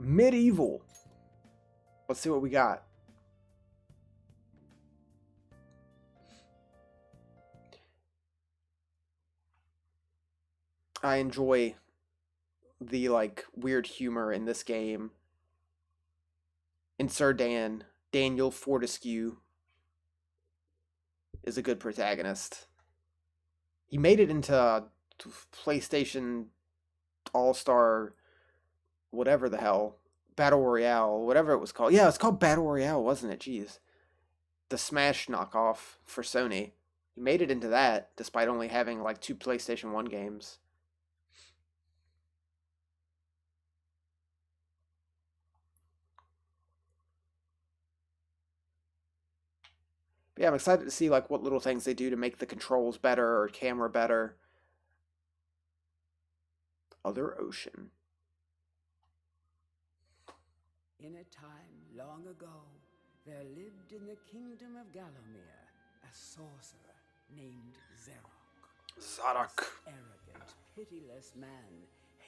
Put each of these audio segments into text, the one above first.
MediEvil. Let's see what we got. I enjoy the like weird humor in this game. And Sir Daniel Fortescue is a good protagonist. He made it into PlayStation All-Star whatever the hell. Battle Royale, whatever it was called. Yeah, it's called Battle Royale, wasn't it? Jeez. The Smash knockoff for Sony. He made it into that, despite only having like 2 PlayStation 1 games. But yeah, I'm excited to see like what little things they do to make the controls better or camera better. Other Ocean. In a time long ago, there lived in the kingdom of Gallowmere a sorcerer named Zarok. This arrogant, pitiless man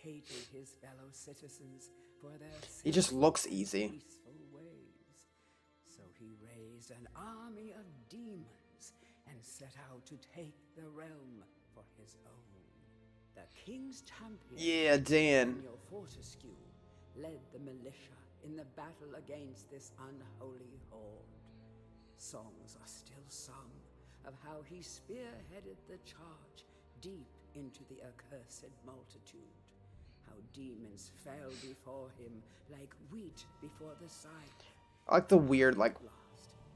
hated his fellow citizens for their He just looks easy. peaceful ways. So he raised an army of demons and set out to take the realm for his own. The king's champion, Yeah, Dan. Daniel Fortescue, led the militia in the battle against this unholy horde. Songs are still sung of how he spearheaded the charge deep into the accursed multitude, how demons fell before him like wheat before the scythe. I like the weird, like,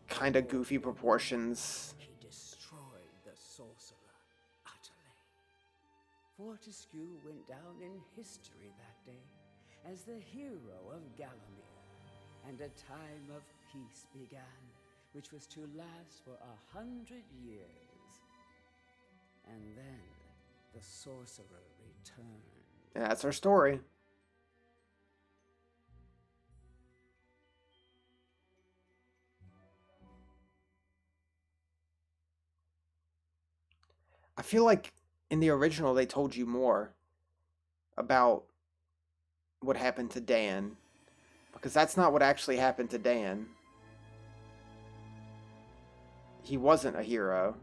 kind of goofy proportions. He destroyed the sorcerer utterly. Fortescue went down in history that day as the hero of Gallowmere, and a time of peace began, which was to last for 100 years. And then the sorcerer returned. And that's our story. I feel like in the original they told you more about what happened to Dan, because that's not what actually happened to Dan. He wasn't a hero.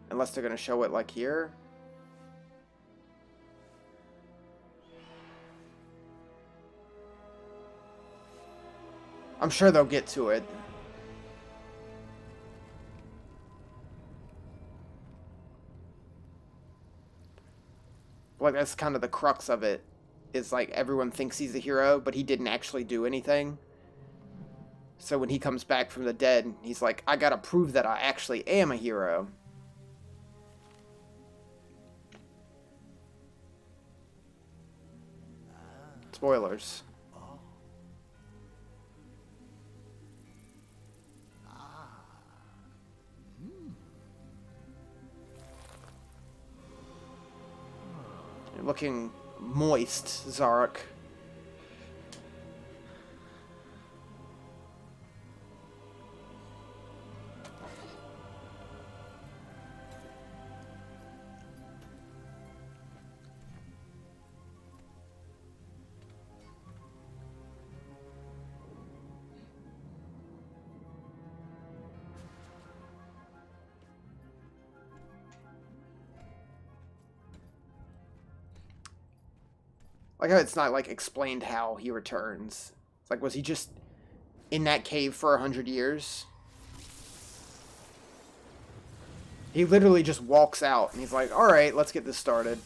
Unless they're going to show it like here. I'm sure they'll get to it. Like, that's kind of the crux of it. Is like everyone thinks he's a hero, but he didn't actually do anything. So when he comes back from the dead, he's like, I gotta prove that I actually am a hero. Spoilers. You're looking moist, Zarok. Like how it's not like explained how he returns. It's like, was he just in that cave for 100 years? He literally just walks out and he's like, alright, let's get this started.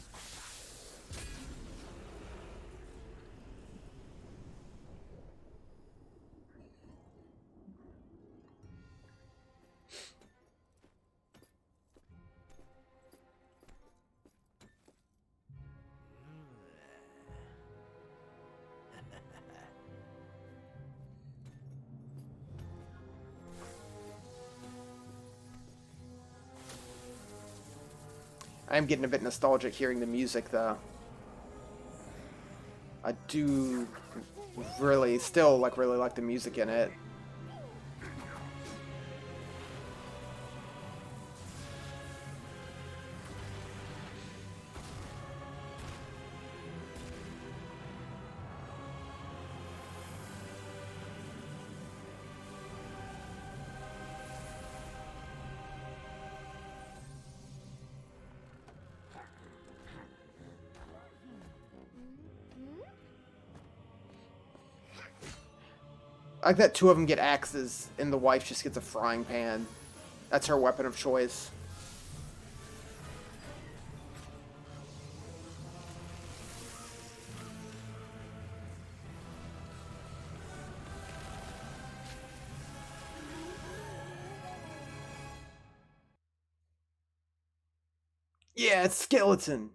I'm getting a bit nostalgic hearing the music, though. I do really, still, like, really like the music in it. I like that two of them get axes, and the wife just gets a frying pan. That's her weapon of choice. Yeah, it's skeleton.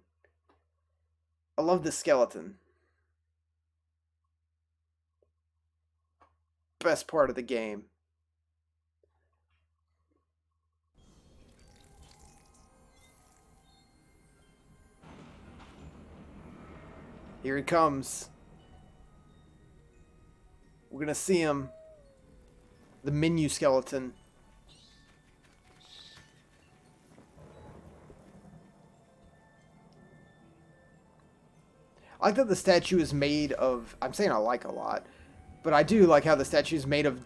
I love this skeleton. Best part of the game. Here he comes. We're gonna see him. The menu skeleton. I like that the statue is made of... I'm saying I like a lot. But I do like how the statue is made of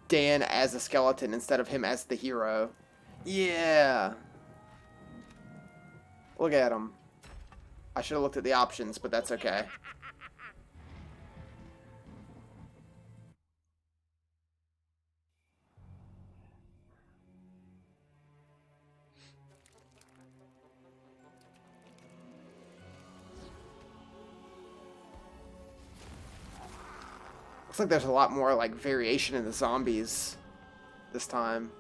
Dan as a skeleton instead of him as the hero. Yeah. Look at him. I should have looked at the options, but that's okay. Looks like there's a lot more, like, variation in the zombies this time.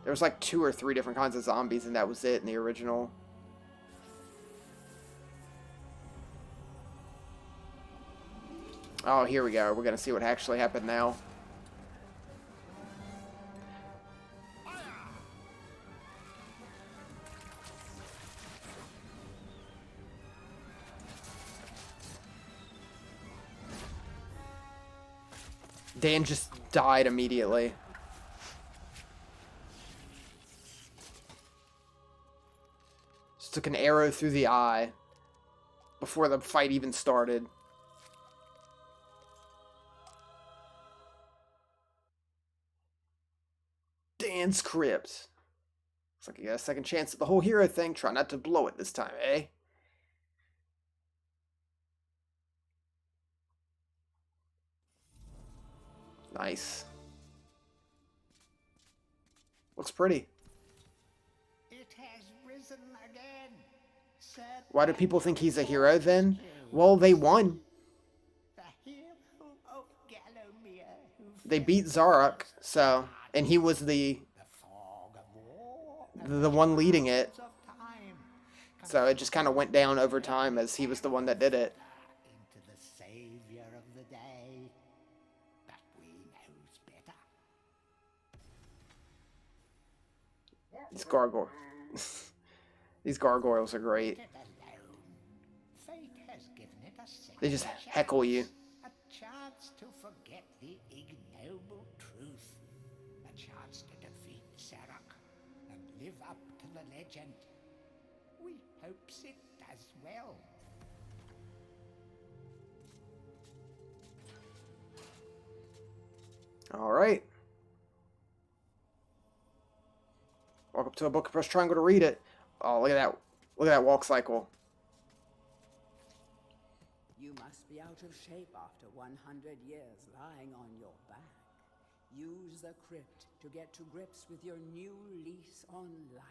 There was, like, 2 or 3 different kinds of zombies, and that was it in the original. Oh, here we go. We're gonna see what actually happened now. Dan just died immediately. Just took an arrow through the eye before the fight even started. Dan's crypt. Looks like you got a second chance at the whole hero thing. Try not to blow it this time, eh? Nice. Looks pretty. It has risen again. Why do people think he's a hero then? Well, they won. The hero of Gallowmere who They beat Zarok, so... And he was the fog of war one leading it. of time So it just kind of went down over time as he was the one that did it. into the savior of the day. But we knows better. These gargoyles. These gargoyles are great. Let alone. Fate has given it a second They just chance. heckle you. A chance to forget the ignoble truth. A chance to defeat Sarok and live up to the legend. We hopes it does well. Alright. Walk up to a book, press triangle to read it. Oh, look at that. Look at that walk cycle. You must be out of shape after 100 years lying on your back. Use the crypt to get to grips with your new lease on life.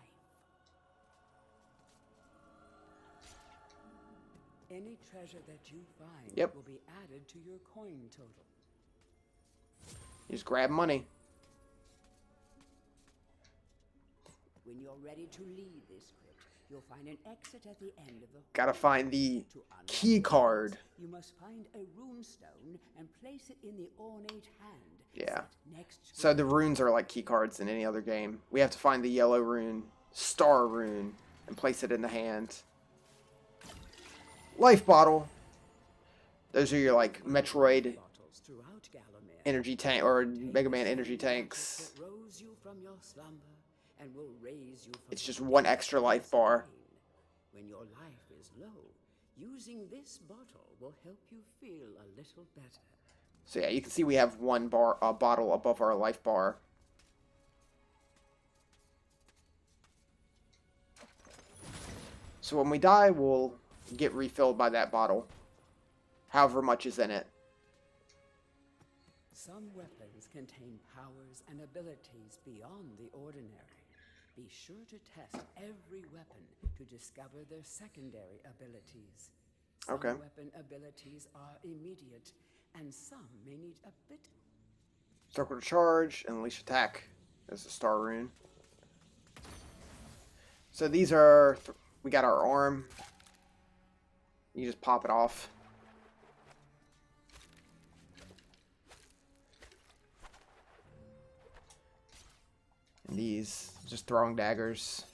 Any treasure that you find Yep. will be added to your coin total. You just grab money. When you're ready to leave this crypt, you'll find an exit at the end of the Gotta find the To unlock key the card. exit, you must find a rune stone and place it in the ornate hand. Yeah. set next to So it. the runes are like key cards in any other game. We have to find the yellow rune, star rune, and place it in the hand. Life bottle. Those are your like Metroid bottles throughout Gallowmere. energy tank or Take Mega Man the energy same tanks. magic that rose you from your slumber and will raise you from It's just the one dead extra life once bar. again. When your life is low, using this bottle will help you feel a little better. So yeah, you can see we have one bottle above our life bar. So when we die, we'll get refilled by that bottle. However much is in it. Some weapons contain powers and abilities beyond the ordinary. Be sure to test every weapon to discover their secondary abilities. Some Okay. weapon abilities are immediate, and some may need a bit. Circle to charge and unleash attack as a star rune. So these are... we got our arm. You just pop it off. And these, just throwing daggers.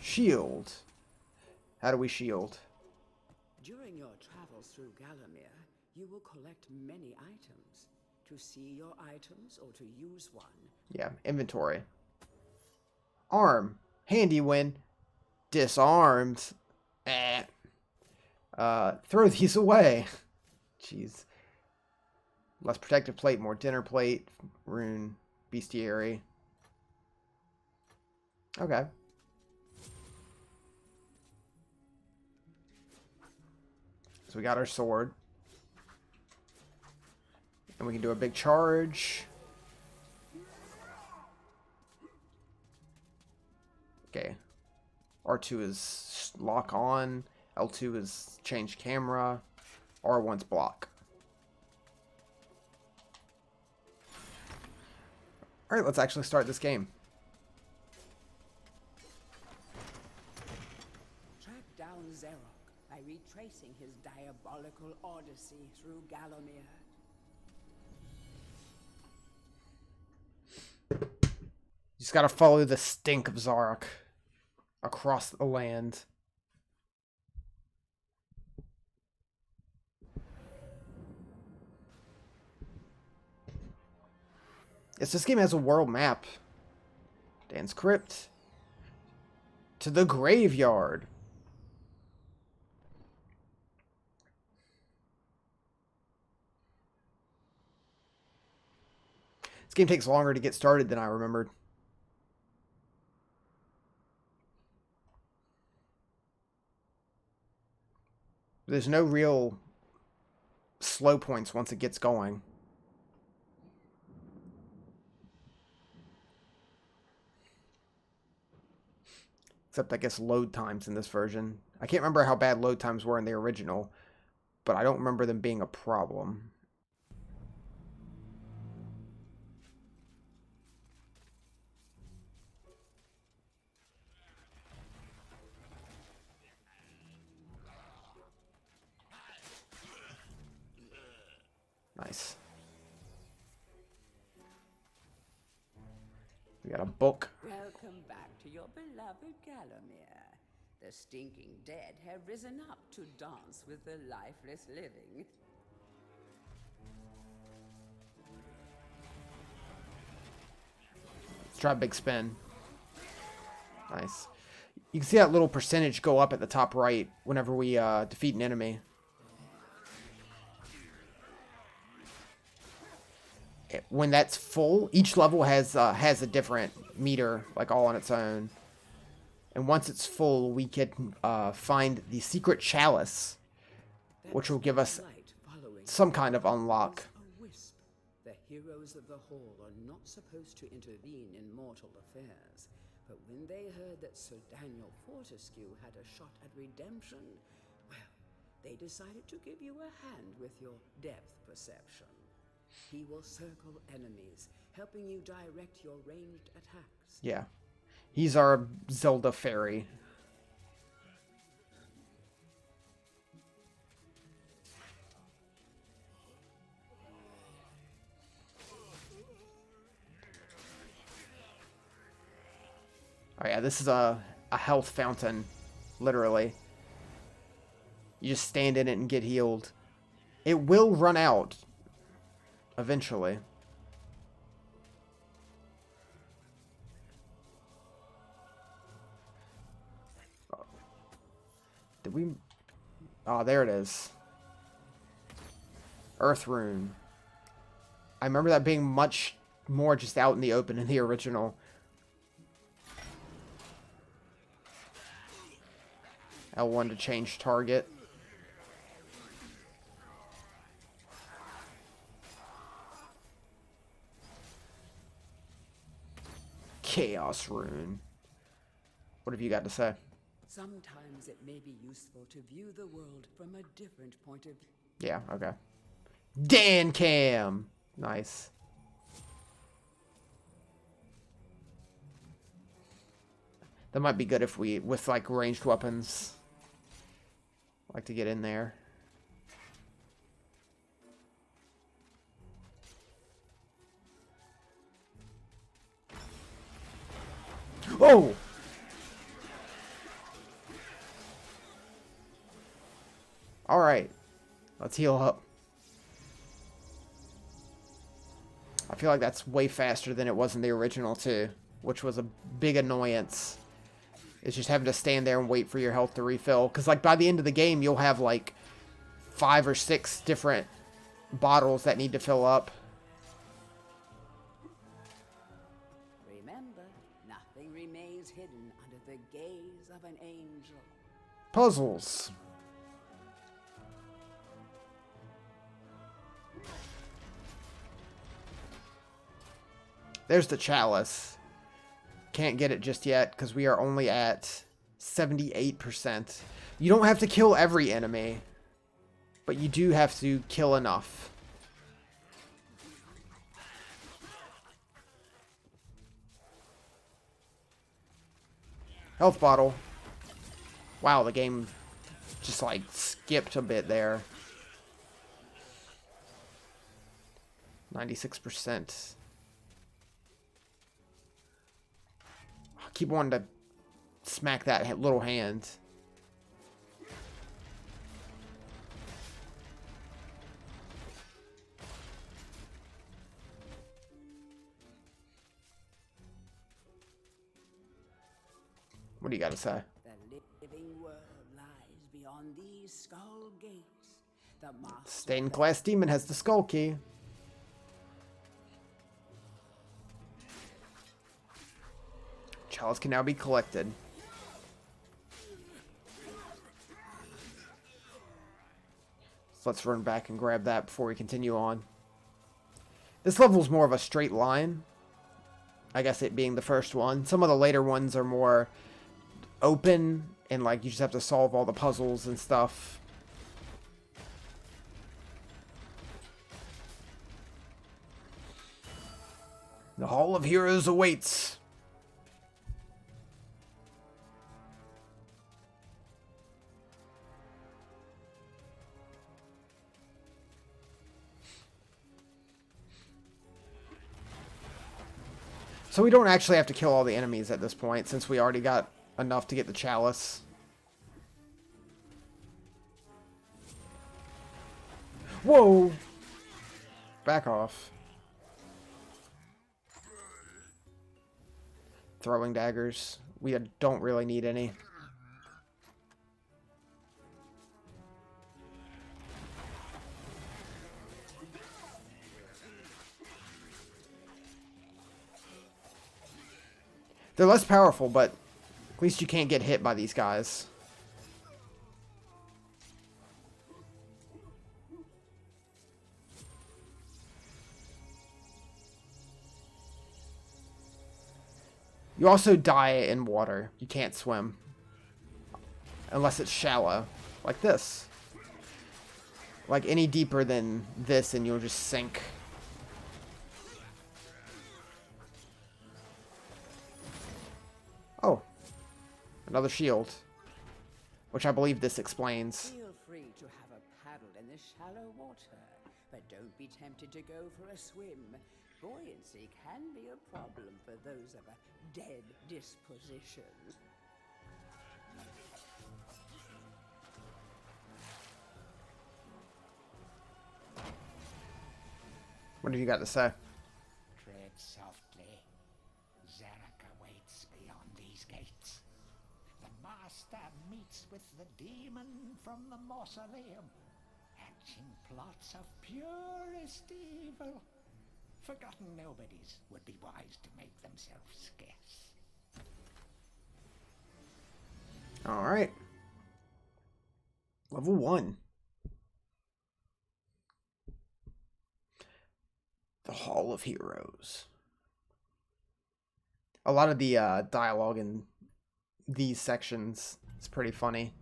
Shield. How do we shield? During your travels through Gallowmere, you will collect many items. To see your items or to use one, Yeah, inventory. Arm. Handy when disarmed. Throw these away. Jeez. Less protective plate, more dinner plate, rune, bestiary. Okay. So we got our sword. And we can do a big charge. Okay. R2 is lock on. L2 is change camera. R1's block. Alright, let's actually start this game. track down Zarok by retracing his diabolical odyssey through Gallowmere. You just gotta follow the stink of Zarok across the land. Yes, this game has a world map. Dan's Crypt. To the graveyard. This game takes longer to get started than I remembered. There's no real slow points once it gets going. Except, I guess, load times in this version. I can't remember how bad load times were in the original, but I don't remember them being a problem. Nice. We got a book. Welcome back to your beloved Gallowmere. The stinking dead have risen up to dance with the lifeless living. Let's try a big spin. Nice. You can see that little percentage go up at the top right whenever we defeat an enemy. When that's full, each level has a different meter, like all on its own. And once it's full, we can find the secret chalice, which will give us some kind of unlock. A wisp. The heroes of the Hall are not supposed to intervene in mortal affairs, but when they heard that Sir Daniel Fortescue had a shot at redemption, well, they decided to give you a hand with your depth perception. He will circle enemies, helping you direct your ranged attacks. Yeah. He's our Zelda fairy. Oh yeah, this is a health fountain, literally. You just stand in it and get healed. It will run out eventually. Did we... Oh, there it is. Earth Rune. I remember that being much more just out in the open in the original. L1 to change target. Chaos Rune. What have you got to say? Sometimes it may be useful to view the world from a different point of view. Yeah, okay. Dan Cam! Nice. That might be good if we, with like ranged weapons, like to get in there. Oh! Alright. Let's heal up. I feel like that's way faster than it was in the original too, which was a big annoyance. It's just having to stand there and wait for your health to refill. Because like by the end of the game, you'll have like 5 or 6 different bottles that need to fill up. Remember, nothing remains hidden under the gaze of an angel. Puzzles. There's the chalice. Can't get it just yet because we are only at 78%. You don't have to kill every enemy, but you do have to kill enough. Health bottle. Wow, the game just like skipped a bit there. 96%. I keep wanting to smack that little hand. What do you got to say? The living world lies beyond these skull gates. The master Stained glass demon has the skull key. Chalice can now be collected. So let's run back and grab that before we continue on. This level's more of a straight line. I guess it being the first one. Some of the later ones are more open and like you just have to solve all the puzzles and stuff. The Hall of Heroes awaits. So we don't actually have to kill all the enemies at this point, since we already got enough to get the chalice. Whoa! Back off. Throwing daggers. We don't really need any. They're less powerful, but at least you can't get hit by these guys. You also die in water. You can't swim. Unless it's shallow. Like this. Like any deeper than this and you'll just sink. Oh. Another shield. Which I believe this explains. Feel free to have a paddle in the shallow water, but don't be tempted to go for a swim. Buoyancy can be a problem for those of a dead disposition. What have you got to say? Tread softly. Zarek awaits beyond these gates. The master meets with the demon from the mausoleum, hatching plots of purest evil. Forgotten nobodies would be wise to make themselves scarce. Alright. Level 1. The Hall of Heroes. A lot of the dialogue in these sections is pretty funny.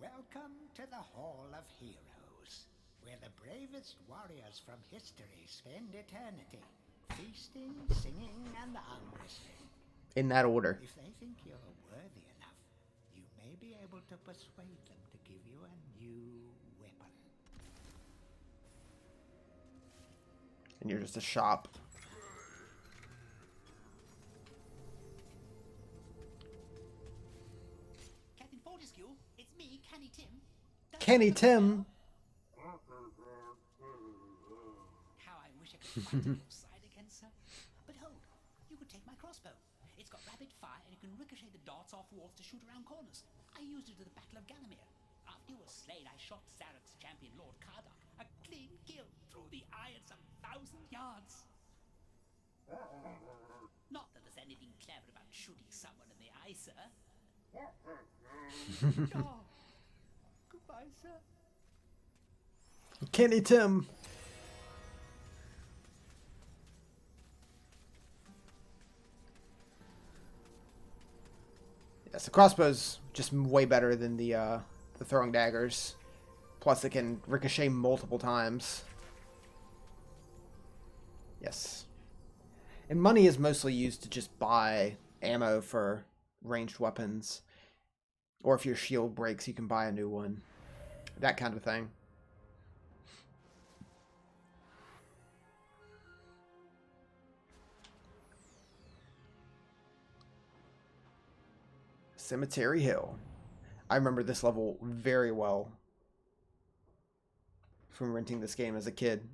Welcome to the Hall of Heroes, where the bravest warriors from history spend eternity, feasting, singing, and arm wrestling. In that order. If they think you're worthy enough, you may be able to persuade them to give you a new weapon. And you're just a shop. Captain Fortescue, it's me, Canny Tim. Kenny Tim. How I wish I could fight on your side again, sir. But hold, you could take my crossbow. It's got rapid fire and you can ricochet the darts off walls to shoot around corners. I used it at the Battle of Galamir. After you were slain, I shot Zarok's champion, Lord Kardak. A clean kill through the eye at some 1,000 yards. Not that there's anything clever about shooting someone in the eye, sir. Oh, goodbye, sir. Kenny Tim. Yes, the crossbow's just way better than the throwing daggers. Plus, it can ricochet multiple times. Yes. And money is mostly used to just buy ammo for ranged weapons. Or if your shield breaks, you can buy a new one. That kind of thing. Cemetery Hill. I remember this level very well from renting this game as a kid.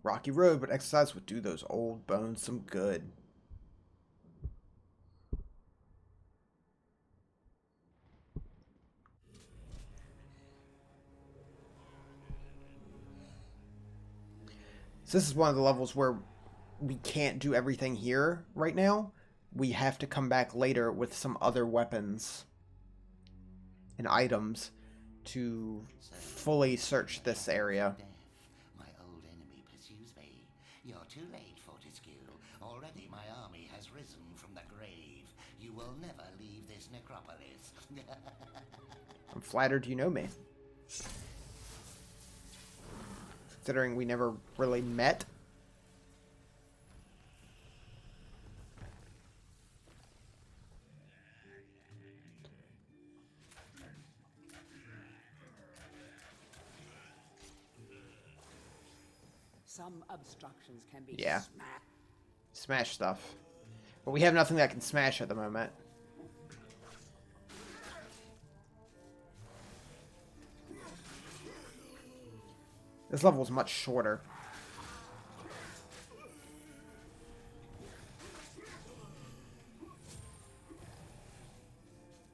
Rocky road, but exercise would do those old bones some good. So this is one of the levels where we can't do everything here right now. We have to come back later with some other weapons and items to fully search this area. My old enemy pursues me. You're too late, Fortescue. Already my army has risen from the grave. You will never leave this necropolis. I'm flattered you know me. Considering we never really met. Some obstructions can be Yeah. smashed. Smash stuff. But we have nothing that can smash at the moment. This level is much shorter.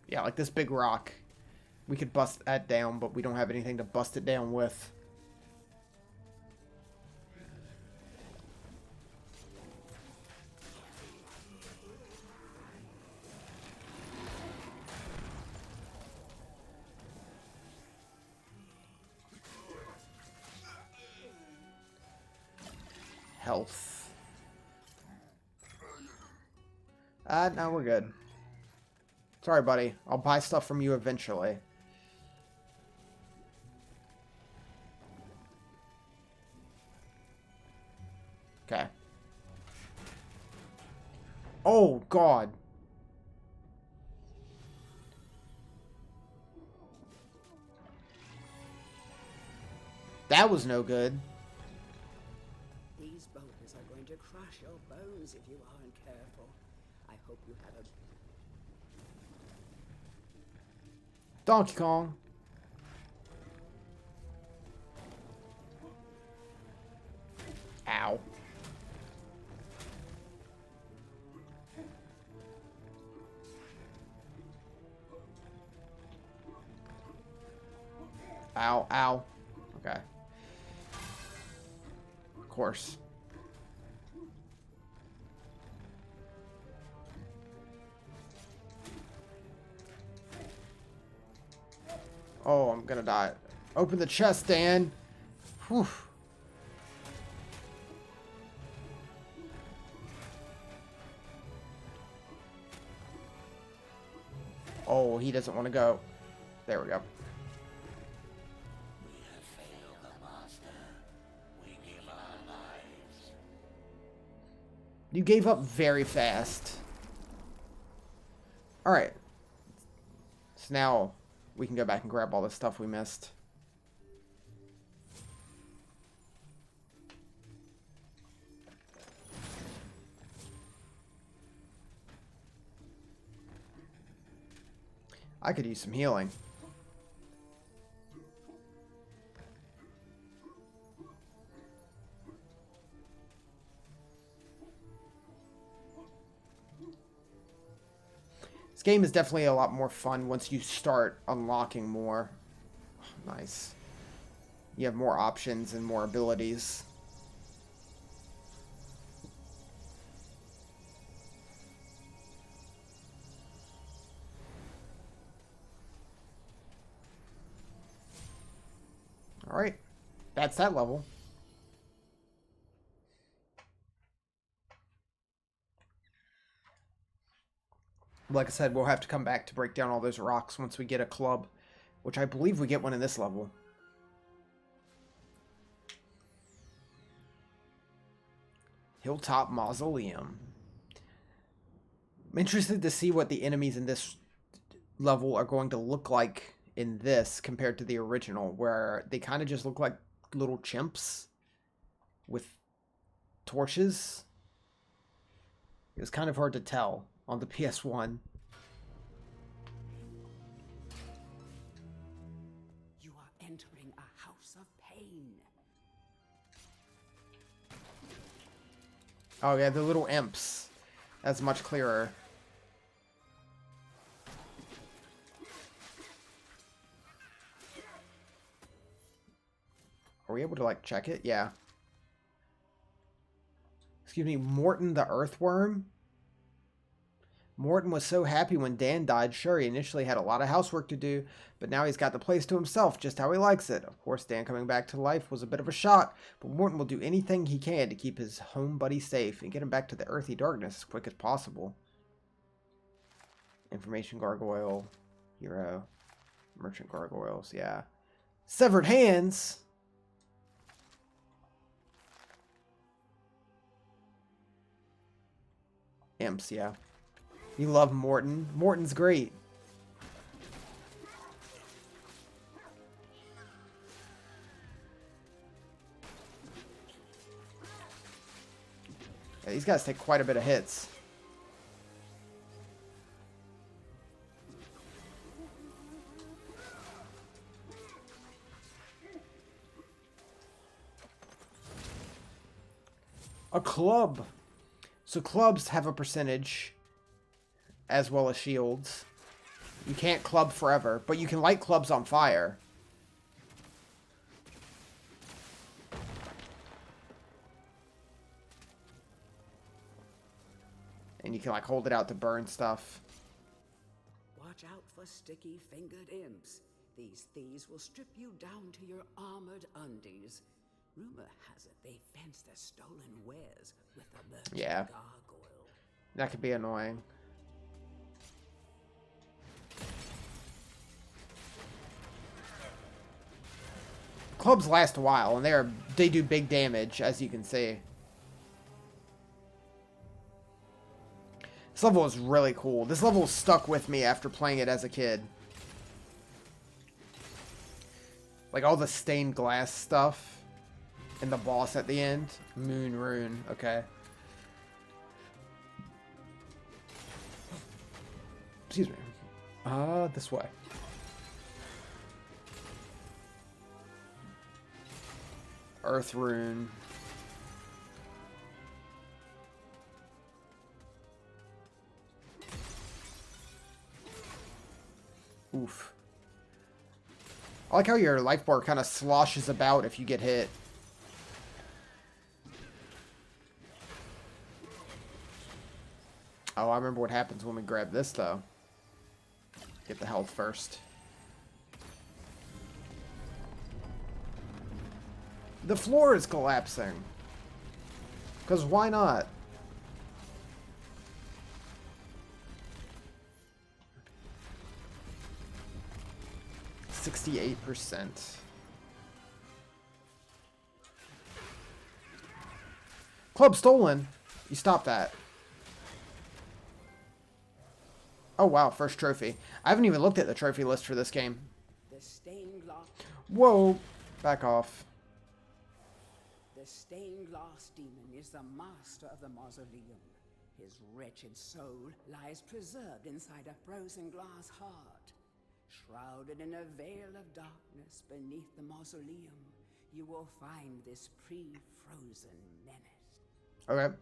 Yeah, like this big rock. We could bust that down, but we don't have anything to bust it down with. Health. No, we're good. Sorry, buddy. I'll buy stuff from you eventually. Okay. Oh, God. That was no good. These boulders are going to crush your bones if you aren't careful. I hope you have a... Donkey Kong. Ow. Ow, ow. Okay. Of course. Oh, I'm gonna die. Open the chest, Dan. Whew. Oh, he doesn't want to go. There we go. We have failed the master. We give our lives. You gave up very fast. Alright. So now we can go back and grab all the stuff we missed. I could use some healing. This game is definitely a lot more fun once you start unlocking more. Oh, nice. You have more options and more abilities. Alright. That's that level. Like I said, we'll have to come back to break down all those rocks once we get a club, which I believe we get one in this level. Hilltop Mausoleum. I'm interested to see what the enemies in this level are going to look like in this compared to the original, where they kind of just look like little chimps with torches. It was kind of hard to tell on the PS1. You are entering a house of pain. Oh yeah, the little imps. That's much clearer. Are we able to, like, check it? Yeah. Excuse me, Morton the Earthworm? Morton was so happy when Dan died. Sure, he initially had a lot of housework to do, but now he's got the place to himself, just how he likes it. Of course, Dan coming back to life was a bit of a shock, but Morton will do anything he can to keep his home buddy safe and get him back to the earthy darkness as quick as possible. Information Gargoyle, Hero, Merchant Gargoyles, yeah. Severed Hands! Imps, yeah. You love Morton. Morton's great. Yeah, these guys take quite a bit of hits. A club. So clubs have a percentage as well as shields. You can't club forever, but you can light clubs on fire. And you can, like, hold it out to burn stuff. Watch out for sticky-fingered imps. These thieves will strip you down to your armored undies. Rumor has it they fence their stolen wares with a merchant gargoyle. That could be annoying. Clubs last a while, and they do big damage, as you can see. This level is really cool. This level stuck with me after playing it as a kid. Like all the stained glass stuff. And the boss at the end. Moon Rune. Okay. Excuse me. This way. Earth Rune. Oof. I like how your life bar kind of sloshes about if you get hit. Oh, I remember what happens when we grab this, though. Get the health first. The floor is collapsing. Because why not? %68%. Club stolen. You stop that. Oh wow, first trophy. I haven't even looked at the trophy list for this game. The stained glass. Whoa, back off. The stained glass demon is the master of the mausoleum. His wretched soul lies preserved inside a frozen glass heart. Shrouded in a veil of darkness beneath the mausoleum, you will find this pre-frozen menace. Okay.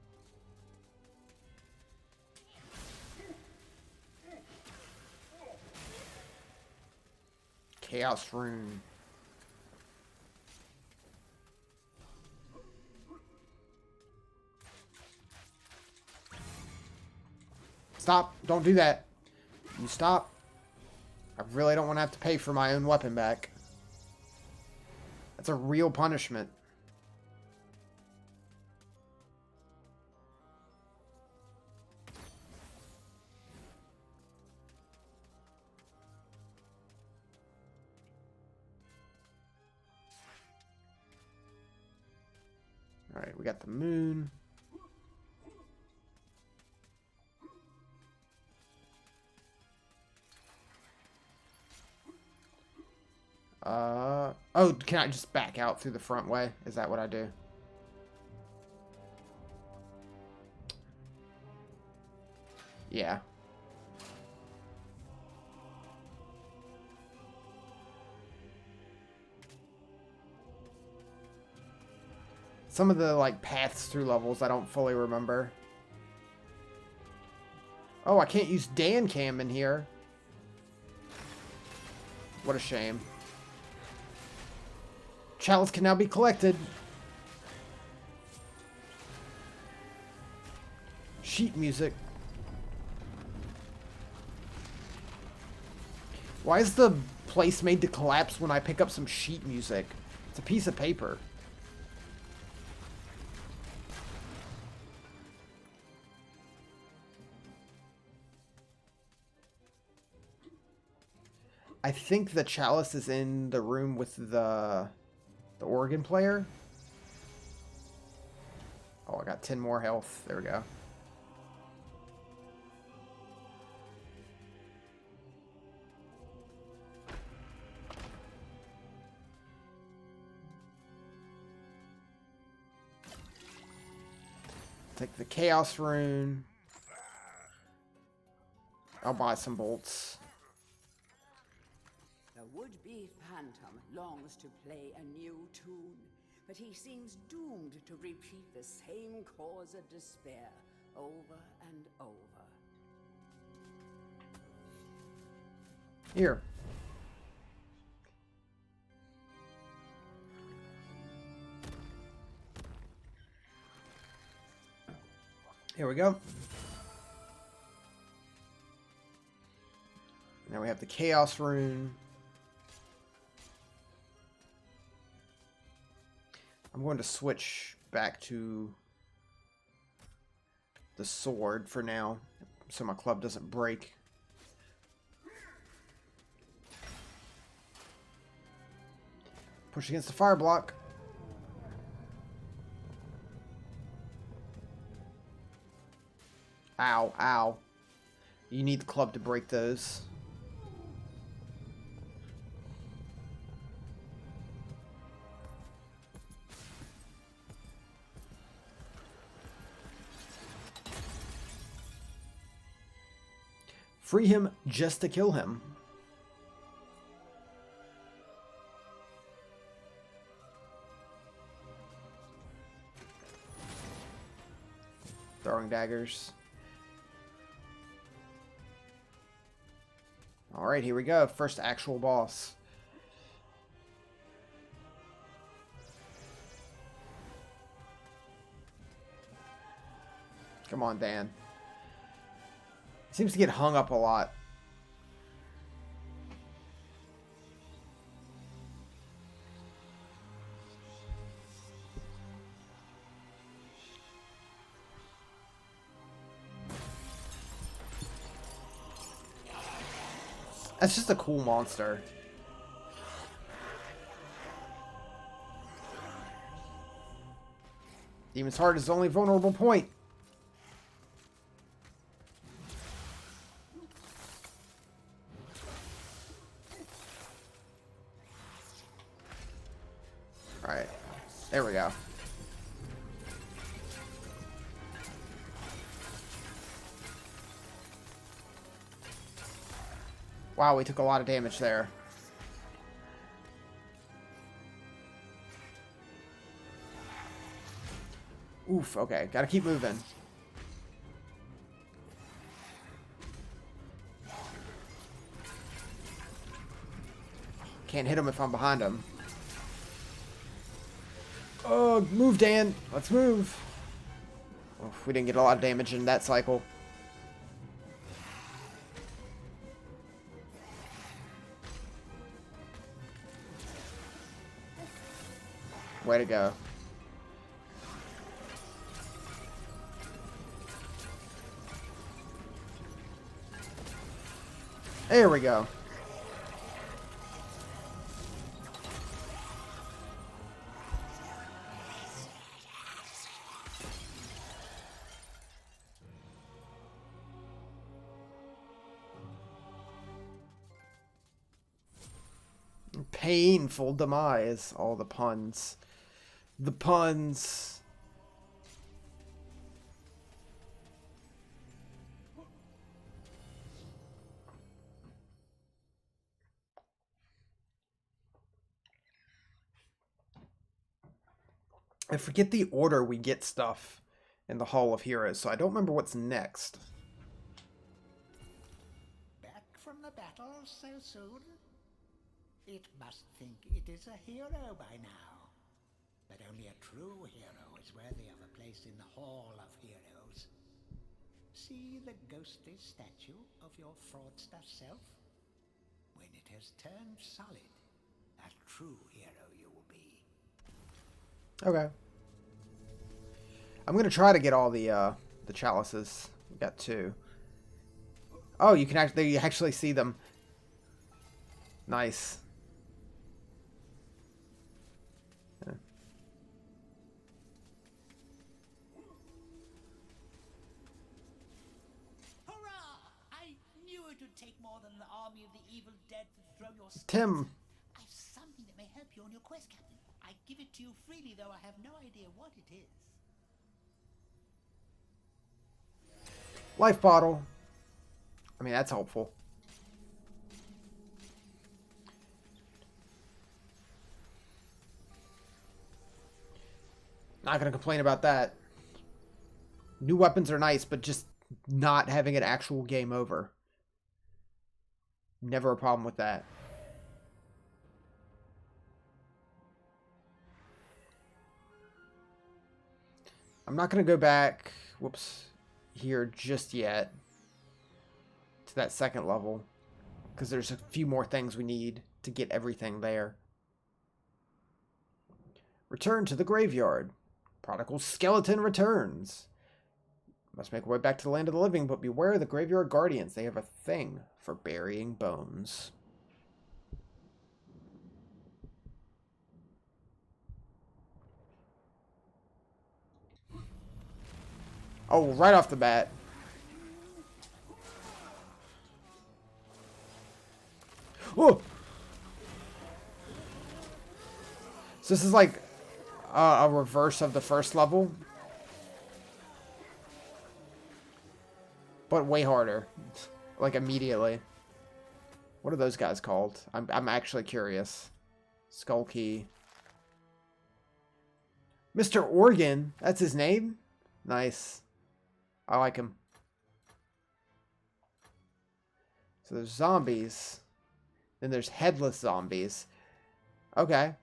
Chaos Rune. Stop. Don't do that. You stop. I really don't want to have to pay for my own weapon back. That's a real punishment. Alright, we got the moon. Oh, can I just back out through the front way? Is that what I do? Yeah. Some of the, like, paths through levels I don't fully remember. Oh, I can't use Dan Cam in here. What a shame. Chalice can now be collected. Sheet music. Why is the place made to collapse when I pick up some sheet music? It's a piece of paper. I think the chalice is in the room with the organ player. Oh, I got 10 more health. There we go. Take the Chaos Rune. I'll buy some bolts. The would-be phantom longs to play a new tune, but he seems doomed to repeat the same cause of despair over and over. Here. Here we go. Now we have the Chaos Rune. I'm going to switch back to the sword for now, so my club doesn't break. Push against the fire block. Ow, ow. You need the club to break those. Free him just to kill him. Throwing daggers. Alright, here we go. First actual boss. Come on, Dan. Seems to get hung up a lot. That's just a cool monster. Demon's Heart is his only vulnerable point. Alright. There we go. Wow, we took a lot of damage there. Oof, okay. Gotta keep moving. Can't hit him if I'm behind him. Oh, move, Dan. Let's move. Oof, we didn't get a lot of damage in that cycle. Way to go. There we go. Painful demise. All the puns. The puns. I forget the order we get stuff in the Hall of Heroes, so I don't remember what's next. Back from the battle so soon? It must think it is a hero by now. But only a true hero is worthy of a place in the Hall of Heroes. See the ghostly statue of your fraudster self? When it has turned solid, a true hero you will be. Okay. I'm gonna try to get all the chalices. We got 2. Oh, you can actually see them. Nice. Yeah. Hurrah! I knew it would take more than an army of the evil dead to throw your Tim. I've something that may help you on your quest, Captain. I give it to you freely, though I have no idea what it is. Life bottle. I mean, that's helpful. Not gonna complain about that. New weapons are nice, but just not having an actual game over. Never a problem with that. I'm not gonna go back, whoops, here just yet to that second level, because there's a few more things we need to get everything there. Return to the graveyard. Prodigal skeleton returns. Must make our way back to the land of the living, but beware of the graveyard guardians. They have a thing for burying bones. Oh, right off the bat. Oh! So this is like a reverse of the first level. But way harder. Like immediately. What are those guys called? I'm actually curious. Skull Key. Mr. Organ. That's his name? Nice. I like him. So there's zombies. Then there's headless zombies. Okay.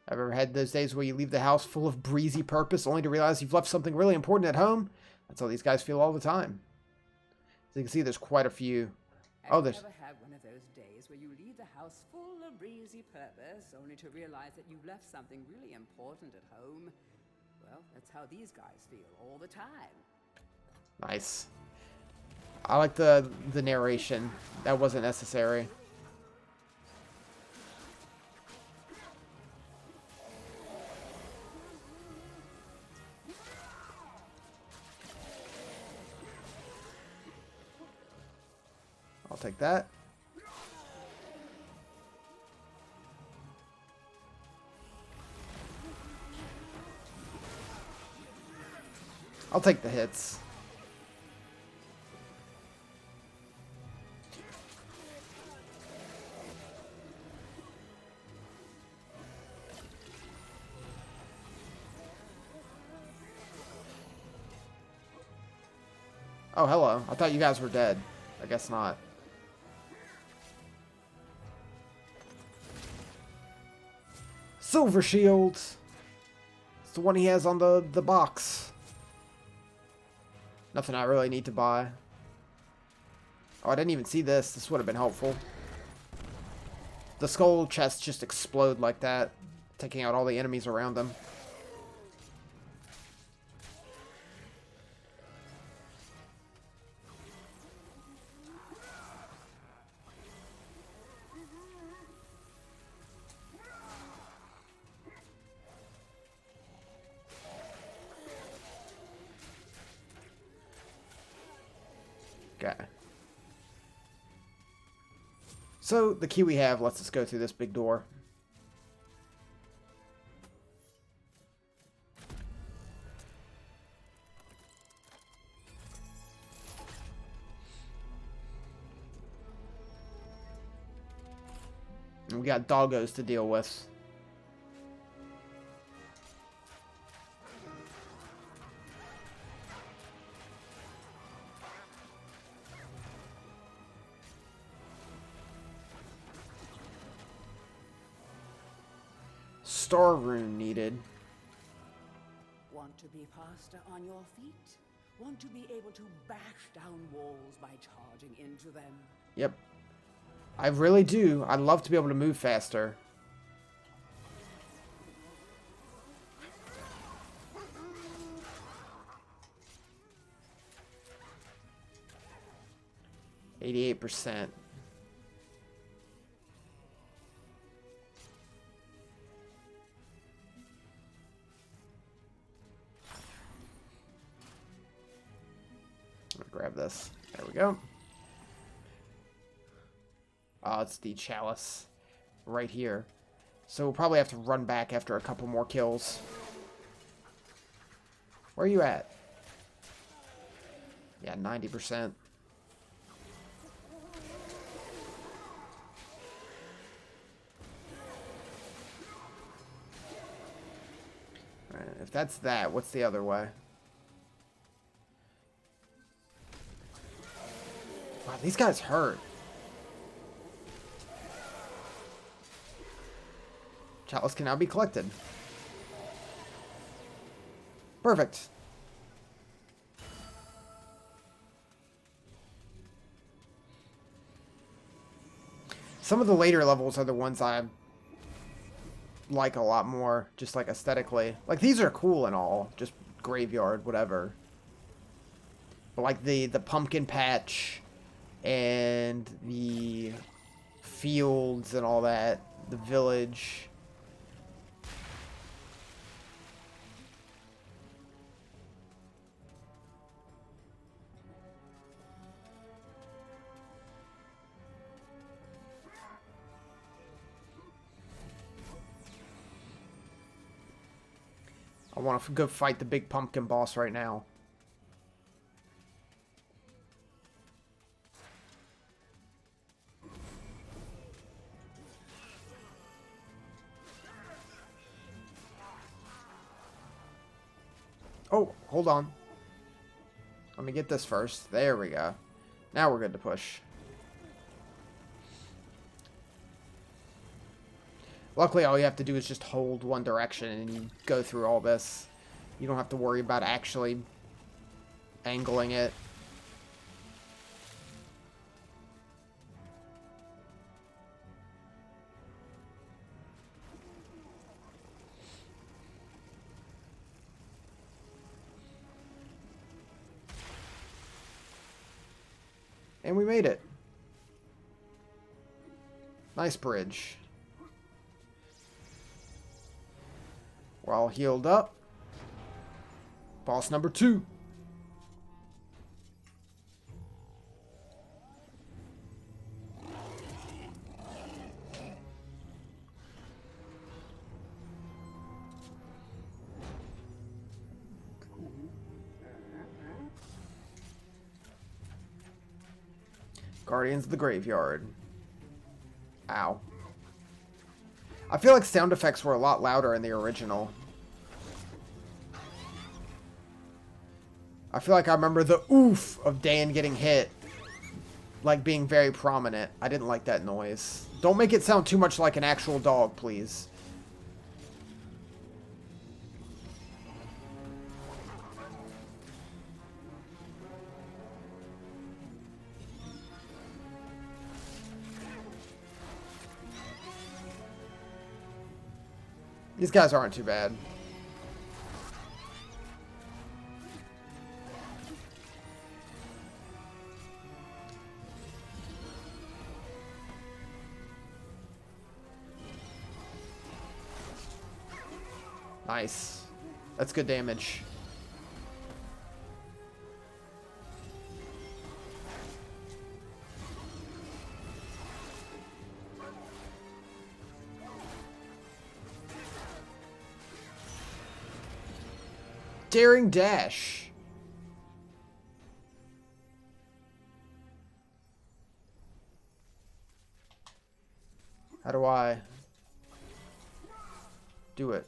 I've ever had those days where you leave the house full of breezy purpose only to realize you've left something really important at home. That's how these guys feel all the time. So you can see there's quite a few. Oh, there's... Have you ever had one of those days where you leave the house full of breezy purpose only to realize that you've left something really important at home? Well, that's how these guys feel all the time. Nice. I like the narration. That wasn't necessary. I'll take that. I'll take the hits. Oh, hello. I thought you guys were dead. I guess not. Silver Shield. It's the one he has on the box. Nothing I really need to buy. Oh, I didn't even see this. This would have been helpful. The skull chests just explode like that, taking out all the enemies around them. Okay. So, the key we have lets us go through this big door. And we got doggos to deal with. Star rune needed. Want to be faster on your feet? Want to be able to bash down walls by charging into them? Yep. I really do. I'd love to be able to move faster. %. Grab this. There we go. Oh, it's the chalice right here. So we'll probably have to run back after a couple more kills. Where are you at? Yeah, 90%. Alright, if that's that, what's the other way? Wow, these guys hurt. Chalice can now be collected. Perfect. Some of the later levels are the ones I like a lot more, just like aesthetically. Like, these are cool and all, just graveyard, whatever. But like the pumpkin patch and the fields and all that, the village. I want to go fight the big pumpkin boss right now. Oh, hold on. Let me get this first. There we go. Now we're good to push. Luckily, all you have to do is just hold one direction and you go through all this. You don't have to worry about actually angling it. And we made it. Nice bridge. We're all healed up. Boss number 2. Guardians of the Graveyard. Ow. I feel like sound effects were a lot louder in the original. I feel like I remember the oof of Dan getting hit, like, being very prominent. I didn't like that noise. Don't make it sound too much like an actual dog, please. These guys aren't too bad. Nice. That's good damage. Daring dash. How do I do it?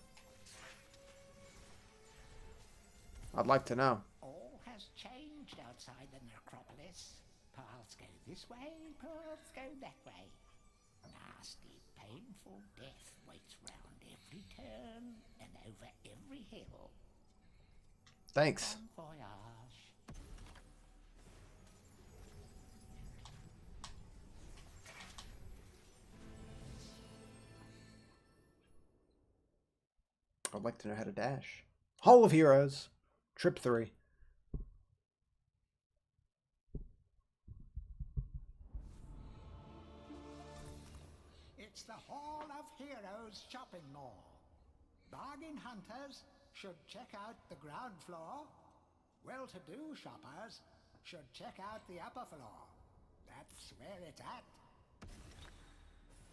I'd like to know. All has changed outside the necropolis. Paths go this way, paths go that way. Nasty, painful death waits round every turn and over every hill. Thanks. Bon voyage. I'd like to know how to dash. Hall of Heroes. Trip 3. It's the Hall of Heroes shopping mall. Bargain hunters should check out the ground floor. Well-to-do shoppers should check out the upper floor. That's where it's at.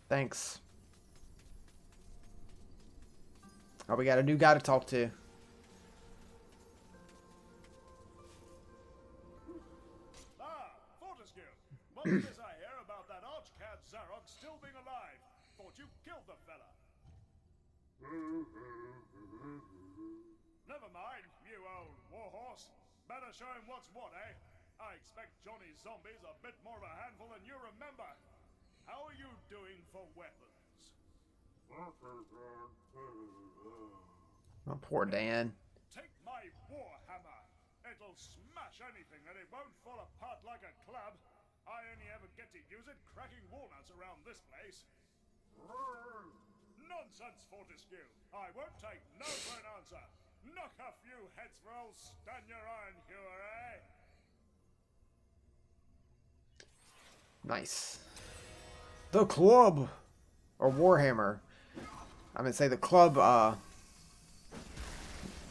Thanks. Oh, we got a new guy to talk to. Fortescue, what is this I hear about that archcad Zarok still being alive? Thought you killed the fella. Never mind, you old warhorse. Better show him what's what, eh? I expect Johnny's zombies a bit more of a handful than you remember. How are you doing for weapons? Oh, poor Dan. Take my warhammer. It'll smash anything and it won't fall apart like a club. I only ever get to use it cracking walnuts around this place. Nonsense, Fortescue. I won't take no for an answer. Knock a few heads for old Stan your iron hewer, eh? Nice. The club. Or Warhammer. I'm gonna say the club,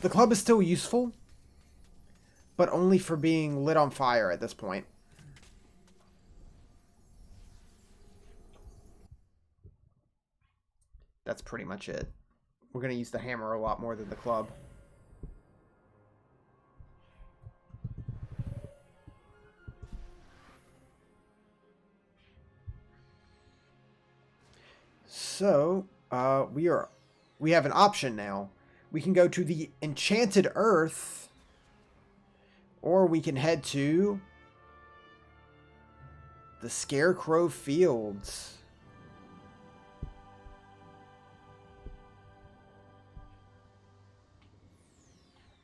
the club is still useful, but only for being lit on fire at this point. That's pretty much it. We're gonna use the hammer a lot more than the club. So, we have an option now. We can go to the Enchanted Earth, or we can head to the Scarecrow Fields.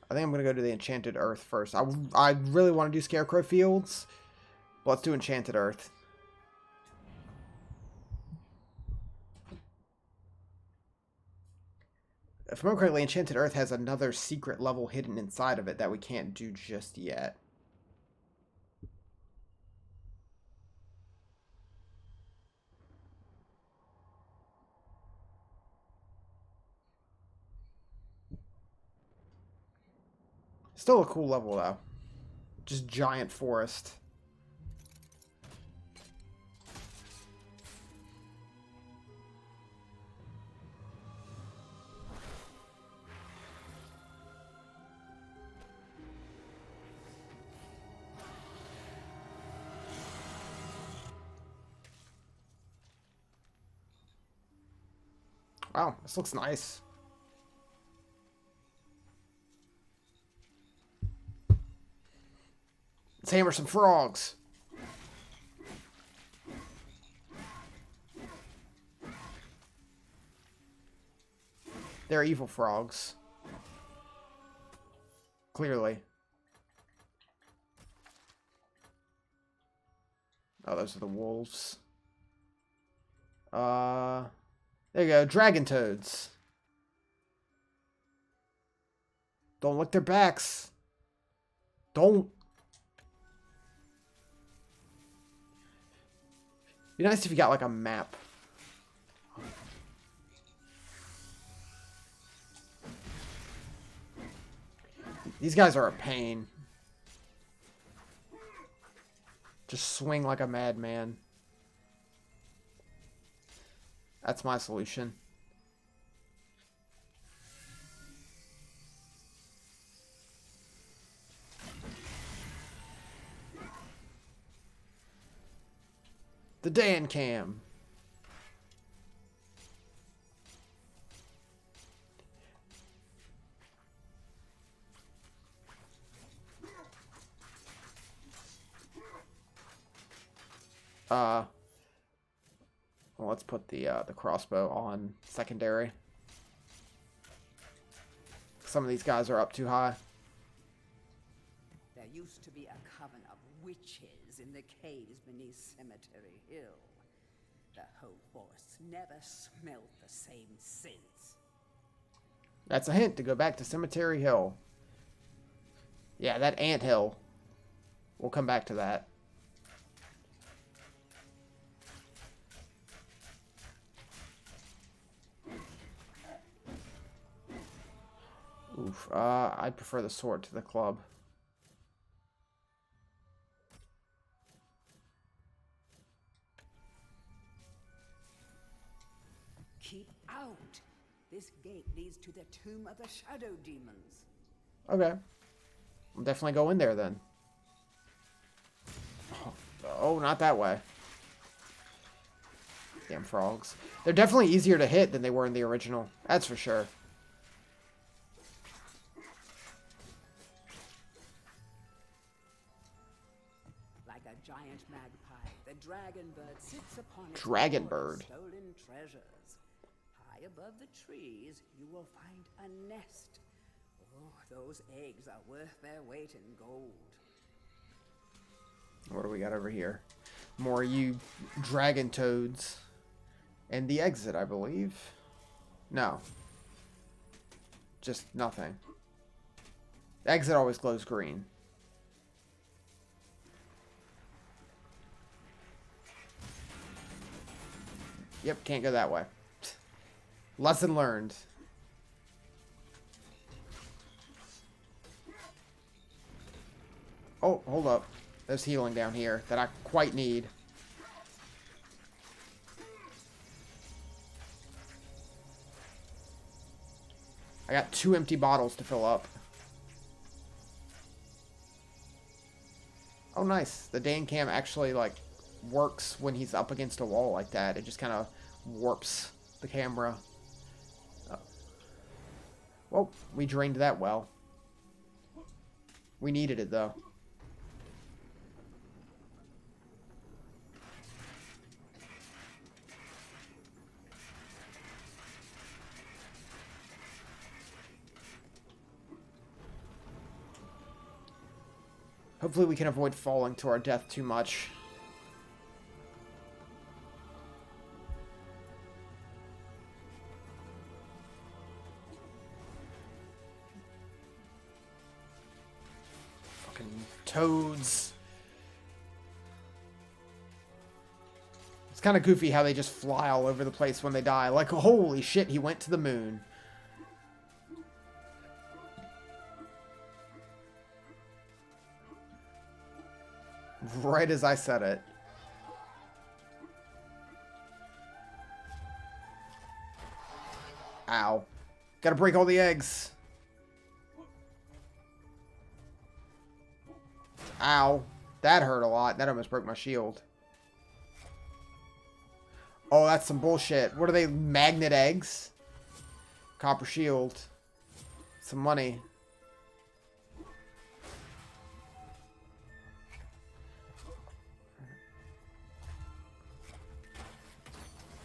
I think I'm going to go to the Enchanted Earth first. I really want to do Scarecrow Fields, but let's do Enchanted Earth. If I remember correctly, Enchanted Earth has another secret level hidden inside of it that we can't do just yet. Still a cool level, though. Just giant forest. Wow, this looks nice. Let's hammer some frogs. They're evil frogs. Clearly. Oh, those are the wolves. There you go, dragon toads. Don't look their backs. Don't. Be nice if you got like a map. These guys are a pain. Just swing like a madman. That's my solution. The Dan Cam. Well, let's put the crossbow on secondary. Some of these guys are up too high. There used to be a coven of witches in the caves beneath Cemetery Hill. The whole forest never smelt the same since. That's a hint to go back to Cemetery Hill. Yeah, that ant hill. We'll come back to that. Oof. I'd prefer the sword to the club. Keep out! This gate leads to the tomb of the shadow demons. Okay. I'll definitely go in there then. Oh, not that way. Damn frogs. They're definitely easier to hit than they were in the original. That's for sure. Like a giant magpie, the dragon bird sits upon its Dragon hoard bird. of stolen treasures. High above the trees, you will find a nest. Oh, those eggs are worth their weight in gold. What do we got over here? More you dragon toads. And the exit, I believe. No. Just nothing. The exit always glows green. Yep, can't go that way. Lesson learned. Oh, hold up. There's healing down here that I quite need. I got 2 empty bottles to fill up. Oh, nice. The Dan Cam actually, like, works when he's up against a wall like that. It just kind of warps the camera. Well, we drained that well. We needed it, though. Hopefully we can avoid falling to our death too much. Fucking toads. It's kind of goofy how they just fly all over the place when they die. Like, holy shit, he went to the moon. Right as I said it. Ow. Gotta break all the eggs. Ow. That hurt a lot. That almost broke my shield. Oh, that's some bullshit. What are they? Magnet eggs? Copper shield. Some money.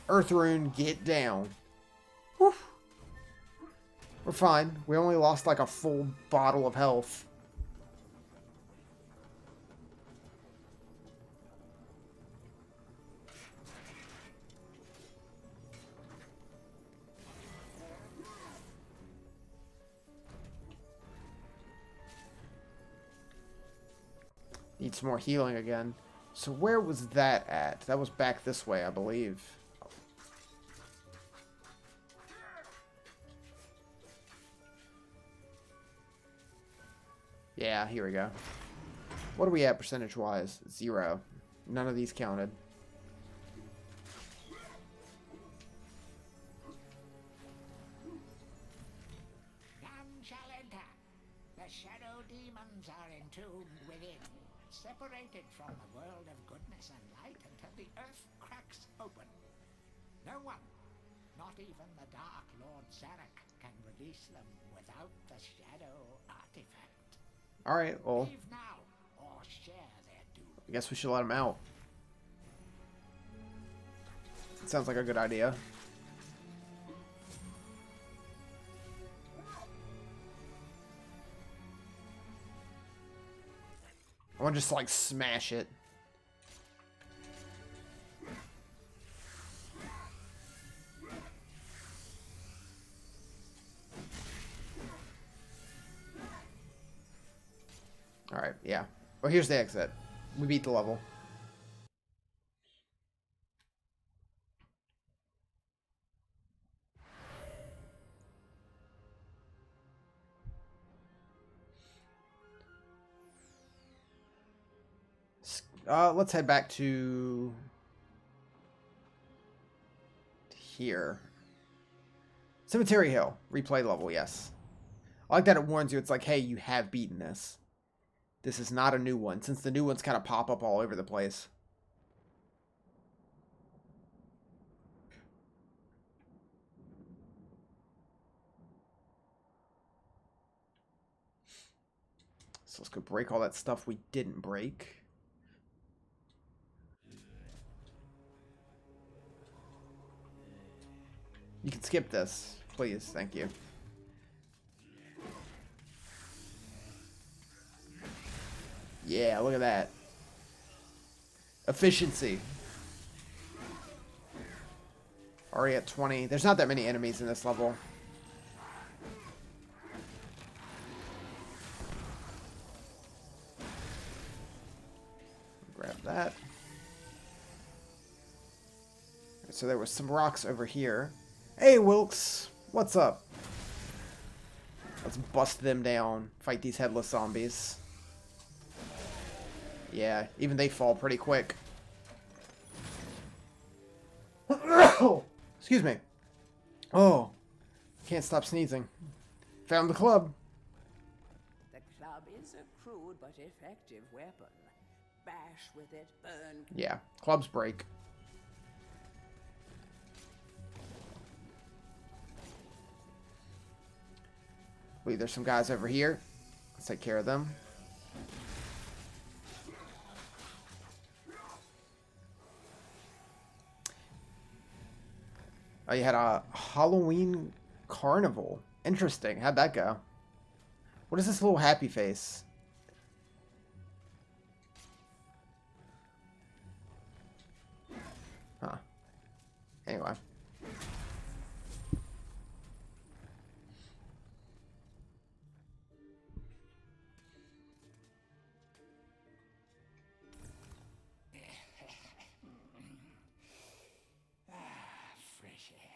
Earth rune, get down. Whew. We're fine. We only lost like a full bottle of health. Need some more healing again. So where was that at? That was back this way, I believe. Yeah, here we go. What are we at percentage-wise? 0. None of these counted. None shall enter. The shadow demons are entombed within, separated from the world of goodness and light until the earth cracks open. No one, not even the Dark Lord Zarek, can release them without the shadow artifact. Alright, well, Leave now, or share their doom. I guess we should let him out. Sounds like a good idea. I want to just, like, smash it. Alright, yeah. Well, here's the exit. We beat the level. Let's head back to here. Cemetery Hill. Replay level, yes. I like that it warns you. It's like, hey, you have beaten this. This is not a new one, since the new ones kind of pop up all over the place. So let's go break all that stuff we didn't break. You can skip this, please. Thank you. Yeah, look at that. Efficiency. Already at 20. There's not that many enemies in this level. Grab that. So there was some rocks over here. Hey, Wilkes. What's up? Let's bust them down. Fight these headless zombies. Yeah, even they fall pretty quick. Excuse me. Oh, can't stop sneezing. Found the club. The club is a crude but effective weapon. Bash with it, burn. Yeah, clubs break. Wait, there's some guys over here. Let's take care of them. Oh, you had a Halloween carnival. Interesting. How'd that go? What is this little happy face? Huh. Anyway. Fresh air.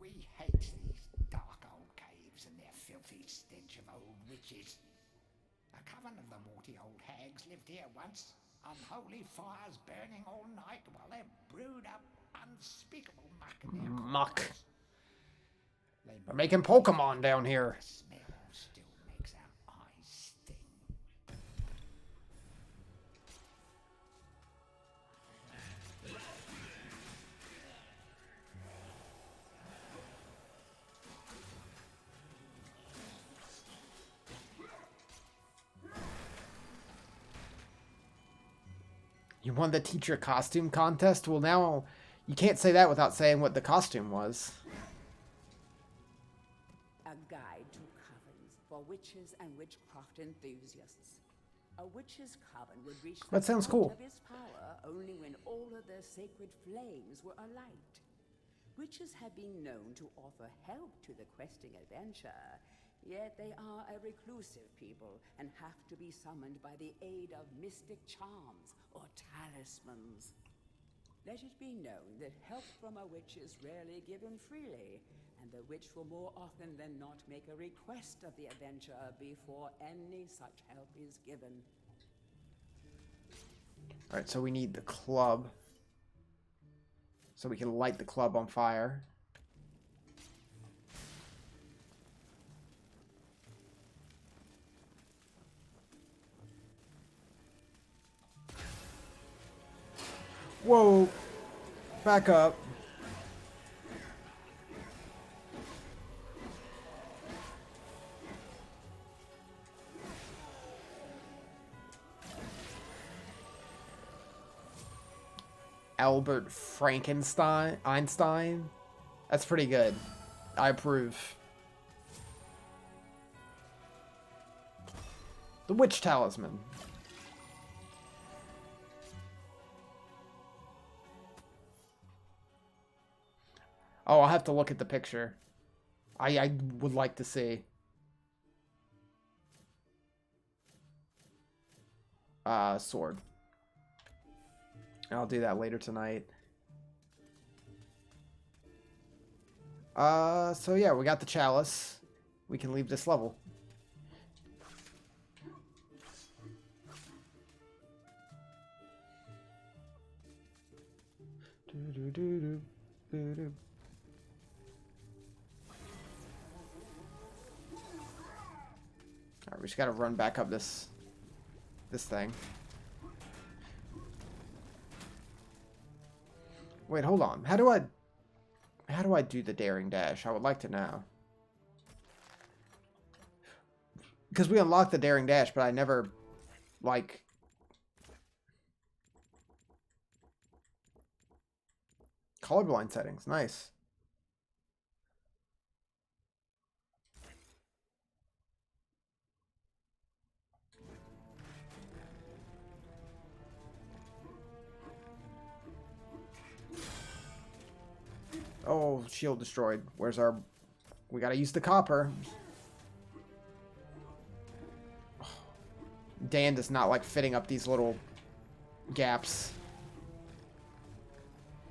We hate these dark old caves and their filthy stench of old witches. A coven of the warty old hags lived here once. Unholy fires burning all night while they brewed up unspeakable muck in their Muck. cauldrons. They They're moved making away, Pokemon down here. the smell still makes our eyes sting. You won the teacher costume contest? Well, now you can't say that without saying what the costume was. A guide to covens for witches and witchcraft enthusiasts. A witch's coven would reach the That sounds height cool. of its power only when all of their sacred flames were alight. Witches have been known to offer help to the questing adventure, yet they are a reclusive people and have to be summoned by the aid of mystic charms or talismans. Let it be known that help from a witch is rarely given freely, and the witch will more often than not make a request of the adventurer before any such help is given. Alright, so we need the club. So we can light the club on fire. Whoa! Back up. Albert Einstein. That's pretty good. I approve. The Witch Talisman. Oh, I'll have to look at the picture. I would like to see. Sword. I'll do that later tonight. So yeah, we got the chalice. We can leave this level. Alright, we just gotta run back up this thing. Wait, hold on. How do I do the daring dash? I would like to know. Because we unlocked the daring dash, but I never, like... Colorblind settings. Nice. Oh, shield destroyed. Where's our... We gotta use the copper. Dan does not like fitting up these little gaps.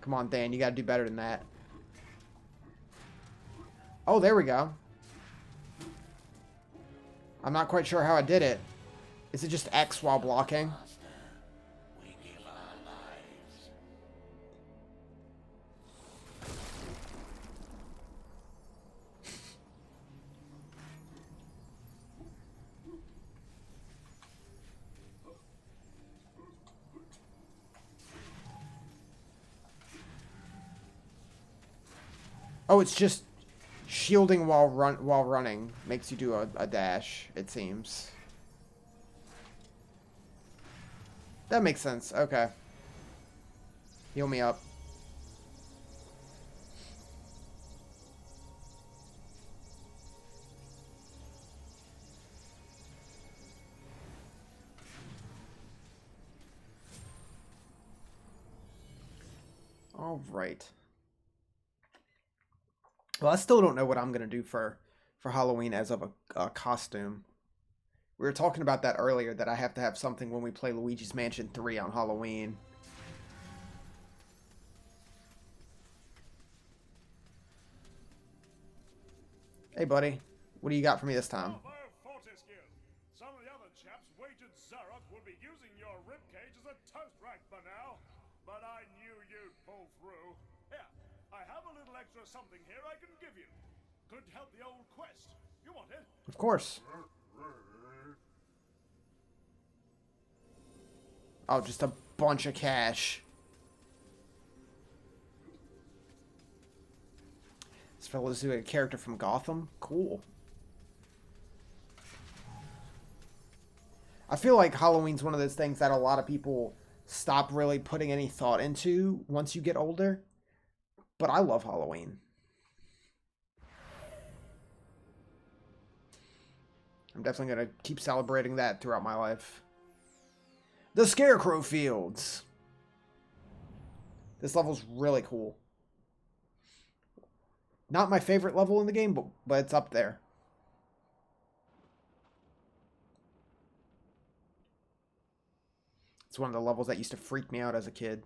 Come on, Dan. You gotta do better than that. Oh, there we go. I'm not quite sure how I did it. Is it just X while blocking? We give our lives. Oh, it's just shielding while running makes you do a dash, it seems. That makes sense. Okay. Heal me up. All right. Well, I still don't know what I'm gonna do for Halloween as of a costume. We were talking about that earlier, that I have to have something when we play Luigi's Mansion 3 on Halloween. Hey, buddy. What do you got for me this time? Bravo, Fortescue! Some of the other chaps through. Here, I have a little extra something here I can give you. Could help the old quest. You want it? Of course. Oh, just a bunch of cash. This fellow's doing a character from Gotham. Cool. I feel like Halloween's one of those things that a lot of people stop really putting any thought into once you get older. But I love Halloween. I'm definitely going to keep celebrating that throughout my life. The Scarecrow Fields. This level's really cool. Not my favorite level in the game, but it's up there. It's one of the levels that used to freak me out as a kid.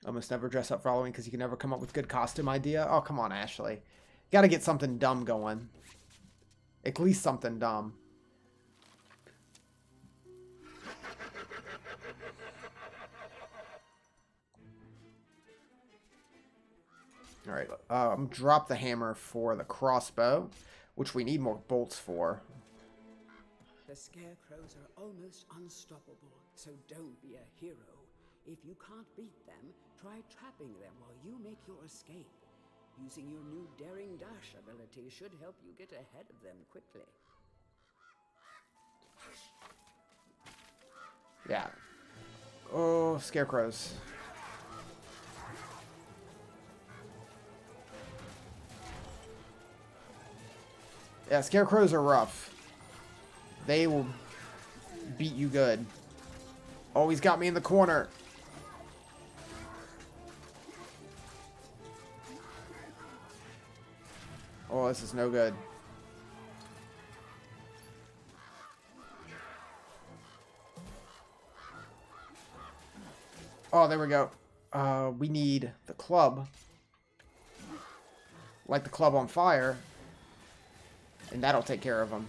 Almost never dress up for Halloween because you can never come up with good costume idea. Oh, come on, Ashley. You gotta get something dumb going. At least something dumb. Alright, drop the hammer for the crossbow, which we need more bolts for. The scarecrows are almost unstoppable, so don't be a hero. If you can't beat them, try trapping them while you make your escape. Using your new Daring Dash ability should help you get ahead of them quickly. Yeah. Oh, scarecrows. Yeah, scarecrows are rough. They will beat you good. Oh, he's got me in the corner. Oh, this is no good. Oh, there we go. We need the club. Light the club on fire. And that'll take care of them.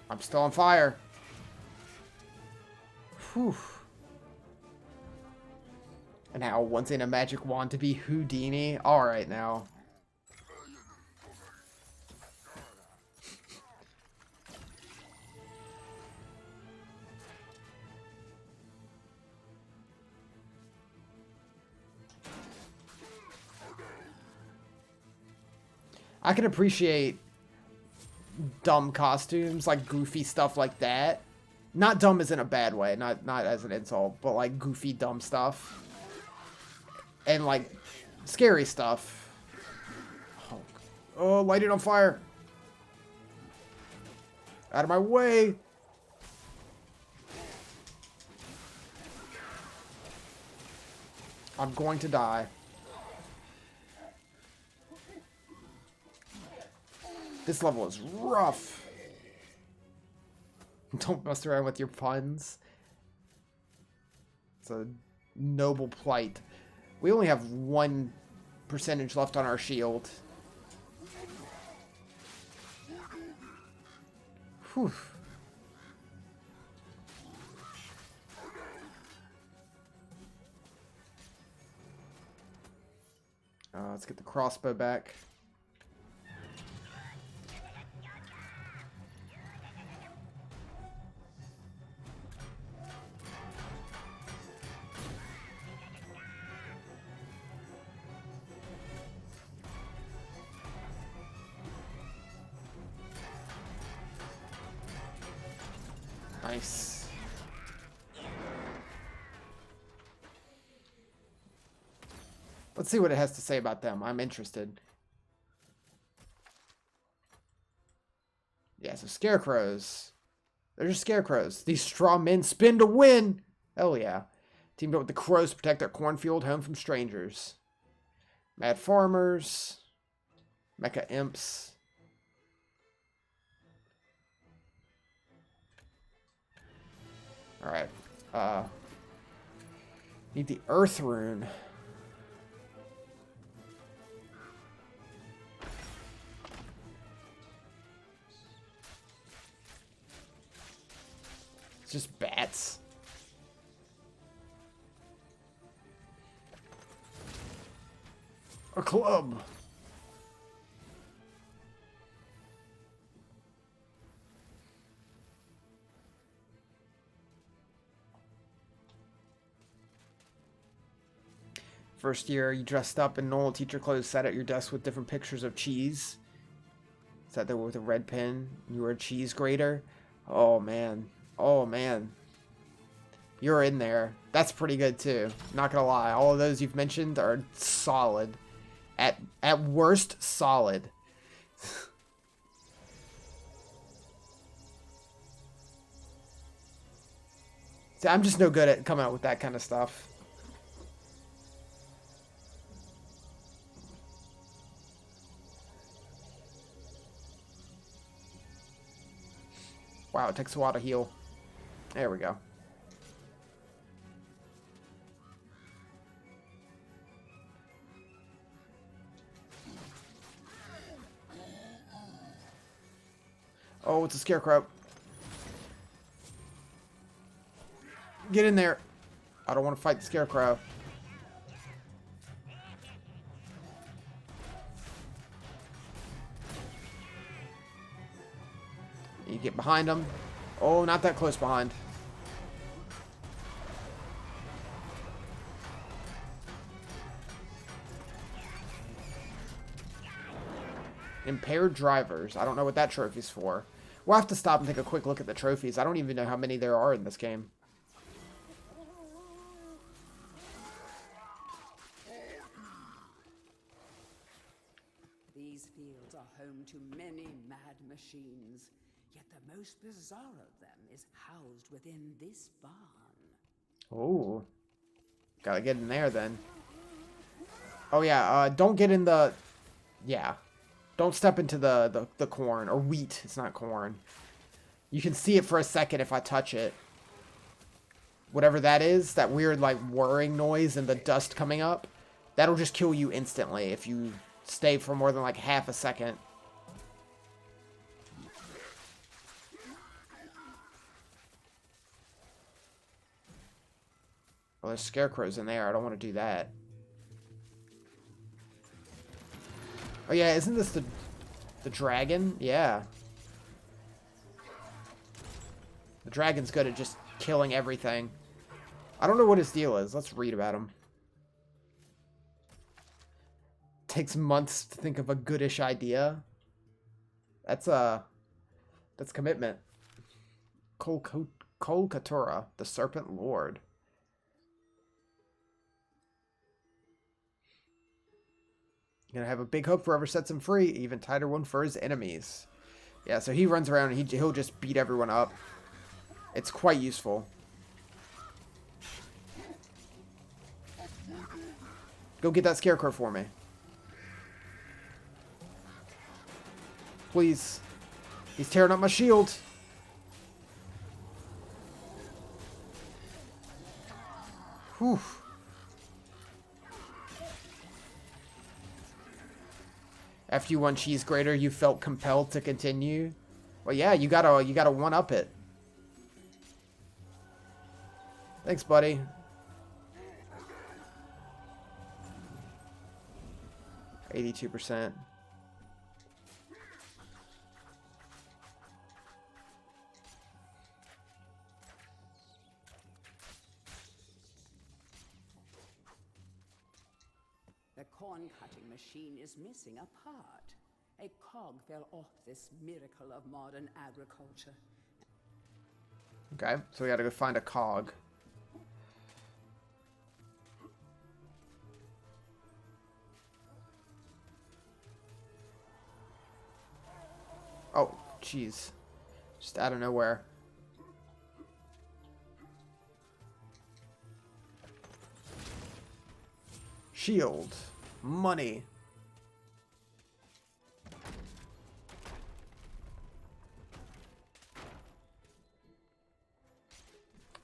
I'm still on fire. Whew. And now, once in a magic wand to be Houdini. Alright now. I can appreciate dumb costumes, like goofy stuff like that. Not dumb as in a bad way, not as an insult, but like goofy, dumb stuff. And like scary stuff. Oh, light it on fire. Out of my way. I'm going to die. This level is rough. Don't mess around with your puns. It's a noble plight. We only have 1% left on our shield. Whew. Let's get the crossbow back. Nice. Let's see what it has to say about them. I'm interested. Yeah, so scarecrows. They're just scarecrows. These straw men spin to win. Hell yeah. Teamed up with the crows to protect their cornfield home from strangers. Mad farmers. Mecha imps. Alright. Need the earth rune. It's just bats. A club. First year, you dressed up in normal teacher clothes, sat at your desk with different pictures of cheese. Sat there with a red pen. You were a cheese grater. Oh, man. Oh, man. You're in there. That's pretty good, too. Not gonna lie. All of those you've mentioned are solid. At worst, solid. See, I'm just no good at coming up with that kind of stuff. Wow, it takes a while to heal. There we go. Oh, it's a scarecrow. Get in there. I don't want to fight the scarecrow. You get behind him. Oh, not that close behind. Impaired drivers. I don't know what that trophy's for. We'll have to stop and take a quick look at the trophies. I don't even know how many there are in this game. These fields are home to many mad machines, yet the most bizarre of them is housed within this barn. Oh. Gotta get in there then. Oh yeah, don't get in the... Yeah. Don't step into the corn. Or wheat. It's not corn. You can see it for a second if I touch it. Whatever that is, that weird, like, whirring noise and the dust coming up, that'll just kill you instantly if you stay for more than, like, half a second. Well, there's scarecrows in there. I don't want to do that. Oh yeah, isn't this the dragon? Yeah. The dragon's good at just killing everything. I don't know what his deal is. Let's read about him. Takes months to think of a goodish idea. That's commitment. Kolkatura, the Serpent Lord. Gonna have a big hope for whoever sets him free, even tighter one for his enemies. Yeah, so he runs around and he'll just beat everyone up. It's quite useful. Go get that scarecrow for me. Please. He's tearing up my shield. Whew. After you won Cheese Grater, you felt compelled to continue. Well, yeah, you gotta one-up it. Thanks, buddy. %. The corn-cutting machine is missing a part. A cog fell off this miracle of modern agriculture. Okay, so we gotta go find a cog. Oh, jeez. Just out of nowhere. Shield. Money.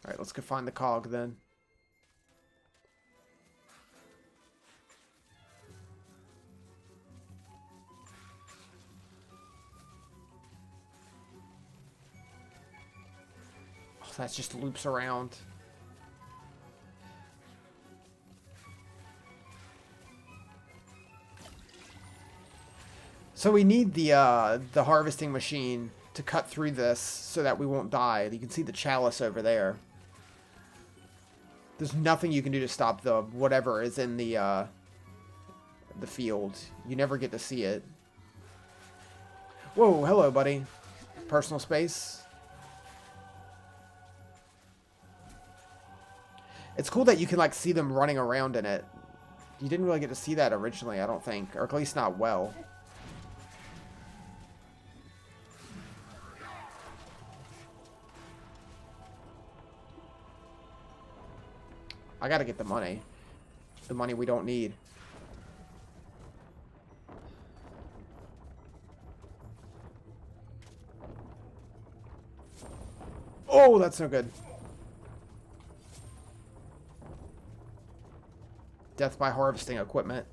Alright, let's go find the cog then. That just loops around. So we need the harvesting machine to cut through this so that we won't die. You can see the chalice over there. There's nothing you can do to stop the whatever is in the field. You never get to see it. Whoa, hello, buddy. Personal space. It's cool that you can, like, see them running around in it. You didn't really get to see that originally, I don't think. Or at least not well. I gotta get the money. The money we don't need. Oh, that's no good. Death by harvesting equipment.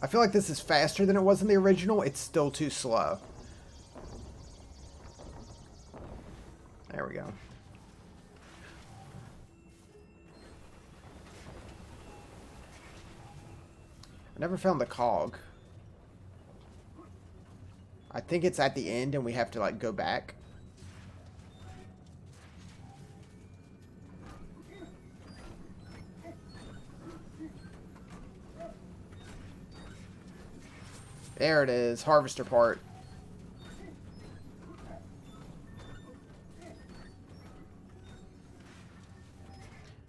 I feel like this is faster than it was in the original. It's still too slow. There we go. I never found the cog. I think it's at the end and we have to, like, go back. There it is, harvester part.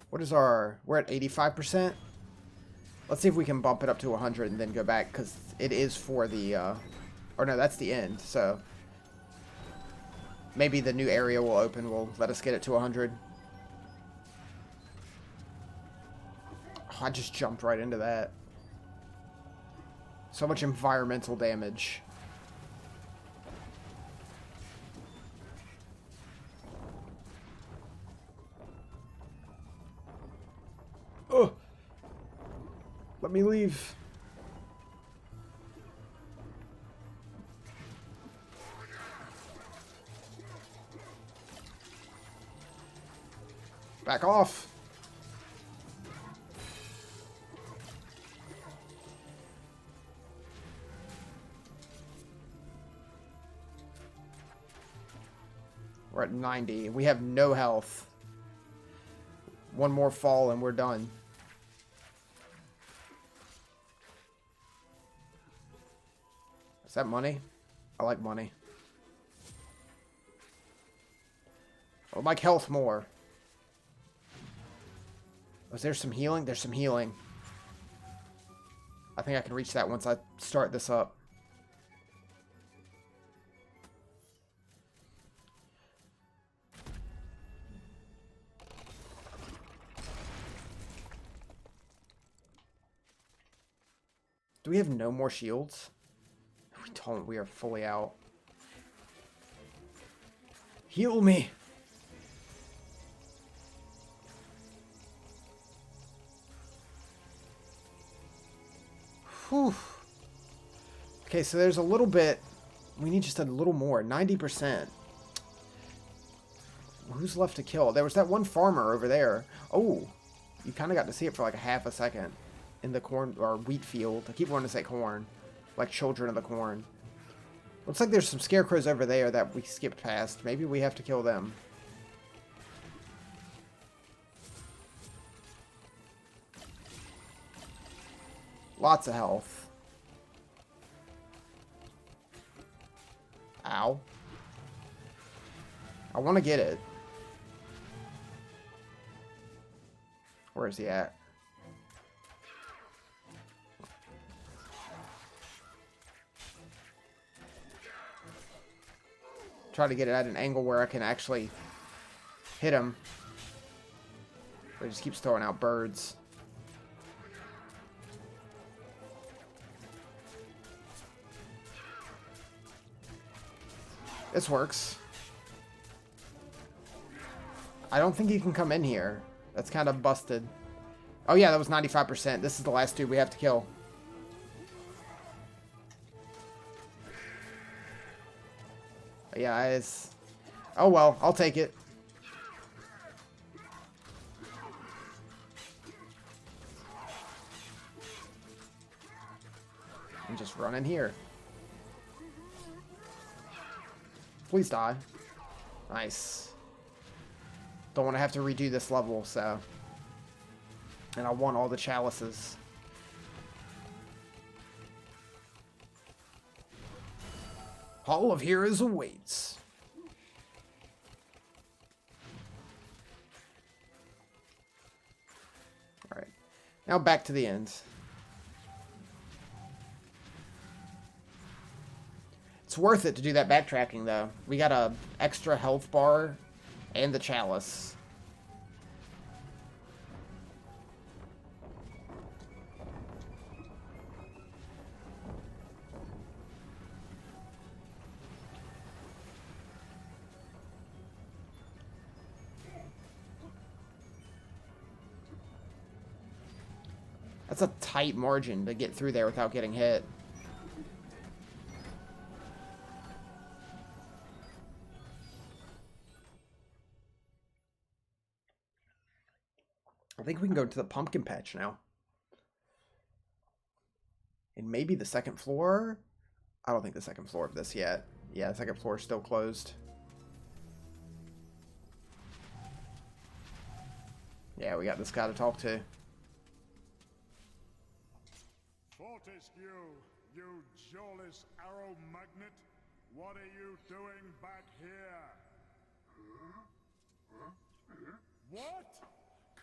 What is our... We're at 85%. Let's see if we can bump it up to 100 and then go back, because it is for the... Or no, that's the end, so... Maybe the new area will open, will let us get it to 100. Oh, I just jumped right into that. So much environmental damage. Oh! Let me leave. Back off. We're at 90. We have no health. One more fall and we're done. Is that money? I like money. I would like health more. Was there some healing? There's some healing. I think I can reach that once I start this up. Do we have no more shields? We don't. We are fully out. Heal me. Whew. Okay, so there's a little bit. We need just a little more. 90%. Who's left to kill? There was that one farmer over there. Oh, you kind of got to see it for like a half a second. In the corn or wheat field. I keep wanting to say corn. Like children of the corn. Looks like there's some scarecrows over there that we skipped past. Maybe we have to kill them. Lots of health. Ow. I want to get it. Where is he at? Try to get it at an angle where I can actually hit him. But he just keeps throwing out birds. This works. I don't think he can come in here. That's kind of busted. Oh yeah, that was 95%. This is the last dude we have to kill. Yeah, it's... Oh well, I'll take it. I'm just running here. Please die. Nice. Don't want to have to redo this level, so... And I want all the chalices. Hall of Heroes awaits. Alright. Now back to the end. It's worth it to do that backtracking, though. We got a extra health bar and the chalice. That's a tight margin to get through there without getting hit. I think we can go to the pumpkin patch now. And maybe the second floor? I don't think the second floor of this yet. Yeah, the second floor is still closed. Yeah, we got this guy to talk to. Fortescue, you jawless arrow magnet, what are you doing back here? What?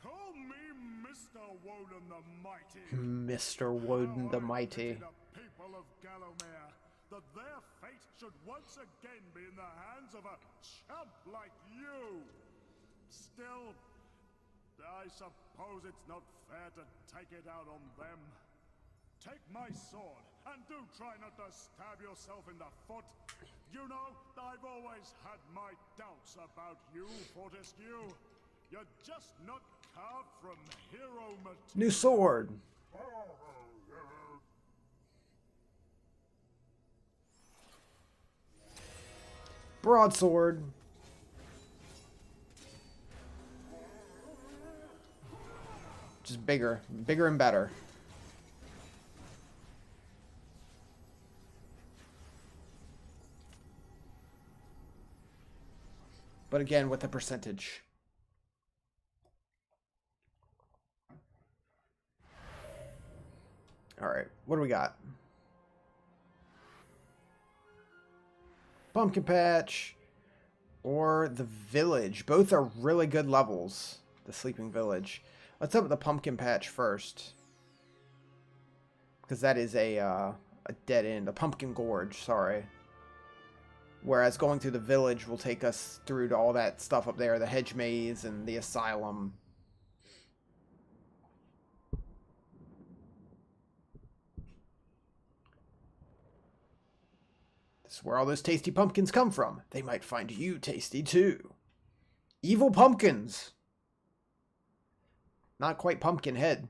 Call me Mr. Woden the Mighty. Mr. Woden the Mighty. The people of Gallowmere, that their fate should once again be in the hands of a chump like you. Still, I suppose it's not fair to take it out on them. Take my sword, and do try not to stab yourself in the foot. You know, I've always had my doubts about you, Fortescue. You're just not carved from hero material. New sword. Broadsword. Just bigger. Bigger and better. But again, with a percentage. Alright, what do we got? Pumpkin Patch or the Village. Both are really good levels. The Sleeping Village. Let's open the Pumpkin Patch first. Because that is a dead end. A Pumpkin Gorge, sorry. Whereas going through the village will take us through to all that stuff up there. The hedge maze and the asylum. This is where all those tasty pumpkins come from. They might find you tasty too. Evil pumpkins. Not quite pumpkin head.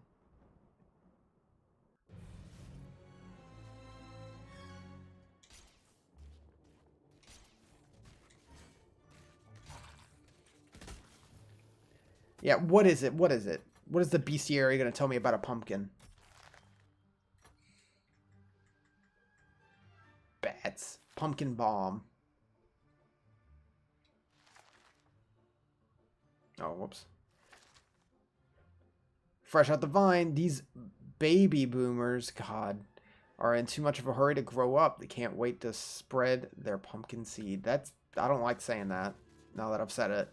Yeah, what is it? What is it? What is the bestiary going to tell me about a pumpkin? Bats. Pumpkin bomb. Oh, whoops. Fresh out the vine, these baby boomers, God, are in too much of a hurry to grow up. They can't wait to spread their pumpkin seed. That's, I don't like saying that, now that I've said it.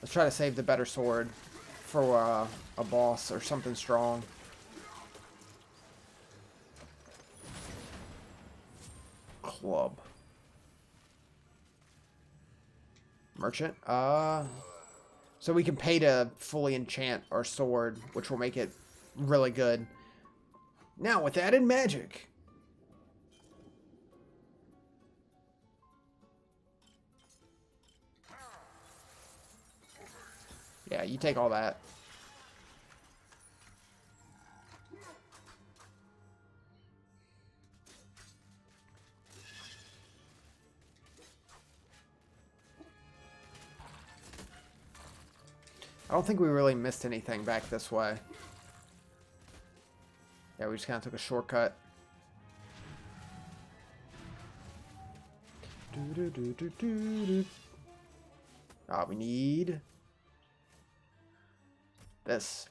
Let's try to save the better sword for a boss or something strong. Club. Merchant. So we can pay to fully enchant our sword, which will make it really good. Now with added magic. Yeah, you take all that. I don't think we really missed anything back this way. Yeah, we just kind of took a shortcut. Ah, we need this.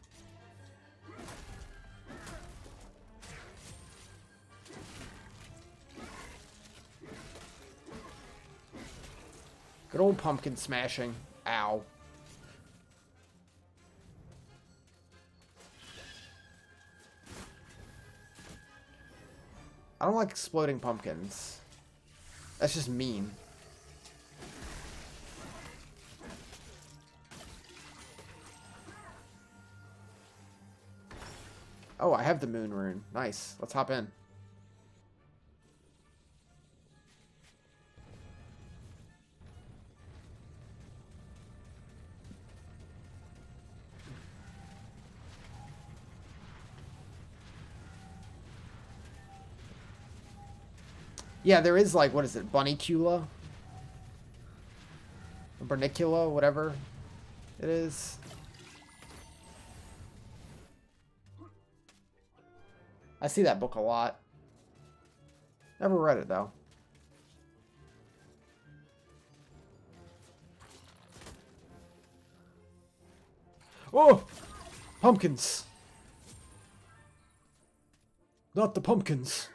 Good old pumpkin smashing. Ow. I don't like exploding pumpkins. That's just mean. Oh, I have the moon rune. Nice. Let's hop in. Yeah, there is like, what is it? Bunnicula? Bernicula, whatever it is. I see that book a lot. Never read it, though. Oh! Pumpkins! Not the pumpkins.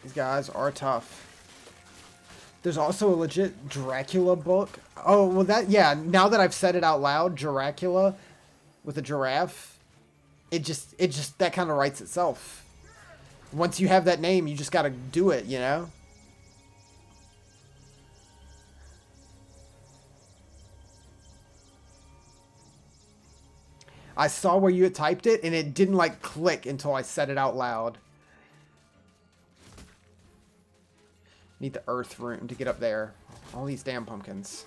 These guys are tough. There's also a legit Dracula book. Oh, well that, yeah, now that I've said it out loud, Dracula with a giraffe, it just, that kind of writes itself. Once you have that name, you just gotta do it, you know? I saw where you had typed it, and it didn't, like, click until I said it out loud. Need the earth rune to get up there. All these damn pumpkins.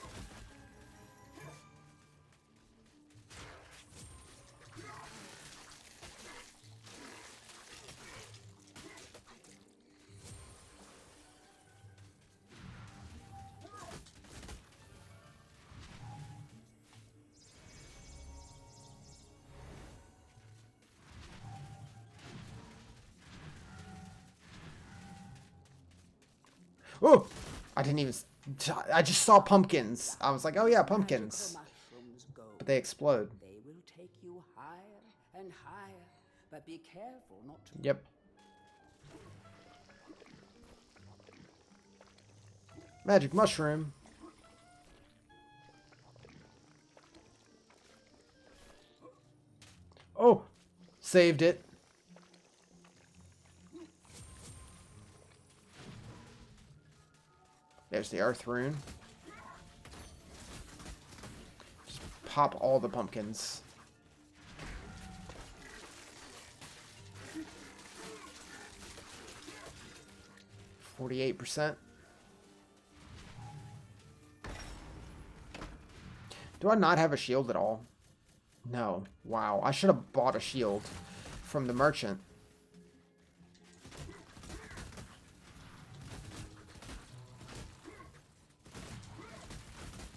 Oh! I didn't even... I just saw pumpkins. I was like, oh yeah, pumpkins. But they explode. They will take you higher and higher, but be careful not to... Yep. Magic mushroom. Oh! Saved it. There's the earth rune. Just pop all the pumpkins. %. Do I not have a shield at all? No. Wow. I should have bought a shield from the merchant.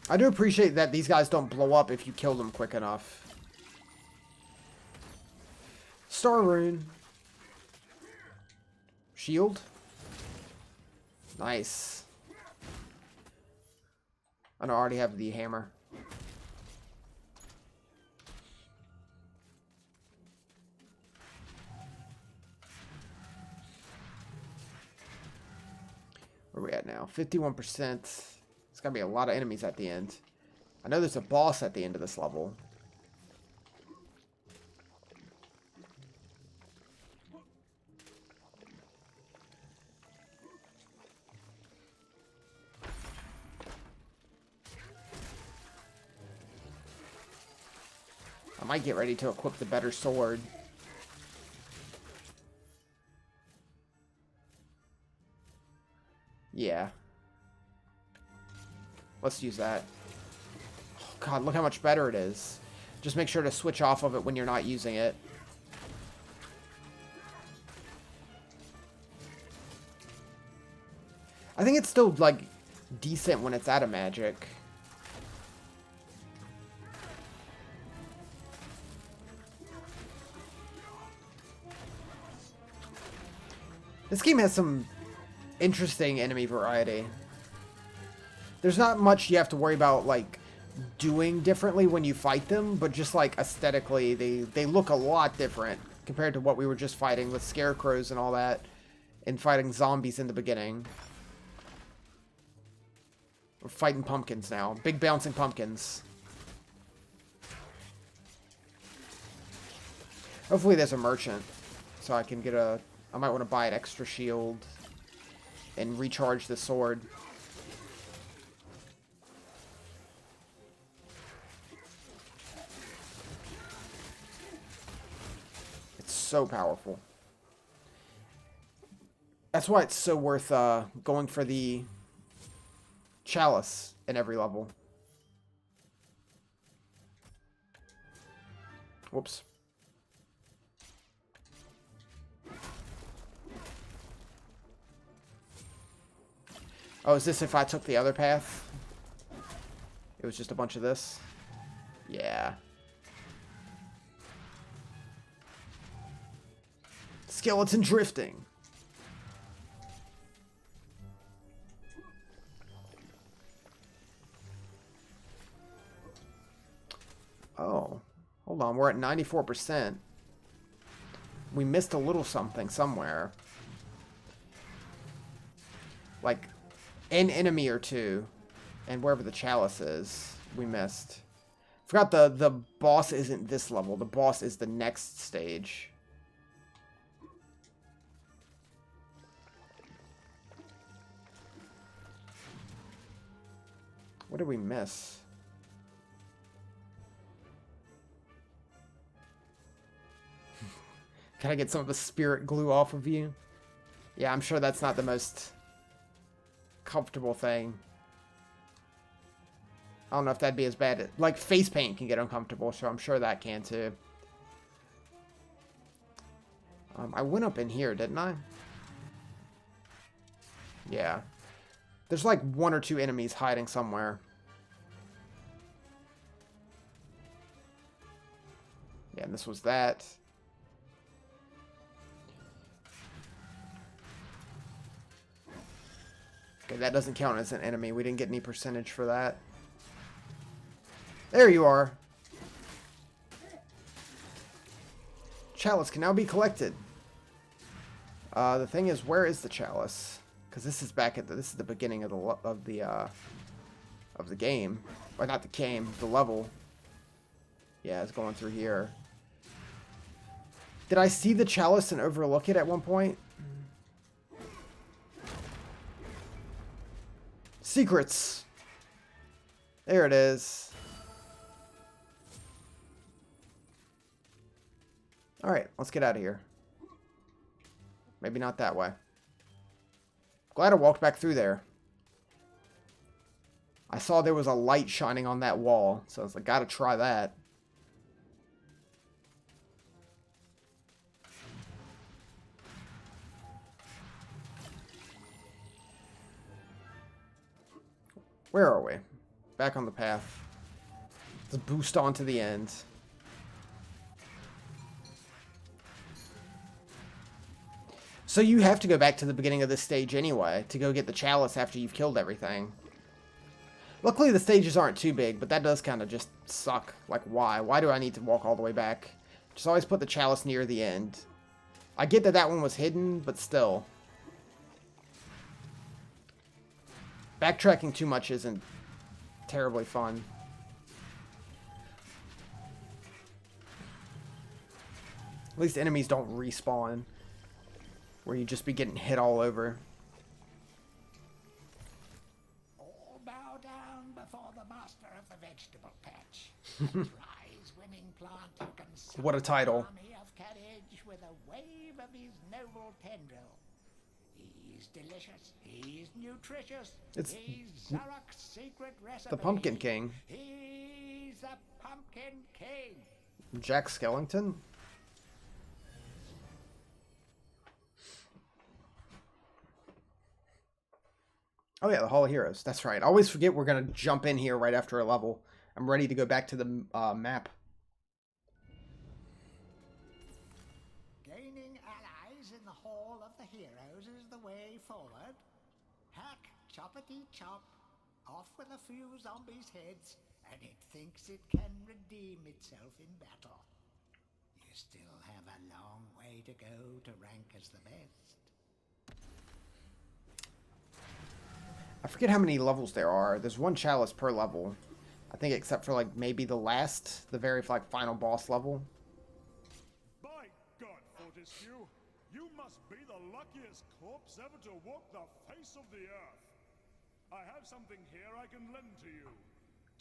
I do appreciate that these guys don't blow up if you kill them quick enough. Star rune. Shield. Nice. I know I already have the hammer. Where are we at now? 51%. There's gotta be a lot of enemies at the end. I know there's a boss at the end of this level. might get ready to equip the better sword. Yeah. Let's use that. Oh, God, look how much better it is. Just make sure to switch off of it when you're not using it. I think it's still, like, decent when it's out of magic. This game has some interesting enemy variety. There's not much you have to worry about, like, doing differently when you fight them, but just, like, aesthetically, they look a lot different compared to what we were just fighting with scarecrows and all that, and fighting zombies in the beginning. We're fighting pumpkins now. Big bouncing pumpkins. Hopefully there's a merchant, so I can get a... I might want to buy an extra shield and recharge the sword. It's so powerful. That's why it's so worth going for the chalice in every level. Whoops. Oh, is this if I took the other path? It was just a bunch of this? Yeah. Skeleton drifting. Oh. Hold on, we're at 94%. We missed a little something somewhere. Like... an enemy or two, and wherever the chalice is, we missed. Forgot the boss isn't this level. The boss is the next stage. What did we miss? Can I get some of the spirit glue off of you? Yeah, I'm sure that's not the most comfortable thing. I don't know if that'd be as bad. Like, face paint can get uncomfortable, so I'm sure that can too. I went up in here, didn't I? Yeah. There's like one or two enemies hiding somewhere. Yeah, and this was that. Okay, that doesn't count as an enemy. We didn't get any percentage for that. There you are. Chalice can now be collected. The thing is, where is the chalice? Because this is back at the, this is the beginning of the game, or not the game, the level. Yeah, it's going through here. Did I see the chalice and overlook it at one point? Secrets. There it is. Alright, let's get out of here. Maybe not that way. Glad I walked back through there. I saw there was a light shining on that wall, so I was like, gotta try that. Where are we? Back on the path. Let's boost on to the end. So you have to go back to the beginning of this stage anyway, to go get the chalice after you've killed everything. Luckily the stages aren't too big, but that does kind of just suck. Like, why? Why do I need to walk all the way back? Just always put the chalice near the end. I get that that one was hidden, but still. Backtracking too much isn't terribly fun. At least enemies don't respawn, where you just be getting hit all over. All bow down before the master of the vegetable patch. And rise winning plant who can What a summon title. an army of carriage with a wave of his noble tendril. He's delicious. He's nutritious. It's He's Zarok's secret recipe. the Pumpkin King. He's the Pumpkin King. Jack Skellington? Oh yeah, the Hall of Heroes. That's right. I always forget we're going to jump in here right after a level. I'm ready to go back to the map. Gaining allies in the Hall of the Heroes is the way forward. Hack, choppity chop, off with a few zombies' heads, and it thinks it can redeem itself in battle. You still have a long way to go to rank as the best. I forget how many levels there are. There's one chalice per level. I think except for like maybe the very like final boss level. By God, Fortescue, you must be the luckiest corpse ever to walk the face of the earth. I have something here I can lend to you.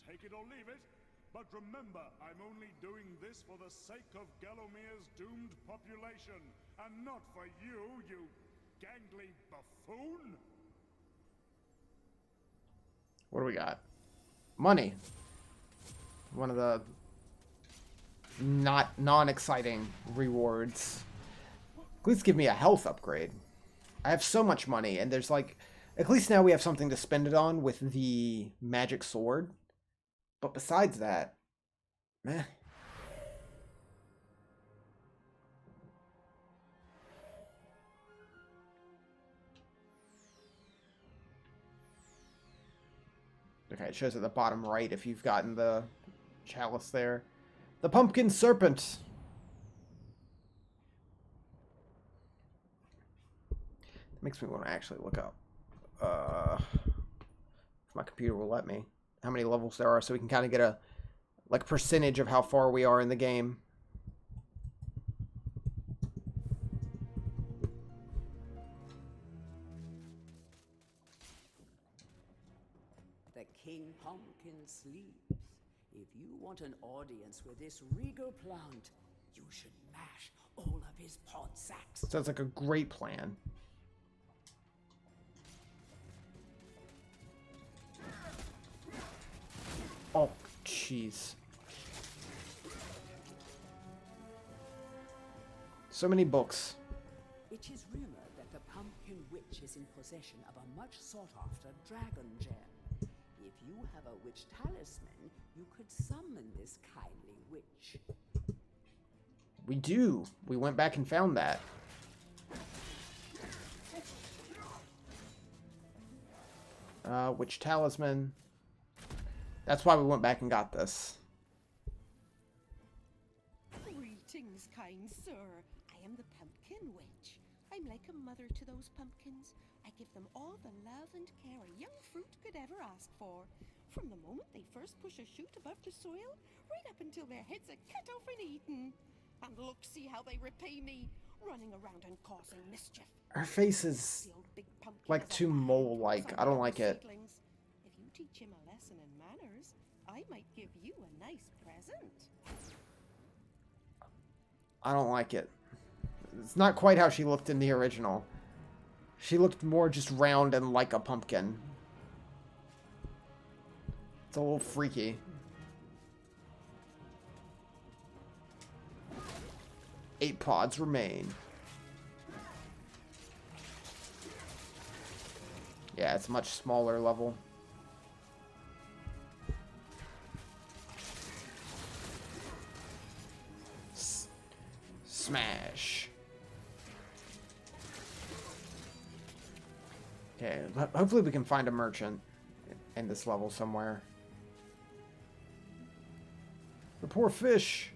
Take it or leave it, but remember, I'm only doing this for the sake of Gallowmere's doomed population, and not for you, you gangly buffoon. What do we got? Money. One of the non-exciting rewards. At least give me a health upgrade. I have so much money, and there's like... At least now we have something to spend it on with the magic sword. But besides that... Meh. Okay, it shows at the bottom right if you've gotten the chalice there. The Pumpkin Serpent. It makes me want to actually look up. If my computer will let me. How many levels there are so we can kind of get a like percentage of how far we are in the game. The King Pumpkin sleeps. If you want an audience with this regal plant, you should mash all of his pod sacks. Sounds like a great plan. Oh, jeez. So many books. It is rumored that the Pumpkin Witch is in possession of a much sought-after dragon gem. If you have a witch talisman, you could summon this kindly witch. We do. We went back and found that. Witch talisman. That's why we went back and got this. Greetings, kind sir. I am the Pumpkin Witch. I'm like a mother to those pumpkins. I give them all the love and care a young fruit could ever ask for. From the moment they first push a shoot above the soil, right up until their heads are cut off and eaten. And look, see how they repay me, running around and causing mischief. Her face is The old big pumpkin like is a too bad mole-like. influence I on don't the like it. seedlings. If you teach him a lesson in manners, I might give you a nice present. I don't like it. It's not quite how she looked in the original. She looked more just round and like a pumpkin. It's a little freaky. Eight pods remain. Yeah, it's a much smaller level. Smash. Okay, hopefully we can find a merchant in this level somewhere. The poor fish.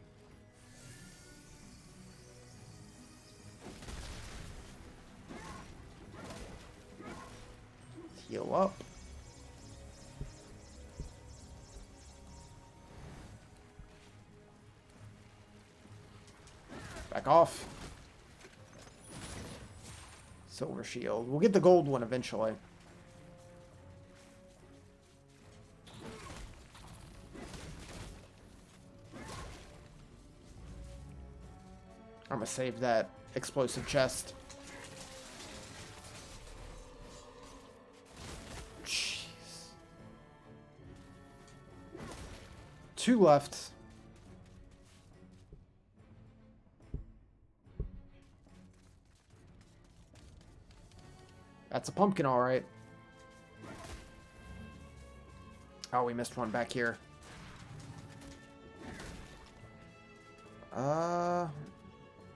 Heal up. Back off. Silver shield. We'll get the gold one eventually. I'm gonna save that explosive chest. Jeez. 2 left. That's a pumpkin, all right. Oh, we missed one back here.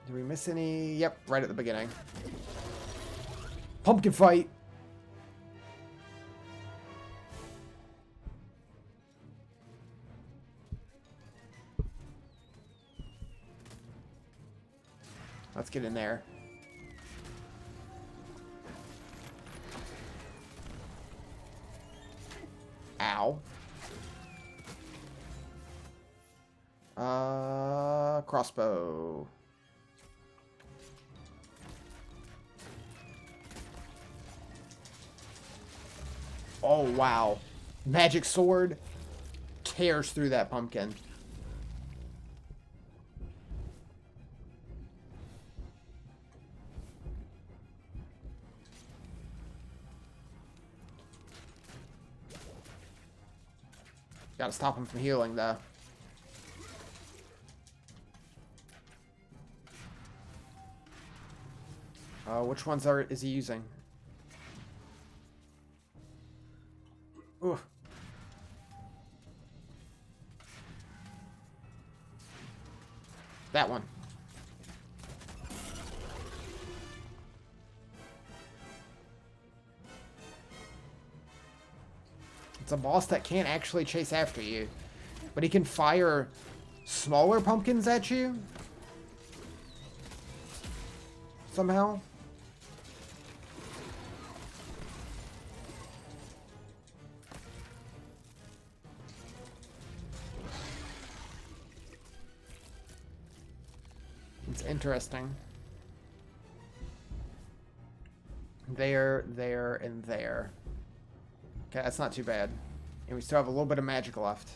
Did we miss any? Yep, right at the beginning. Pumpkin fight. Let's get in there. Ow. Crossbow. Oh, wow. Magic sword tears through that pumpkin. Gotta stop him from healing, though. Which ones is he using? Ooh. That one. It's a boss that can't actually chase after you, but he can fire smaller pumpkins at you somehow. It's interesting. There, and there. Okay, that's not too bad. And we still have a little bit of magic left.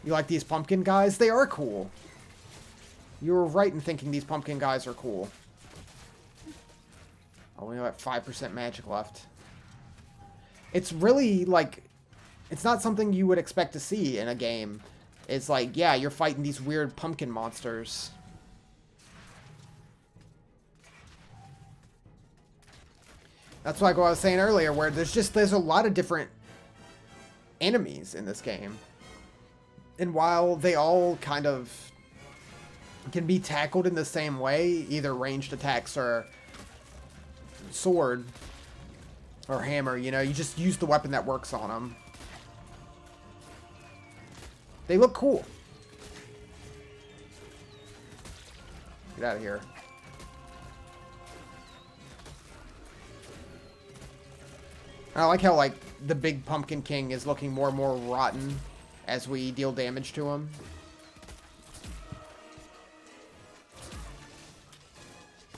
You like these pumpkin guys? They are cool. You were right in thinking these pumpkin guys are cool. Oh, we have 5% magic left. It's really, like... It's not something you would expect to see in a game. It's like, yeah, you're fighting these weird pumpkin monsters. That's like what I was saying earlier, where there's a lot of different enemies in this game. And while they all kind of can be tackled in the same way, either ranged attacks or sword or hammer, you know, you just use the weapon that works on them. They look cool. Get out of here. I like how, like, the big Pumpkin King is looking more and more rotten as we deal damage to him.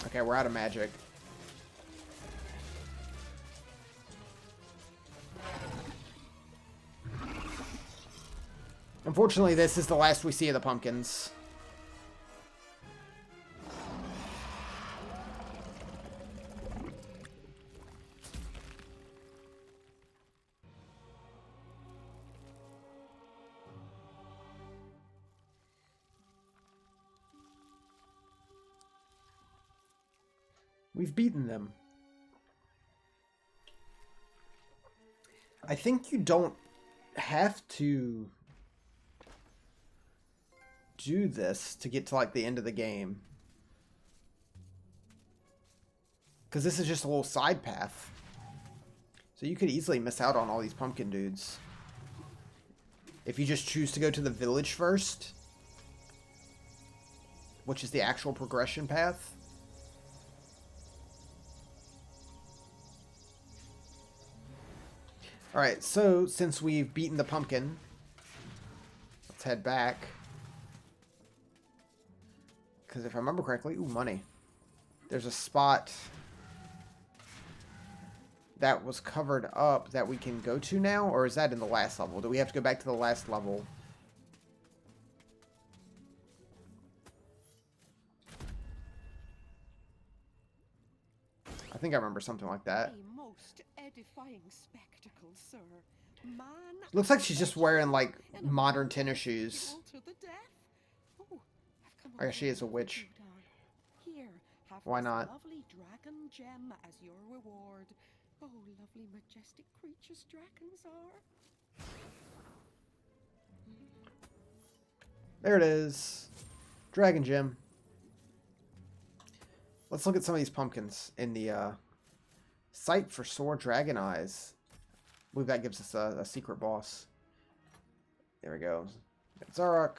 Okay, we're out of magic. Unfortunately, this is the last we see of the pumpkins. We've beaten them. I think you don't have to do this to get to, like, the end of the game. Because this is just a little side path. So you could easily miss out on all these pumpkin dudes. If you just choose to go to the village first, which is the actual progression path. Alright, so since we've beaten the pumpkin, let's head back. Because if I remember correctly, ooh, money. There's a spot that was covered up that we can go to now, or is that in the last level? Do we have to go back to the last level? think I remember something like that. A most edifying spectacle, sir. Man Looks like she's just wearing, like, and a modern woman tennis shoes. equal to the deaf. Oh, I've come I guess she up is a with witch. food on. Here, have Why this not? lovely dragon gem as your reward. Oh, lovely, majestic creatures dragons are. There it is. Dragon Gem. Let's look at some of these pumpkins in the Sight for Sore Dragon Eyes. I believe that gives us a secret boss. There we go. Zarok,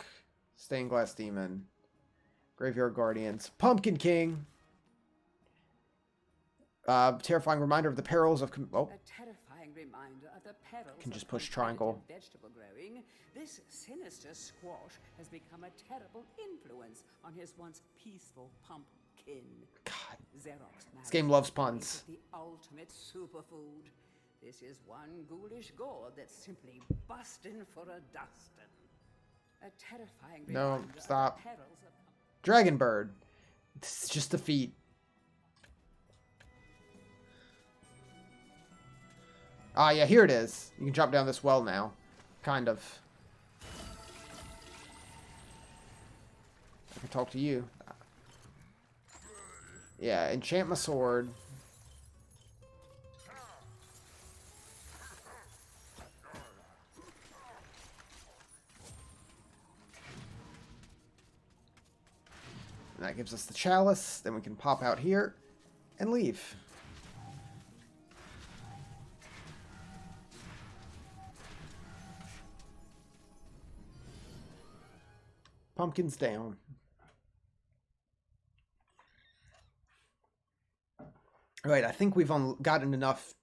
Stained Glass Demon, Graveyard Guardians, Pumpkin King. Terrifying reminder of the perils of... Oh, A terrifying reminder of the perils can just of push triangle. competitive vegetable growing. This sinister squash has become a terrible influence on his once peaceful pumpkin. God. Xerox This game loves puns. is the ultimate superfood. This is one ghoulish gourd that's simply busting for a dustin'. A terrifying No, reminder of the stop. perils of Dragon Bird. It's just a feat. Ah, yeah, here it is. You can drop down this well now. Kind of. I can talk to you. Yeah, enchant my sword. And that gives us the chalice. Then we can pop out here and leave. Pumpkins down. Alright, I think we've gotten enough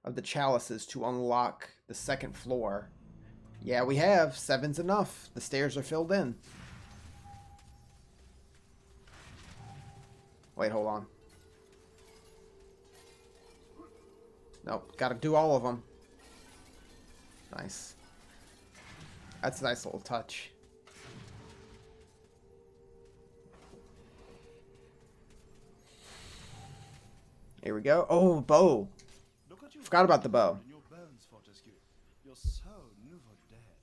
of the chalices to unlock the second floor. Yeah, we have. 7's enough. The stairs are filled in. Wait, hold on. Nope, gotta do all of them. Nice. That's a nice little touch. Here we go. Oh, bow. Forgot about the bow. In your bones, Fortescue. You're so nouveau dead.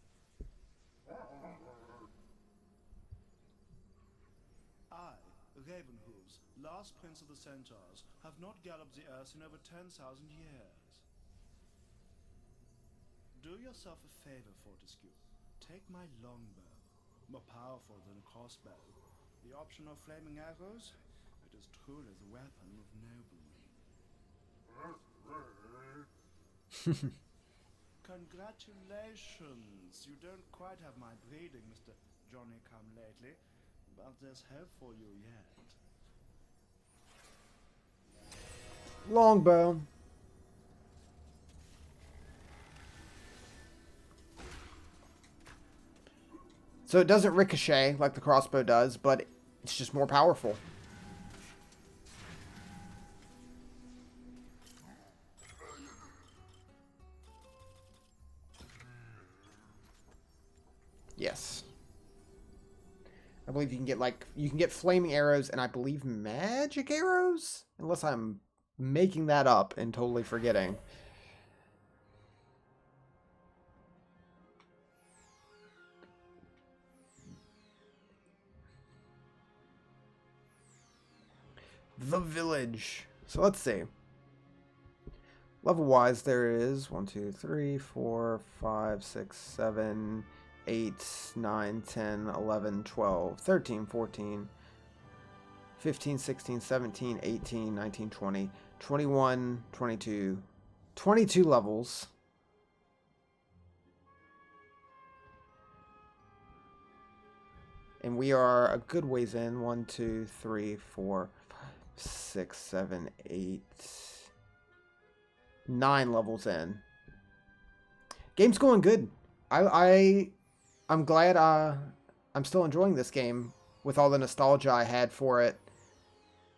I, Ravenhooves, last prince of the centaurs, have not galloped the earth in over 10,000 years. Do yourself a favor, Fortescue. Take my longbow, more powerful than a crossbow. The option of flaming arrows, it is truly the weapon of noblemen. Congratulations! You don't quite have my breeding, Mr. Johnny-come-lately, but there's hope for you yet. Longbow. So it doesn't ricochet like the crossbow does, but it's just more powerful. Yes. I believe you can get, like, you can get flaming arrows and I believe magic arrows? Unless I'm making that up and totally forgetting. The village. So let's see. Level wise, there is 1, 2, 3, 4, 5, 6, 7, 8, 9, 10, 11, 12, 13, 14, 15, 16, 17, 18, 19, 20, 21, 22, 22 levels. And we are a good ways in. 1, 2, 3, 4, 5, 6, 7, 8, 9 levels in. Game's going good. I'm glad I'm still enjoying this game with all the nostalgia I had for it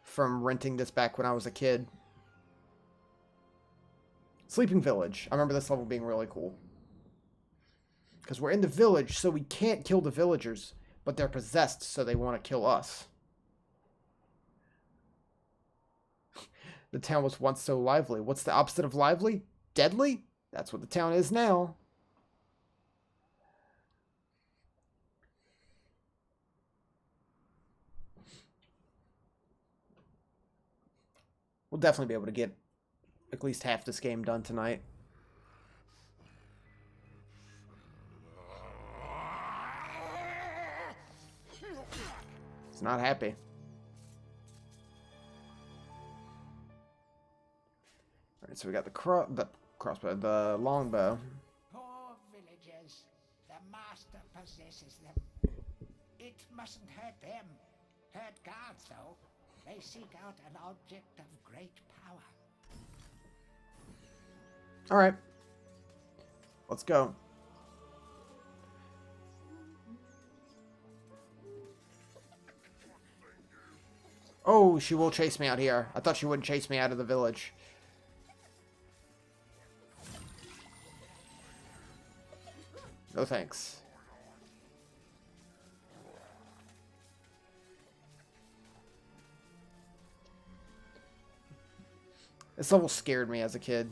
from renting this back when I was a kid. Sleeping Village. I remember this level being really cool. Because we're in the village, so we can't kill the villagers, but they're possessed, so they want to kill us. The town was once so lively. What's the opposite of lively? Deadly? That's what the town is now. We'll definitely be able to get at least half this game done tonight. He's not happy. Alright, so we got the crossbow, the longbow. Poor villagers. The master possesses them. It mustn't hurt them. Hurt guards, though. They seek out an object of great power. Alright. Let's go. Oh, she will chase me out here. I thought she wouldn't chase me out of the village. No thanks. This level scared me as a kid.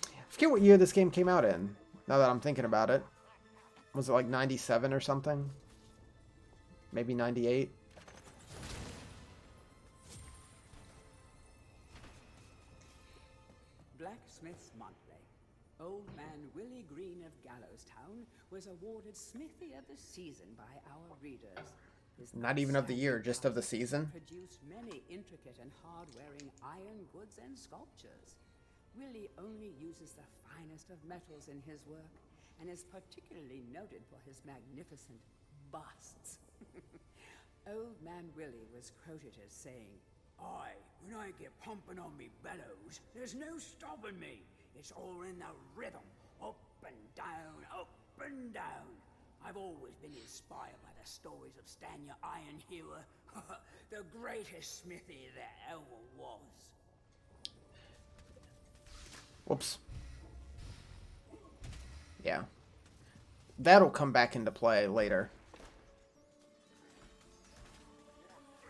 I forget what year this game came out in, now that I'm thinking about it. Was it like 97 or something? Maybe 98? Blacksmith's Monthly. Old man Willie Green of Gallowstown was awarded Smithy of the Season by our readers. His Not even of the year, just of the season? produced many intricate and hard-wearing iron goods and sculptures. Willie only uses the finest of metals in his work, and is particularly noted for his magnificent busts. Old man Willie was quoted as saying, "Aye, when I get pumping on me bellows, there's no stopping me. It's all in the rhythm, up and down, up and down. I've always been inspired by the stories of Stanya Ironhewer, the greatest smithy that ever was." Whoops. Yeah. That'll come back into play later.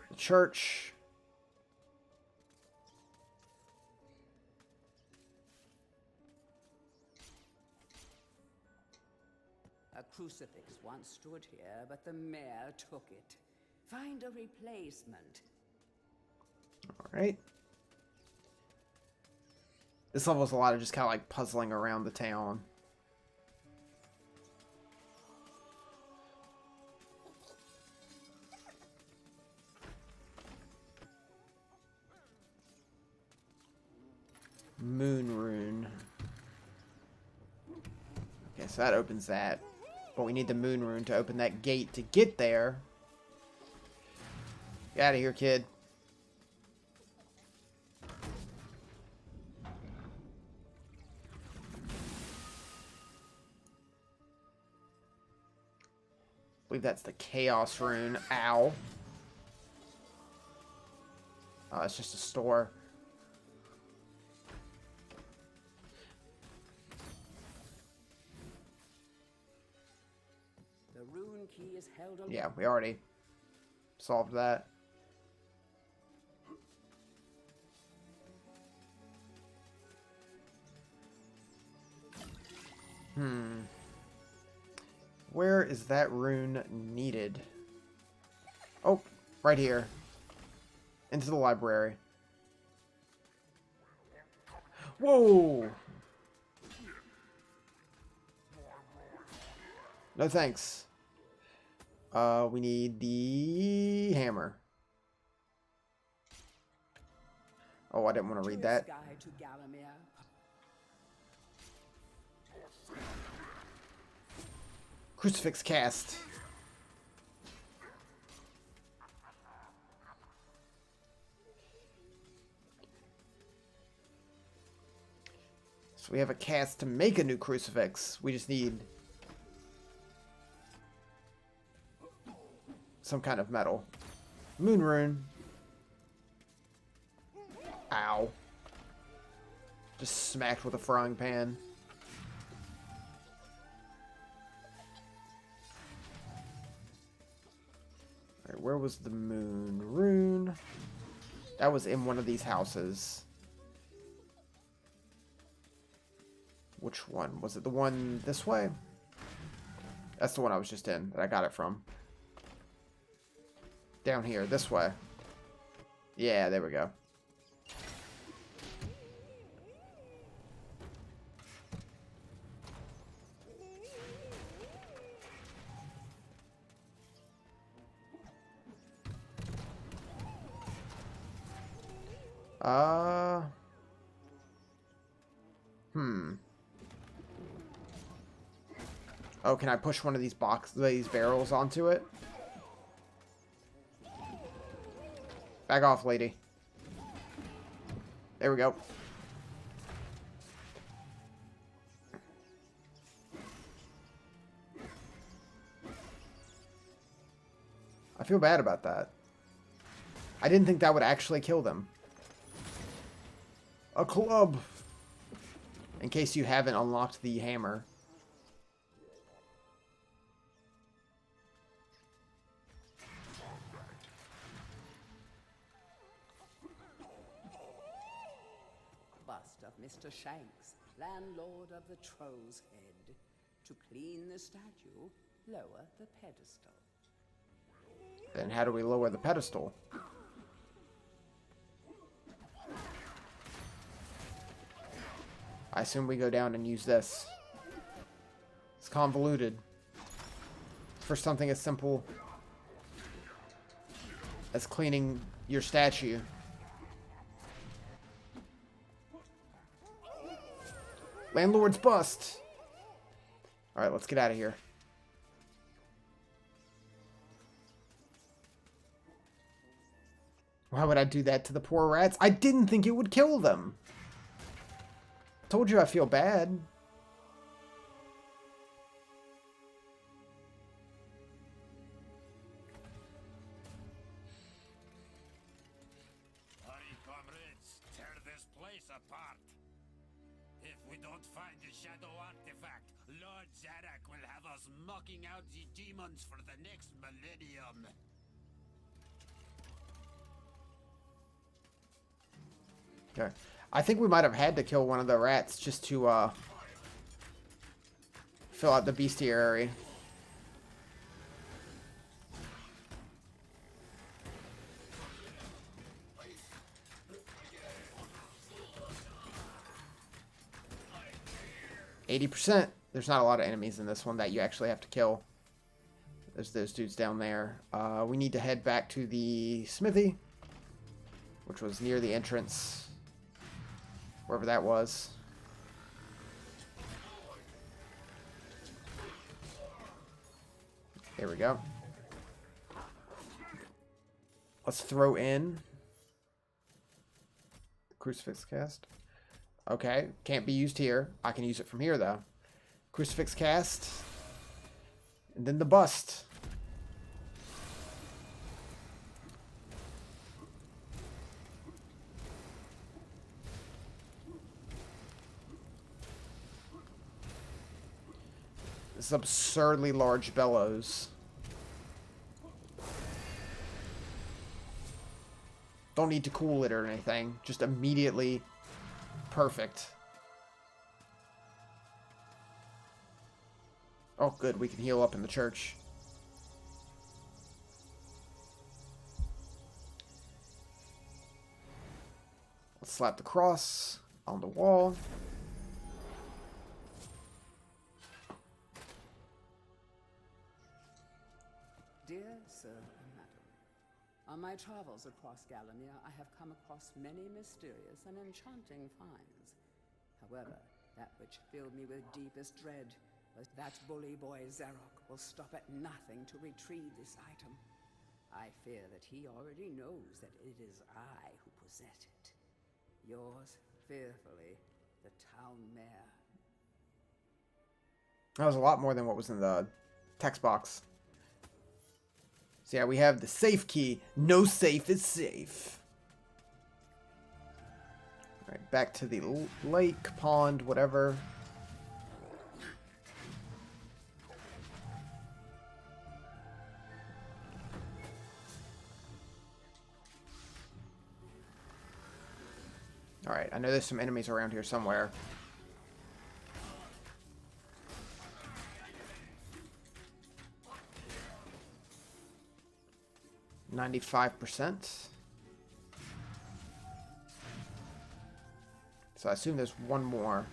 The church. A crucifix once stood here, but the mayor took it. Find a replacement. Alright. This level is a lot of just kind of like puzzling around the town. Moon rune. Okay, so that opens that. But we need the moon rune to open that gate to get there. Get out of here, kid. I believe that's the chaos rune. Ow. Oh, it's just a store. The rune key is held on. Yeah, we already solved that. Where is that rune needed? Oh, right here. Into the library. Whoa! No thanks. We need the hammer. Oh, I didn't want to read that. Guide to Gallowmere. Crucifix cast. So we have a cast to make a new crucifix. We just need some kind of metal. Moon rune. Ow. Just smacked with a frying pan. where was the moon rune? That was in one of these houses. Which one? Was it the one this way? That's the one I was just in, that I got it from. Down here, this way. Yeah, there we go. Oh, can I push one of these barrels onto it? Back off, lady. There we go. I feel bad about that. I didn't think that would actually kill them. A club! In case you haven't unlocked the hammer. Bust of Mr. Shanks, landlord of the Troll's Head. To clean the statue, lower the pedestal. Then how do we lower the pedestal? I assume we go down and use this. It's convoluted. For something as simple as cleaning your statue. Landlord's bust! Alright, let's get out of here. Why would I do that to the poor rats? I didn't think it would kill them. Told you I feel bad. Hurry, comrades, tear this place apart. If we don't find the shadow artifact, Lord Zarek will have us mocking out the demons for the next millennium. Okay. I think we might have had to kill one of the rats just to fill out the bestiary. %. There's not a lot of enemies in this one that you actually have to kill. There's those dudes down there. We need to head back to the smithy, which was near the entrance. Wherever that was. There we go. Let's throw in the crucifix cast. Okay, can't be used here. I can use it from here though. Crucifix cast. And then the bust. This absurdly large bellows. Don't need to cool it or anything. Just immediately perfect. Oh, good. We can heal up in the church. Let's slap the cross on the wall. Dear Sir and Madam, on my travels across Galamir, I have come across many mysterious and enchanting finds. However, that which filled me with deepest dread was that bully boy Zarok will stop at nothing to retrieve this item. I fear that he already knows that it is I who possess it. Yours fearfully, the town mayor. That was a lot more than what was in the text box. So yeah, we have the safe key. No safe is safe. Alright, back to the lake, pond, whatever. Alright, I know there's some enemies around here somewhere. %. So I assume there's one more.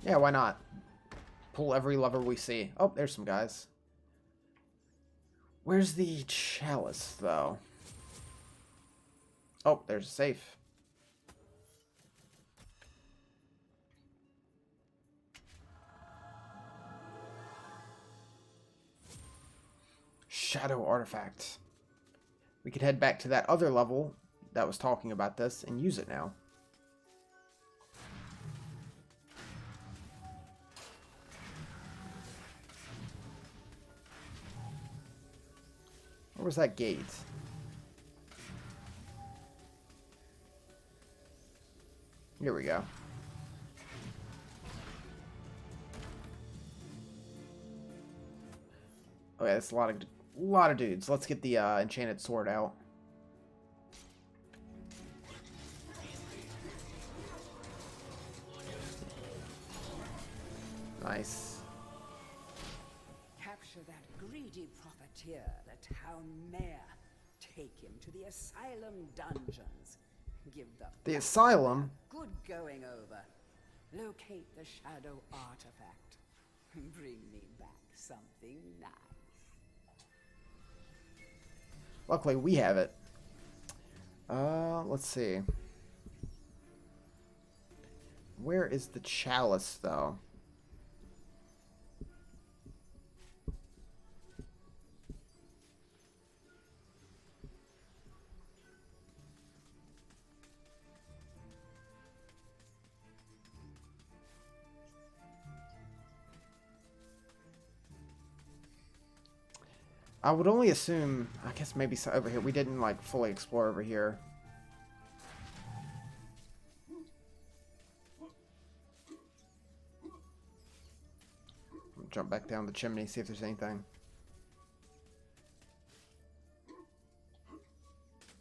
Yeah, why not? Pull every lever we see. Oh, there's some guys. Where's the chalice, though? Oh, there's a safe. Shadow artifact. We could head back to that other level that was talking about this and use it now. Where was that gate? Here we go. Okay, that's a lot of dudes. Let's get the enchanted sword out. Nice. Capture that greedy profiteer, the town mayor. Take him to the asylum dungeons. Give The asylum? good going over. Locate the shadow artifact. Bring me back something nice. Luckily, we have it. Let's see. Where is the chalice, though? I would only assume, I guess maybe over here. We didn't like fully explore over here. Jump back down the chimney, see if there's anything.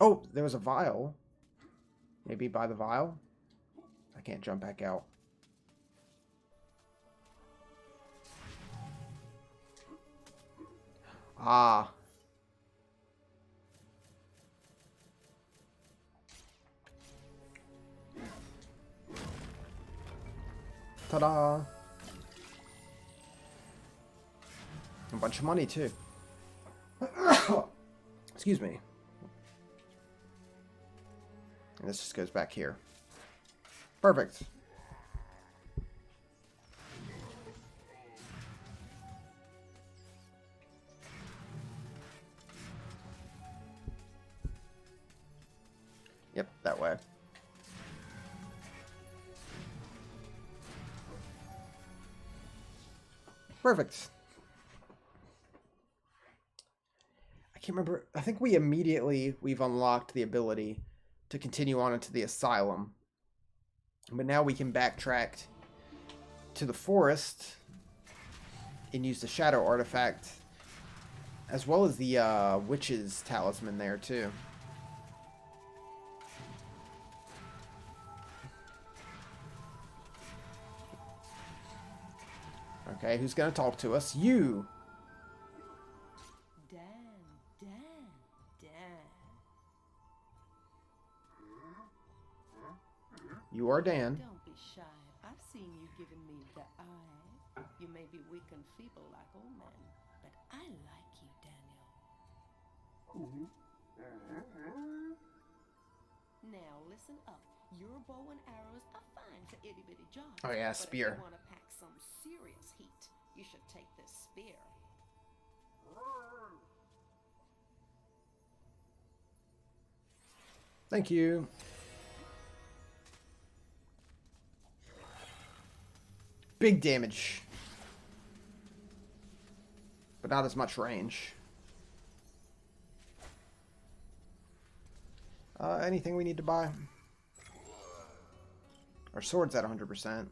Oh, there was a vial. Maybe by the vial? I can't jump back out. Ah. Ta-da! A bunch of money, too. Excuse me. And this just goes back here. Perfect. Yep, that way. Perfect. I can't remember. I think we've unlocked the ability to continue on into the asylum. But now we can backtrack to the forest and use the shadow artifact, as well as the witch's talisman there too. Okay, who's gonna talk to us? You! Dan. You are Dan. Don't be shy. I've seen you giving me the eye. You may be weak and feeble like old men, but I like you, Daniel. Now listen up. Your bow and arrows are fine for itty bitty jobs. Oh yeah, but spear. if you want to pack some serious heat, you should take this spear. Thank you. Big damage. But not as much range. Anything we need to buy? Our sword's at 100%.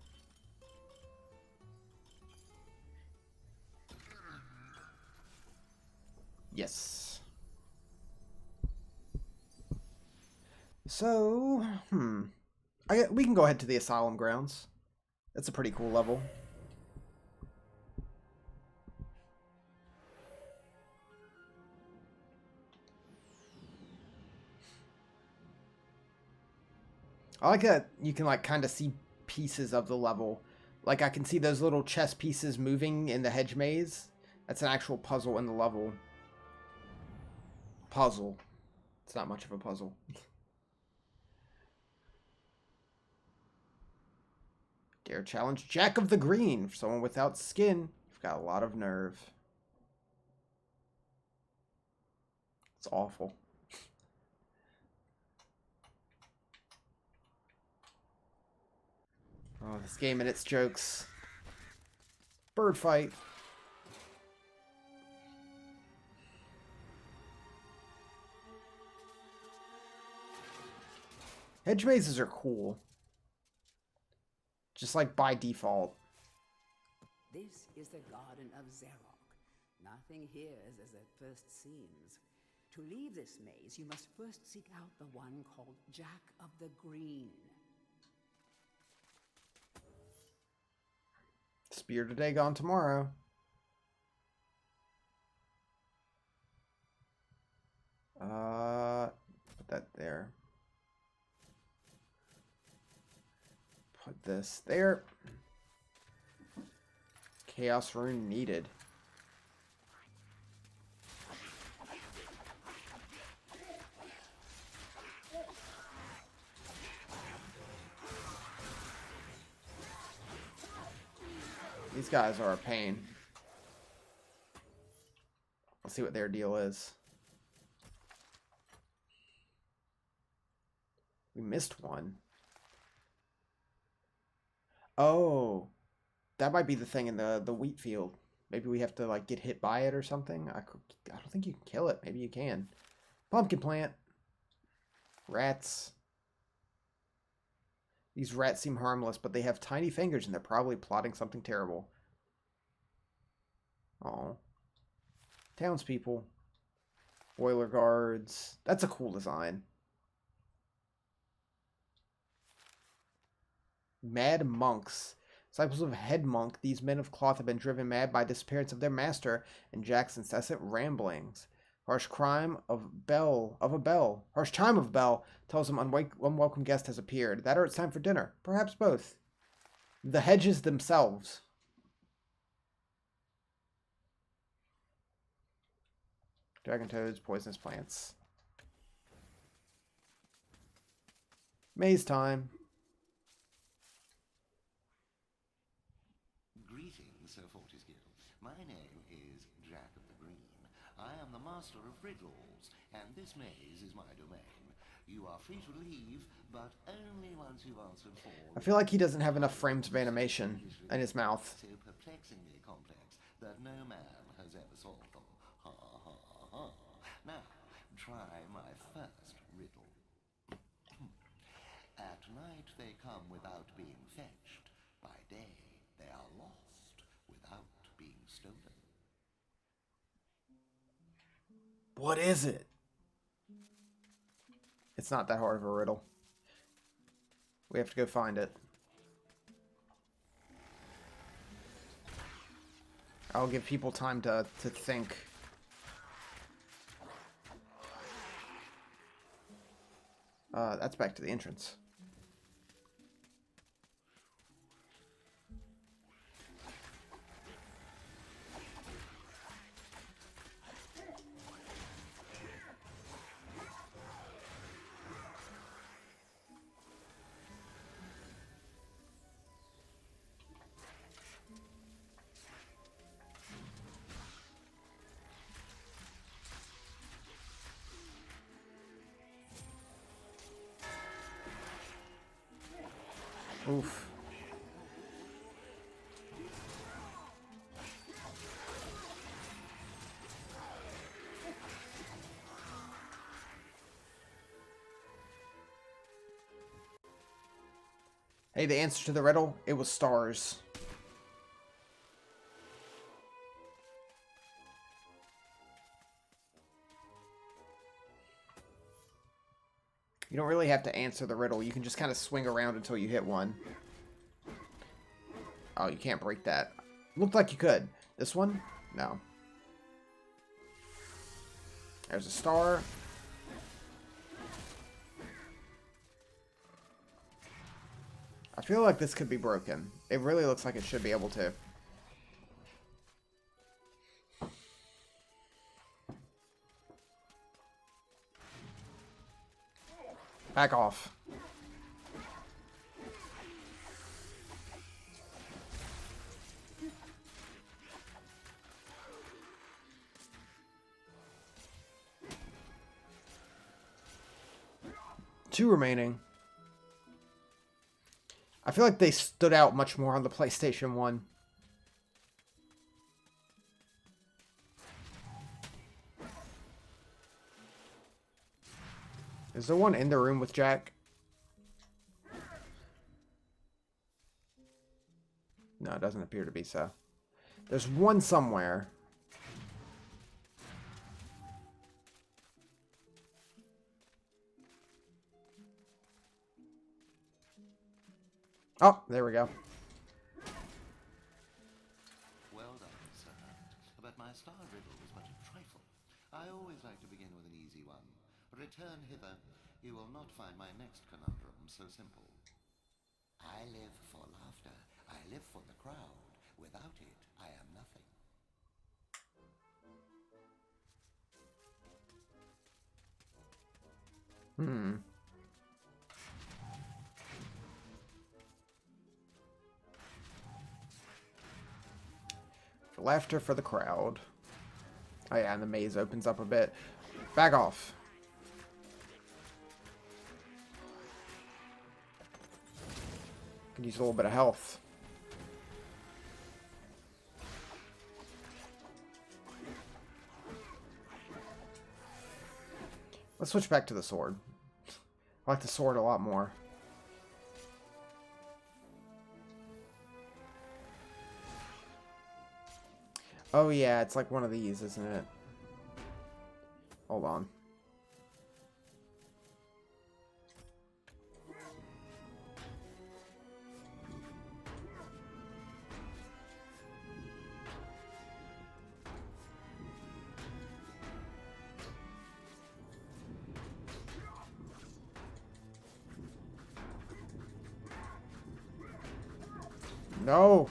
Yes. So, we can go ahead to the Asylum grounds. That's a pretty cool level. I like that you can like kind of see pieces of the level. Like I can see those little chess pieces moving in the hedge maze. That's an actual puzzle in the level. Puzzle. It's not much of a puzzle. Dare challenge Jack of the Green. For someone without skin, you've got a lot of nerve. It's awful. Oh, this game and its jokes. Bird fight. Hedge mazes are cool. Just like by default. This is the Garden of Zarok. Nothing here is as it first seems. To leave this maze, you must first seek out the one called Jack of the Green. Spear today, gone tomorrow. Put that there. Put this there. Chaos rune needed. These guys are a pain. Let's see what their deal is. We missed one. Oh, that might be the thing in the wheat field. Maybe we have to like get hit by it or something. I don't think you can kill it. Maybe you can. Pumpkin plant. Rats. These rats seem harmless, but they have tiny fingers and they're probably plotting something terrible. Oh. Townspeople. Boiler guards. That's a cool design. Mad monks. Disciples of Head Monk, these men of cloth have been driven mad by the disappearance of their master and Jack's incessant ramblings. Harsh chime of a bell tells him unwelcome guest has appeared. That or it's time for dinner. Perhaps both. The hedges themselves. Dragon toads, poisonous plants. Maze time. Greetings, Sir Fortescue. My name is Jack of the Green. I am the master of riddles, and this maze is my domain. You are free to leave, but only once you've answered four. I feel like he doesn't have enough frames of animation in his mouth. So perplexingly complex that no man has ever solved them. Ha ha ha. Now, try my first riddle. At night they come without being fetched. By day they are lost without being stolen. What is it? It's not that hard of a riddle. We have to go find it. I'll give people time to think. That's back to the entrance. Oof. Hey, the answer to the riddle, it was stars. You don't really have to answer the riddle. You can just kind of swing around until you hit one. Oh, you can't break that. Looked like you could. This one? No. There's a star. I feel like this could be broken. It really looks like it should be able to. Back off. Two remaining. I feel like they stood out much more on the PlayStation 1. Is there one in the room with Jack? No, it doesn't appear to be so. There's one somewhere. Oh, there we go. Well done, sir. But my star riddle was but a trifle. I always like to begin with an easy one. Return hither. You will not find my next conundrum so simple. I live for laughter. I live for the crowd. Without it, I am nothing. Laughter for the crowd. Oh yeah, and the maze opens up a bit. Back off. Could use a little bit of health. Let's switch back to the sword. I like the sword a lot more. Oh yeah, it's like one of these, isn't it? Hold on. No.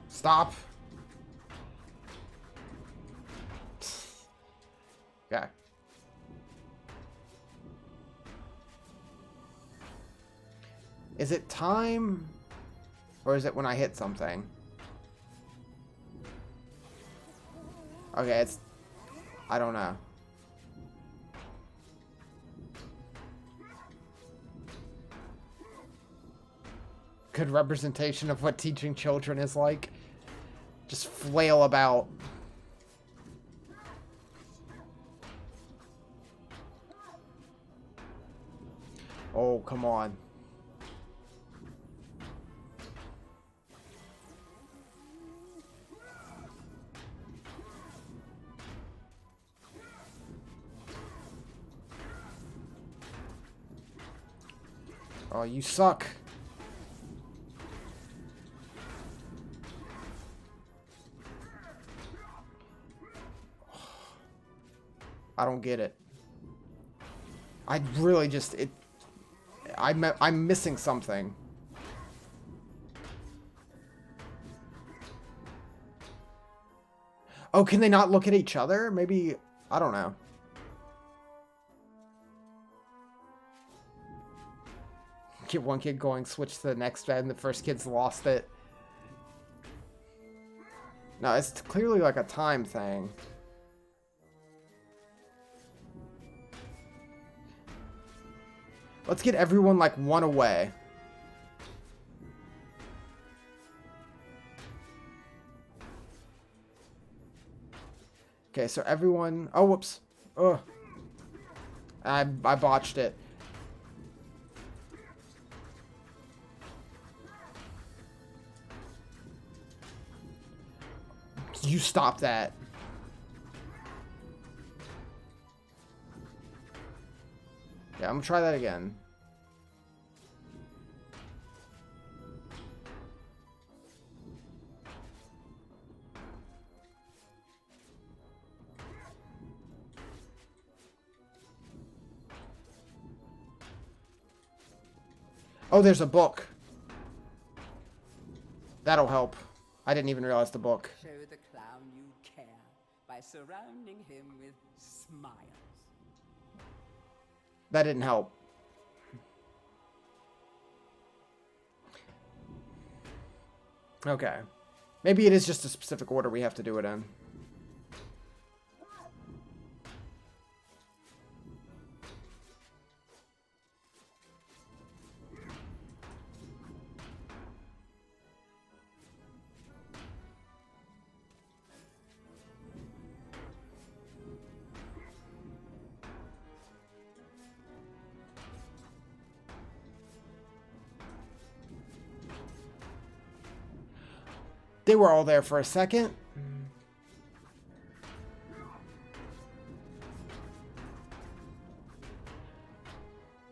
Stop. Okay. Is it time? Or is it when I hit something? Okay, it's... I don't know. Good representation of what teaching children is like. Just flail about. Oh, come on. Oh, you suck. I don't get it. I really just... I'm missing something. Oh, can they not look at each other? Maybe... I don't know. Get one kid going, switch to the next and the first kid's lost it. No, it's clearly like a time thing. Let's get everyone like one away. Okay, so everyone... Oh, whoops. Ugh. I botched it. You stop that. Yeah, I'm gonna try that again. Oh, there's a book. That'll help. I didn't even realize the book. Show the clown you care by surrounding him with smiles. That didn't help. Okay. Maybe it is just a specific order we have to do it in. They were all there for a second.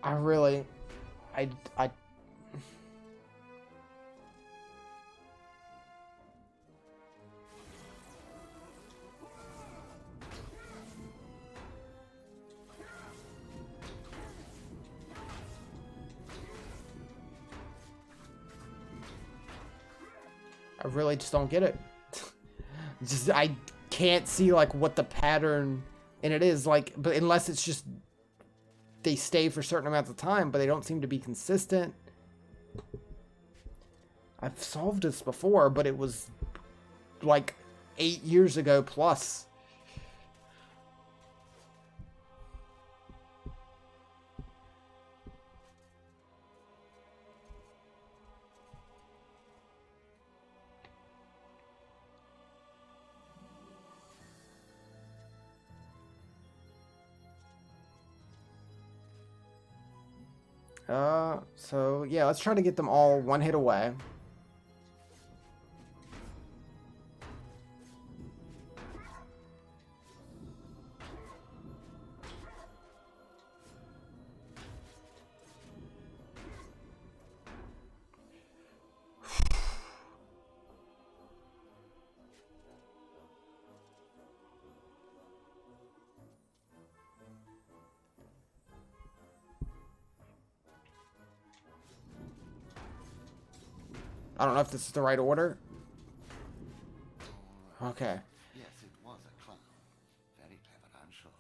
I really... I really just don't get it. Just I can't see like what the pattern in it is like, but unless it's just they stay for certain amounts of time, but they don't seem to be consistent. I've solved this before, but it was like 8 years ago plus. So yeah, let's try to get them all one hit away. I don't know if this is the right order. Okay. Yes, it was a clown. Very clever, I'm sure.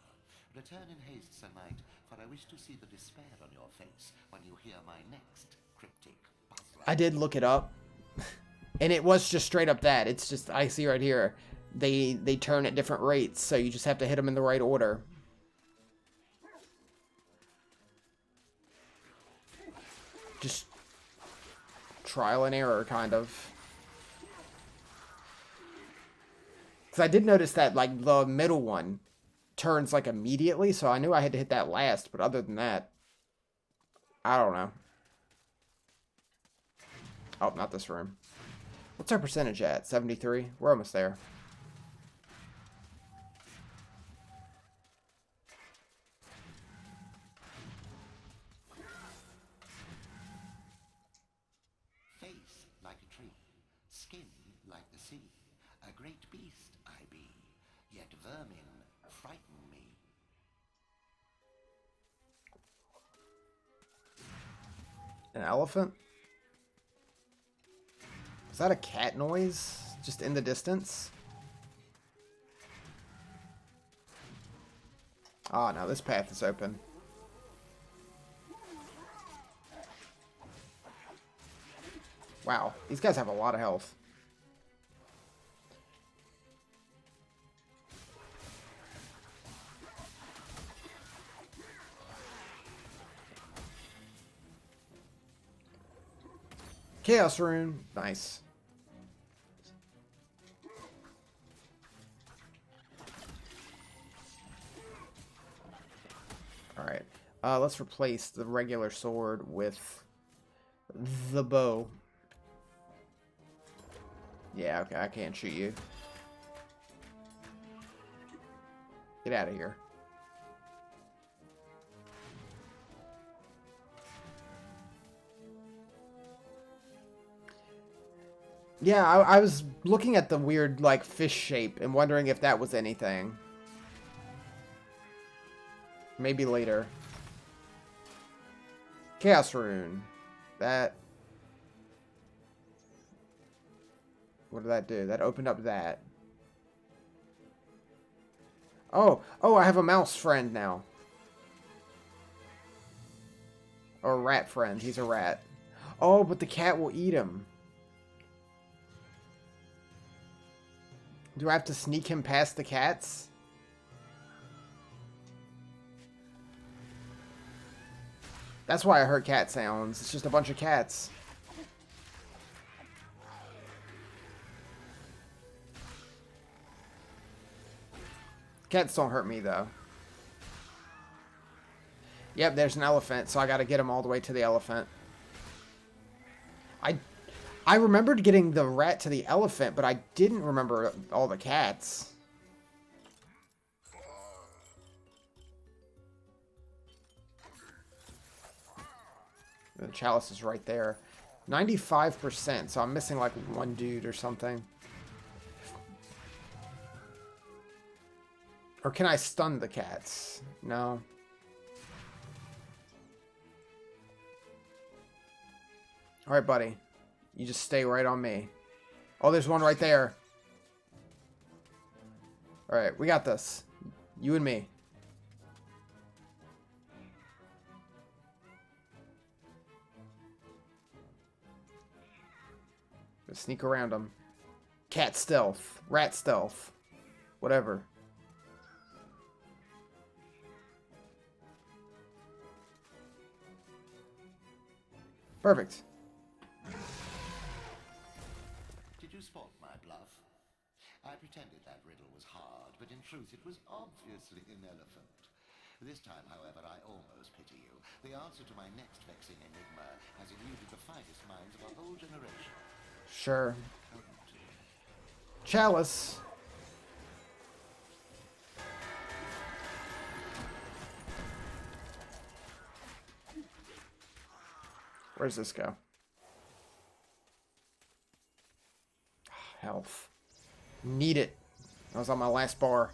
Return in haste, Sir Knight, for I wish to see the despair on your face when you hear my next cryptic puzzle. I did look it up. And it was just straight up that. It's just, I see right here. They turn at different rates, so you just have to hit them in the right order. Just trial and error, kind of. Because I did notice that, like, the middle one turns, like, immediately, so I knew I had to hit that last, but other than that, I don't know. Oh, not this room. What's our percentage at? 73? We're almost there. Face like a tree, skin like the sea. A great beast I be, yet vermin frighten me. An elephant? Is that a cat noise? Just in the distance? Oh, no, this path is open. Wow, these guys have a lot of health. Chaos Rune. Nice. Alright. Let's replace the regular sword with the bow. Yeah, okay, I can't shoot you. Get out of here. Yeah, I was looking at the weird, like, fish shape and wondering if that was anything. Maybe later. Chaos Rune. That... What did that do? That opened up that. Oh, I have a mouse friend now. Or a rat friend. He's a rat. Oh, but the cat will eat him. Do I have to sneak him past the cats? That's why I heard cat sounds. It's just a bunch of cats. Cats don't hurt me, though. Yep, there's an elephant, so I gotta get him all the way to the elephant. I remembered getting the rat to the elephant, but I didn't remember all the cats. The chalice is right there. 95%, so I'm missing like one dude or something. Or can I stun the cats? No. Alright, buddy. You just stay right on me. Oh, there's one right there. Alright, we got this. You and me. Let's sneak around them. Cat stealth. Rat stealth. Whatever. Perfect. Did you spot my bluff? I pretended that riddle was hard, but in truth it was obviously an elephant. This time, however, I almost pity you. The answer to my next vexing enigma has eluded the finest minds of a whole generation. Sure. Chalice. Where's this go? Health. Need it. I was on my last bar.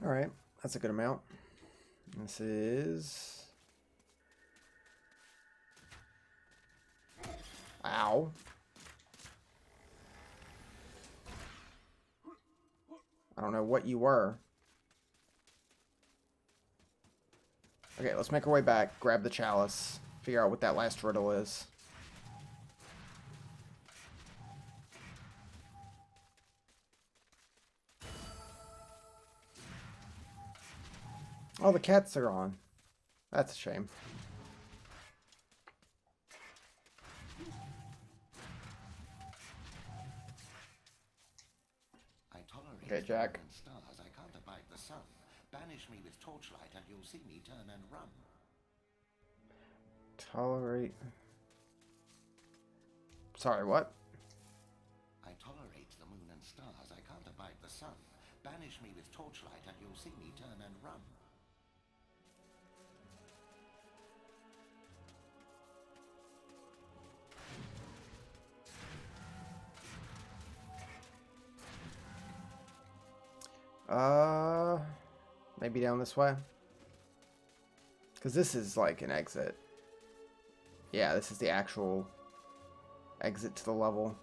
Alright, that's a good amount. This is... Ow. I don't know what you were. Okay, let's make our way back, grab the chalice, figure out what that last riddle is. Oh, the cats are on. That's a shame. Okay, Jack. Stars, I can't abide the sun. Banish me with torchlight and you'll see me turn and run. Tolerate. Sorry, what? I tolerate the moon and stars. I can't abide the sun. Banish me with torchlight and you'll see me turn and run. Maybe down this way? Because this is like an exit. Yeah, this is the actual exit to the level.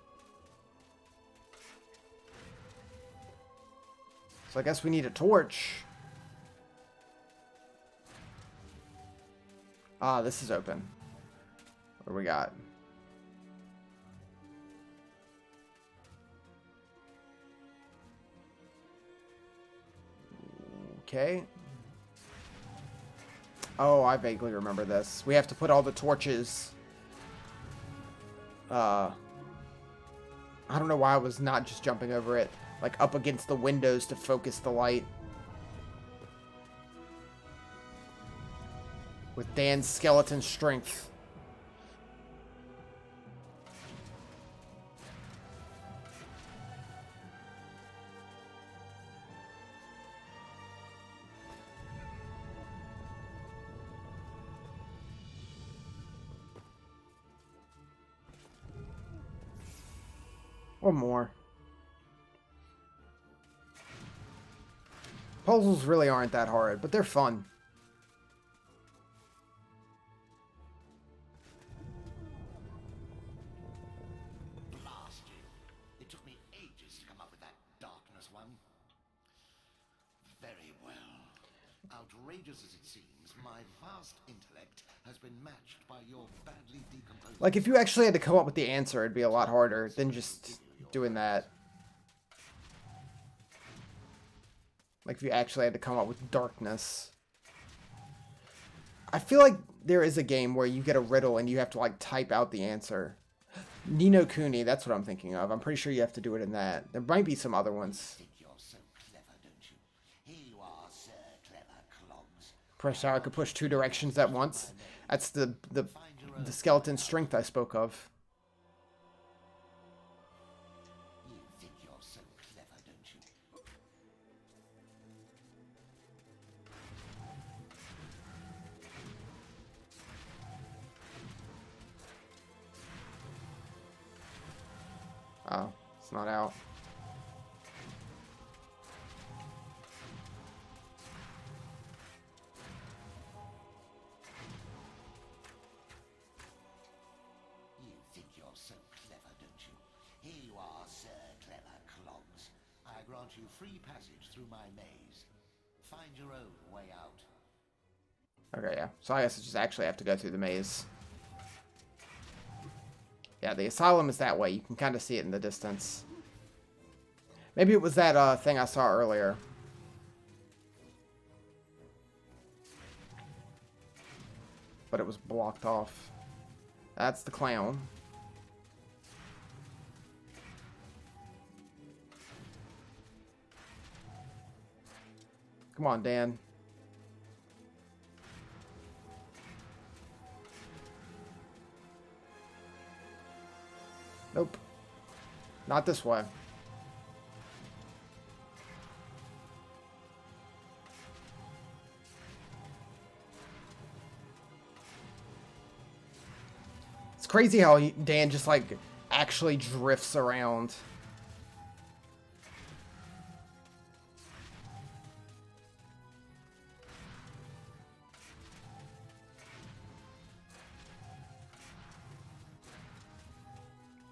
So I guess we need a torch. Ah, this is open. What do we got? Okay. Oh, I vaguely remember this. We have to put all the torches. I don't know why I was not just jumping over it. Like up against the windows to focus the light. With Dan's skeleton strength. Or more. Puzzles really aren't that hard, but they're fun. Blast you. It took me ages to come up with that darkness one. Very well. Outrageous as it seems, my vast intellect has been matched by your badly decomposed... Like, if you actually had to come up with the answer, it'd be a lot harder than just doing that. Like, if you actually had to come up with darkness. I feel like there is a game where you get a riddle and you have to, like, type out the answer. Ni no Kuni, that's what I'm thinking of. I'm pretty sure you have to do it in that. There might be some other ones. Think you're so clever, don't you? Here you are, Sir Clever Clogs. Press how I could push 2 directions at once. That's the skeleton strength I spoke of. You think you're so clever, don't you? Oh, it's not out. You think you're so clever, don't you? Here you are, Sir Clever Clogs. I grant you free passage through my maze. Find your own way out. Okay, yeah. So I guess I just actually have to go through the maze. Yeah, the asylum is that way. You can kind of see it in the distance. Maybe it was that thing I saw earlier. But it was blocked off. That's the clown. Come on, Dan. Nope. Not this way. It's crazy how Dan just, like, actually drifts around.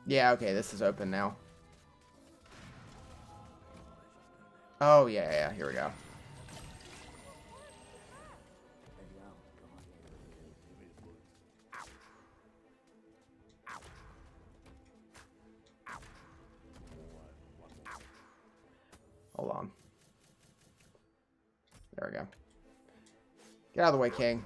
Yeah, okay, this is open now. Oh, yeah, here we go. Hold on. There we go. Get out of the way, King.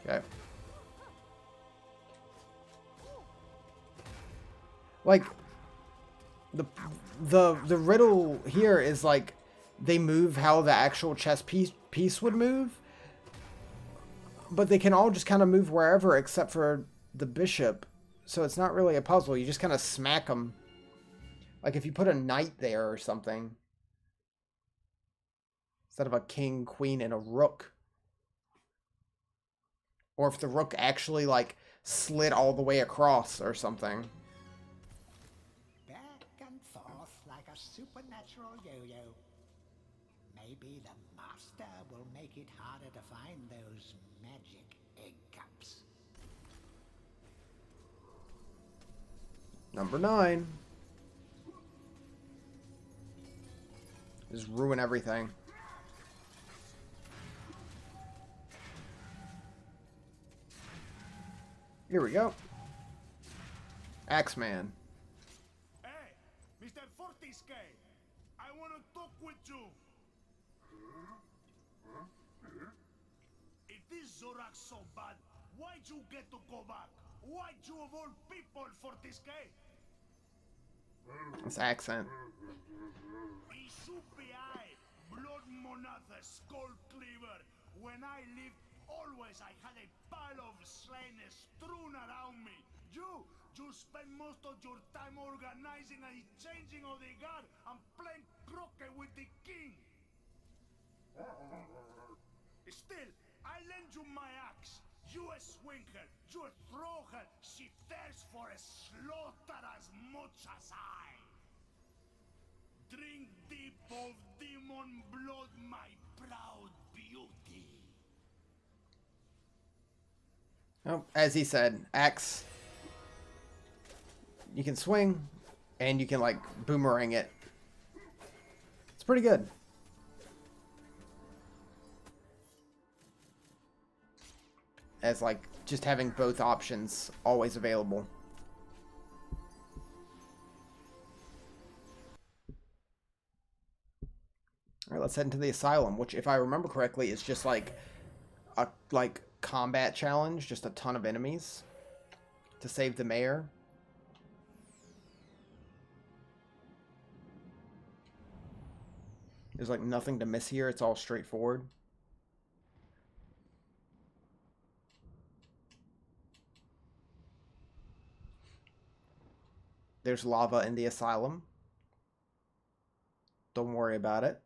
Okay. Like, the riddle here is like they move how the actual chess piece would move, but they can all just kind of move wherever except for the bishop. So it's not really a puzzle. You just kind of smack them. Like if you put a knight there or something instead of a king, queen, and a rook. Or if the rook actually, like, slid all the way across or something. Back and forth like a supernatural yo-yo. Maybe the master will make it harder to find those magic egg cups. Number 9. Just ruin everything. Here we go. Axeman. Hey, Mr. Fortisque, I want to talk with you. If this Zorak's so bad, why'd you get to go back? Why you of all people for this game? This accent. Isupi blood monatha skull cleaver. When I lived, always I had a pile of slain strewn around me. You spend most of your time organizing a changing of the guard and playing croquet with the king. Still, I lend you my axe. You swing her, you throw her. She thirsts for a slaughter as much as I. Drink deep of demon blood, my proud beauty. Oh, as he said, axe. You can swing, and you can like boomerang it. It's pretty good. As like just having both options always available. Alright, let's head into the asylum, which if I remember correctly is just like a combat challenge, just a ton of enemies to save the mayor. There's like nothing to miss here, it's all straightforward. There's lava in the asylum. Don't worry about it.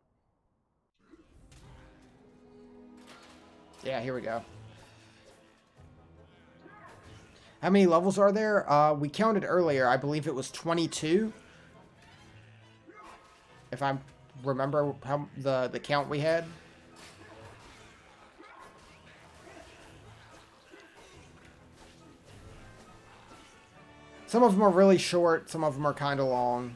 Yeah, here we go. How many levels are there? We counted earlier. I believe it was 22. If I remember how the count we had. Some of them are really short. Some of them are kind of long.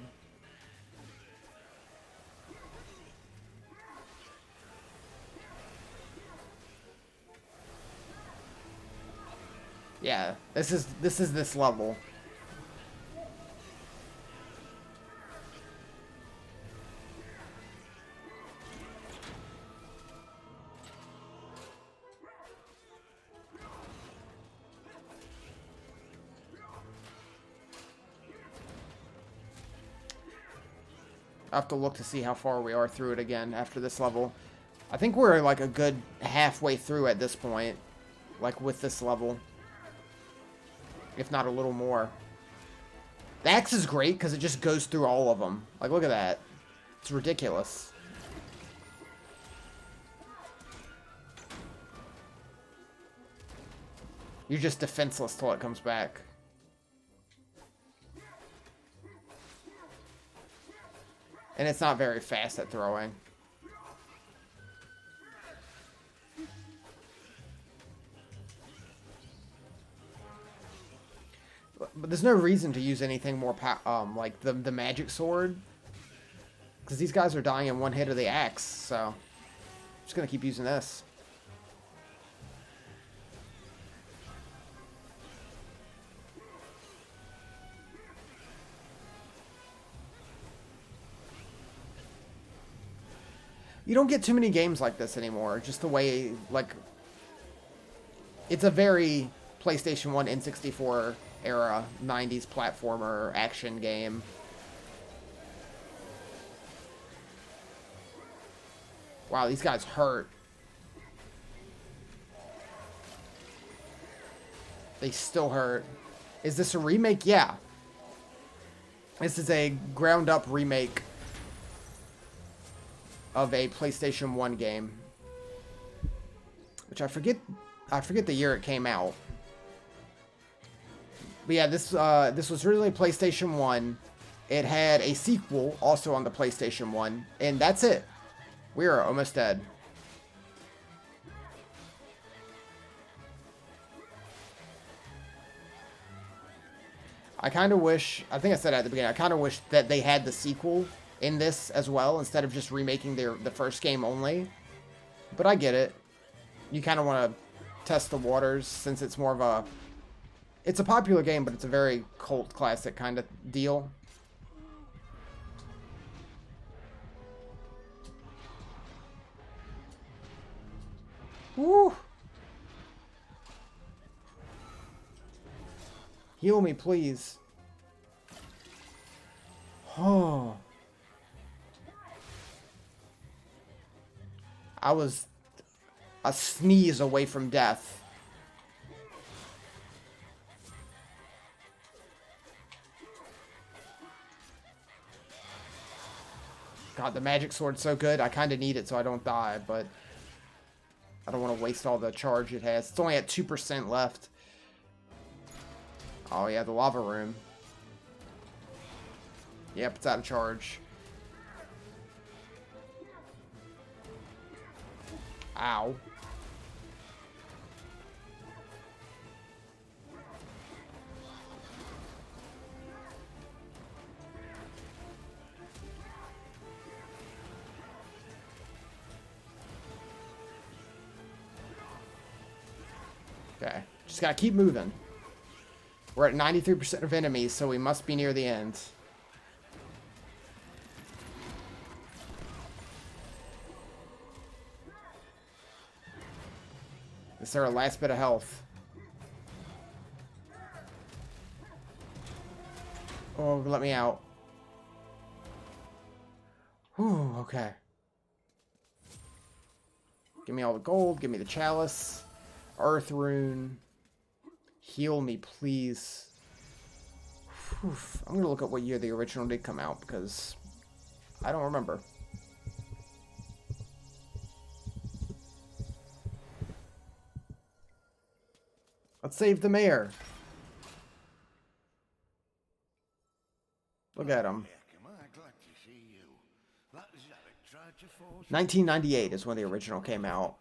Yeah, this is this level. I have to look to see how far we are through it again after this level. I think we're like a good halfway through at this point, like with this level. If not a little more. The axe is great because it just goes through all of them. Like, look at that. It's ridiculous. You're just defenseless till it comes back. And it's not very fast at throwing. But there's no reason to use anything more like the magic sword, because these guys are dying in one hit of the axe. So I'm just gonna keep using this. You don't get too many games like this anymore. Just the way, like, it's a very PlayStation 1, N64 era, 90s platformer action game. Wow, these guys hurt. They still hurt. Is this a remake? Yeah. This is a ground-up remake of a PlayStation 1 game, which I forget the year it came out. But yeah, this was originally PlayStation 1. It had a sequel also on the PlayStation 1, and that's it. We are almost dead. I kind of wish, I think I said at the beginning, I kind of wish that they had the sequel in this as well, instead of just remaking the first game only. But I get it. You kind of want to test the waters, since it's more of a... It's a popular game, but it's a very cult classic kind of deal. Woo! Heal me, please. Oh. I was a sneeze away from death. God, the magic sword's so good. I kind of need it so I don't die, but I don't want to waste all the charge it has. It's only at 2% left. Oh, yeah, the lava room. Yep, it's out of charge. Ow. Okay, just gotta keep moving. We're at 93% of enemies, so we must be near the end. This is our last bit of health. Oh, let me out. Whew, okay. Give me all the gold, give me the chalice. Earth rune. Heal me, please. Whew. I'm gonna look at what year the original did come out, because I don't remember. Let's save the mayor. Look at him. 1998 is when the original came out.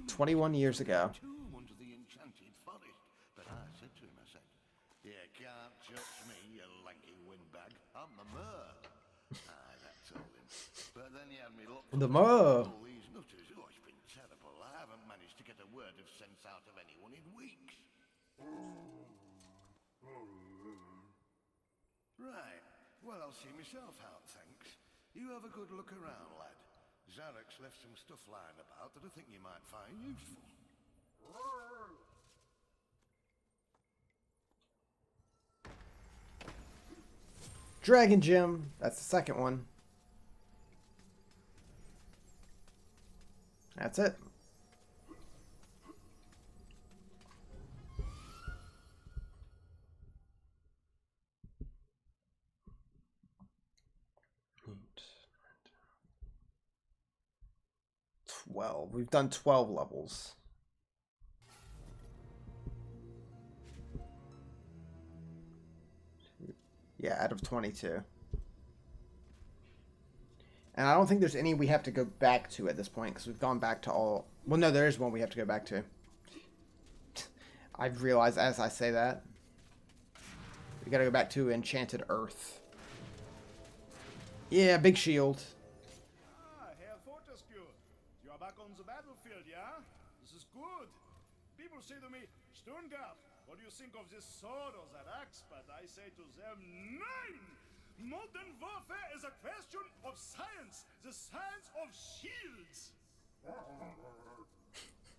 21 years ago. Under the enchanted forest. But I said to him, I said, "You can't touch me, you lanky windbag. I'm the mayor." That told him. But then he had me look. The mayor. All these nutters. Oh, it's been terrible. I haven't managed to get a word of sense out of anyone in weeks. Right. Well, I'll see myself out, thanks. You have a good look around, lad. Zarek's left some stuff lying about that I think you might find useful. Dragon Gem. That's the second one. That's it. We've done 12 levels. Yeah, out of 22. And I don't think there's any we have to go back to at this point, because we've gone back to all... Well, no, there is one we have to go back to. I've realized as I say that. We gotta go back to Enchanted Earth. Yeah, big shield. Back on the battlefield, yeah? This is good. People say to me, "Stungart, what do you think of this sword or that axe?" But I say to them, "Nein! Modern warfare is a question of science, the science of shields."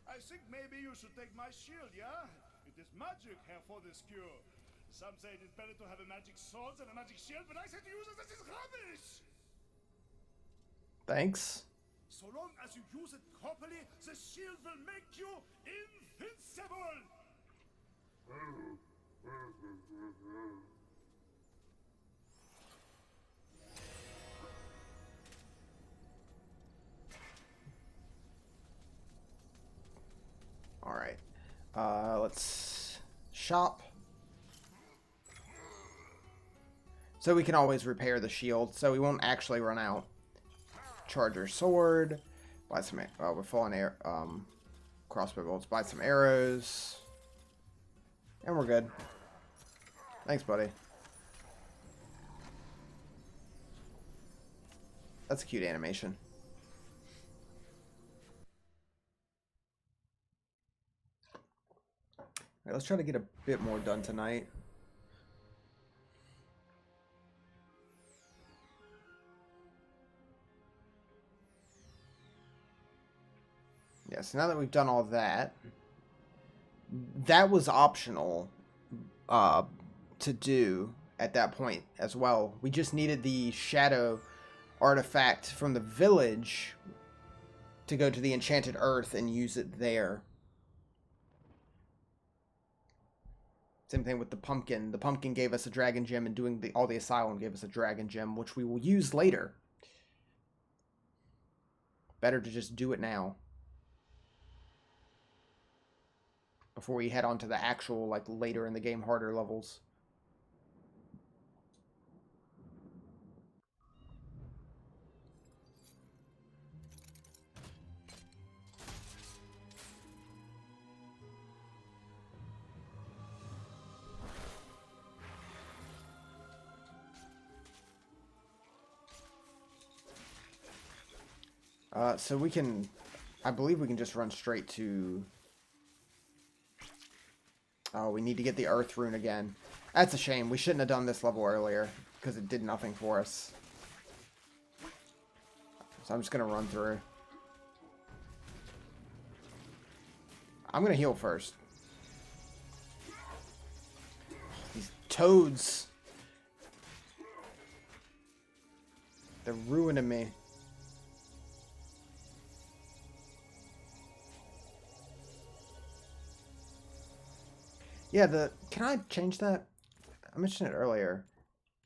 I think maybe you should take my shield, yeah? It is magic, Herr Fortescue. Some say it is better to have a magic sword than a magic shield, but I say to you that this is rubbish! Thanks. So long as you use it properly, the shield will make you invincible! Alright. Let's shop. So we can always repair the shield, so we won't actually run out. Charger sword. Buy some, we're full on air, crossbow bolts. Buy some arrows. And we're good. Thanks, buddy. That's a cute animation. Alright, let's try to get a bit more done tonight. Yeah, so now that we've done all that, that was optional to do at that point as well. We just needed the shadow artifact from the village to go to the enchanted earth and use it there. Same thing with the pumpkin. The pumpkin gave us a dragon gem, and doing all the asylum gave us a dragon gem, which we will use later. Better to just do it now, before we head on to the actual, like, later in the game harder levels. So we can, I believe we can just run straight to, oh, we need to get the earth rune again. That's a shame. We shouldn't have done this level earlier, because it did nothing for us. So I'm just going to run through. I'm going to heal first. These toads. They're ruining me. Yeah, can I change that? I mentioned it earlier.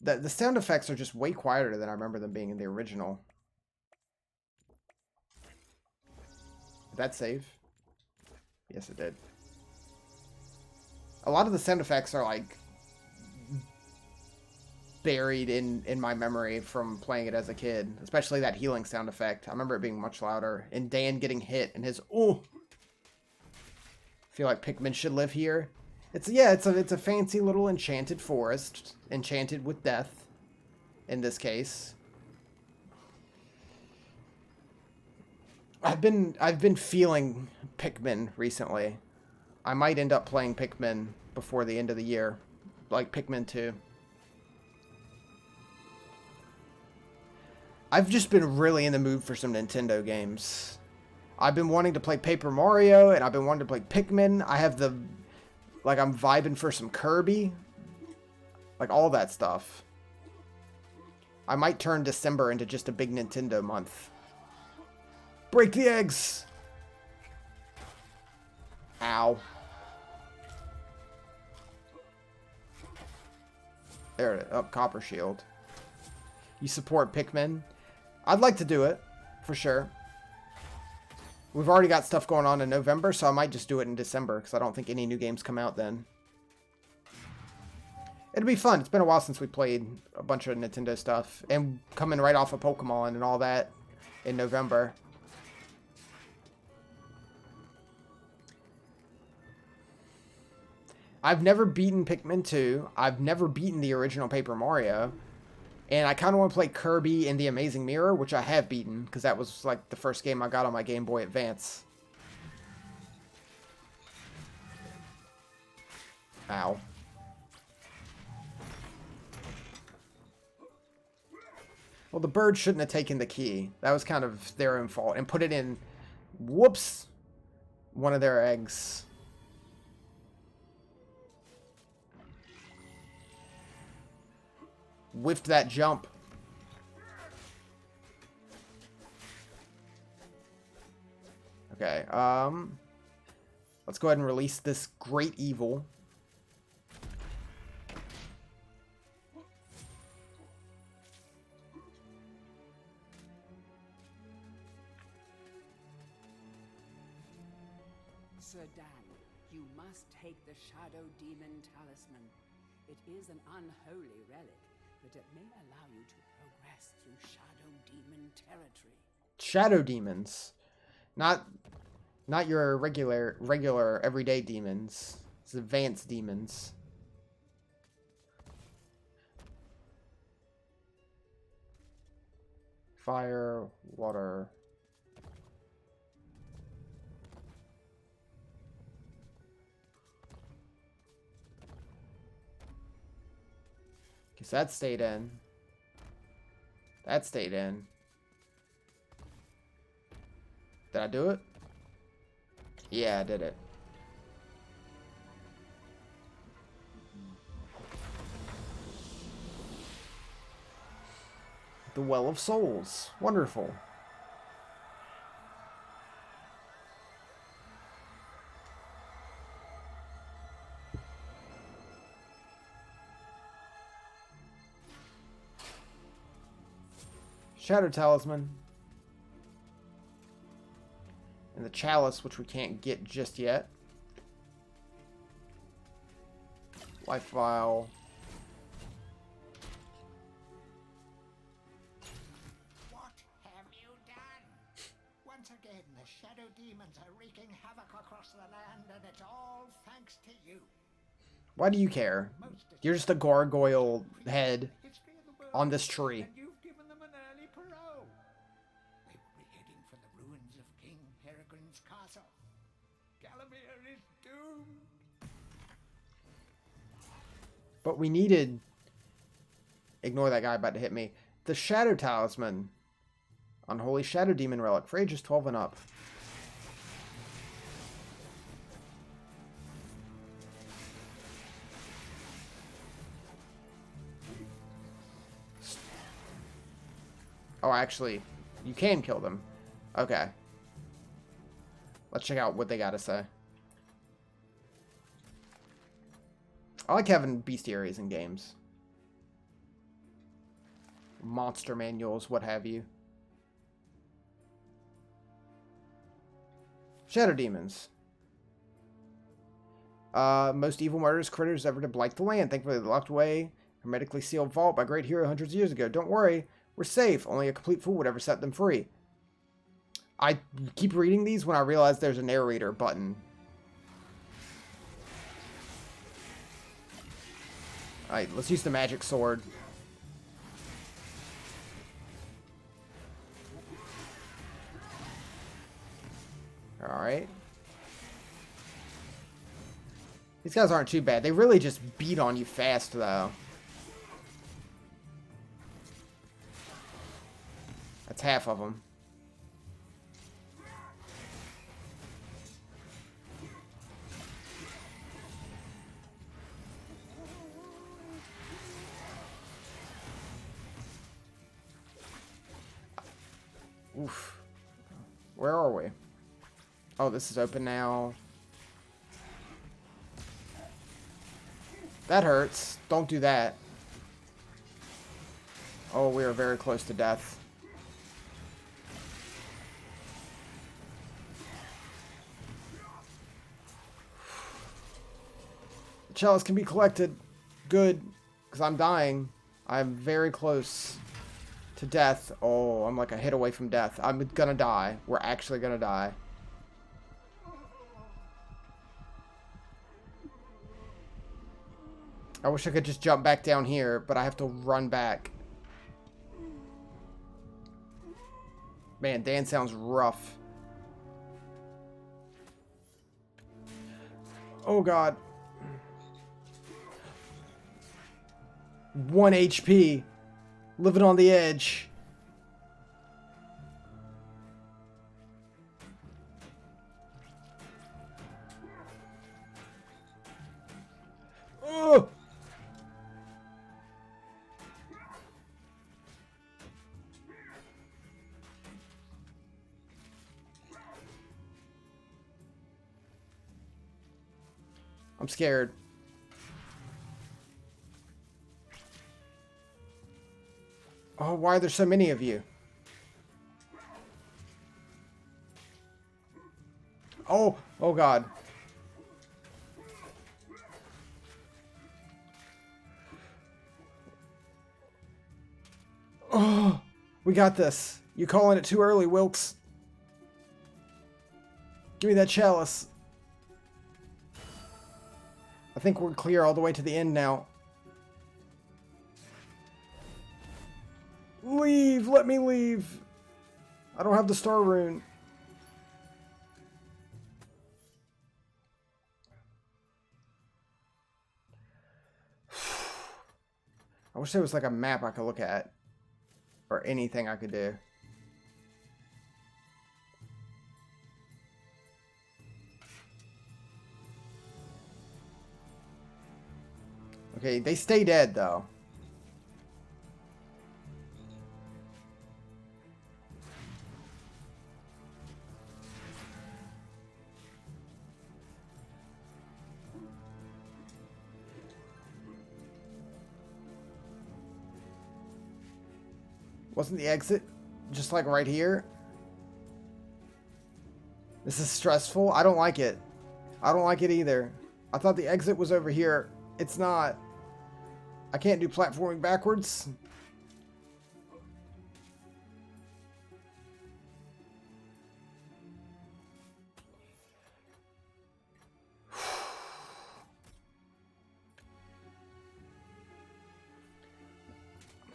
The sound effects are just way quieter than I remember them being in the original. Did that save? Yes, it did. A lot of the sound effects are like buried in my memory from playing it as a kid, especially that healing sound effect. I remember it being much louder. And Dan getting hit and his I feel like Pikmin should live here. It's a fancy little enchanted forest, enchanted with death, in this case. I've been feeling Pikmin recently. I might end up playing Pikmin before the end of the year, like Pikmin 2. I've just been really in the mood for some Nintendo games. I've been wanting to play Paper Mario, and I've been wanting to play Pikmin. I have like, I'm vibing for some Kirby. Like, all that stuff. I might turn December into just a big Nintendo month. Break the eggs! Ow. There it is. Oh, Copper Shield. You support Pikmin? I'd like to do it, for sure. We've already got stuff going on in November, so I might just do it in December, because I don't think any new games come out then. It'll be fun. It's been a while since we played a bunch of Nintendo stuff, and coming right off of Pokemon and all that in November. I've never beaten Pikmin 2. I've never beaten the original Paper Mario. And I kind of want to play Kirby and the Amazing Mirror, which I have beaten, because that was like the first game I got on my Game Boy Advance. Ow. Well, the bird shouldn't have taken the key. That was kind of their own fault. And put it in, whoops, one of their eggs. Whiffed that jump. Okay, let's go ahead and release this great evil. Sir Dan, you must take the Shadow Demon Talisman. It is an unholy relic, but it may allow you to progress through Shadow Demon territory. Shadow demons. Not your regular everyday demons. It's advanced demons. Fire, water. Guess that stayed in. That stayed in. Did I do it? Yeah, I did it. The Well of Souls. Wonderful. Shadow Talisman. And the Chalice, which we can't get just yet. Life Vial. What have you done? Once again, the shadow demons are wreaking havoc across the land, and it's all thanks to you. Why do you care? You're just a gargoyle head on this tree. And you've given them an early parole. They will be heading for the ruins of King Peregrine's castle. Galamir is doomed. But we needed... Ignore that guy about to hit me. The Shadow Talisman. Unholy Shadow Demon Relic. For ages 12 and up. Oh, actually, you can kill them. Okay. Let's check out what they got to say. I like having bestiaries in games. Monster manuals, what have you. Shadow demons. Most evil murderous critters ever to blight the land. Thankfully, they locked away hermetically sealed vault by a great hero hundreds of years ago. Don't worry, we're safe. Only a complete fool would ever set them free. I keep reading these when I realize there's a narrator button. Alright, let's use the magic sword. Alright. These guys aren't too bad. They really just beat on you fast, though. That's half of them. Oof. Where are we? Oh, this is open now. That hurts. Don't do that. Oh, we are very close to death. The chalice can be collected. Good. Because I'm dying. I'm very close to death. Oh, I'm like a hit away from death. I'm gonna die. We're actually gonna die. I wish I could just jump back down here, but I have to run back. Man, Dan sounds rough. Oh, God. 1 HP. Living on the edge. Oh! I'm scared. Oh, why are there so many of you? Oh, oh God. Oh, we got this. You calling it too early, Wilkes. Give me that chalice. I think we're clear all the way to the end now. Leave! Let me leave! I don't have the star rune. I wish there was like a map I could look at. Or anything I could do. Okay, they stay dead though. Wasn't the exit just like right here? This is stressful. I don't like it. I don't like it either. I thought the exit was over here. It's not. I can't do platforming backwards.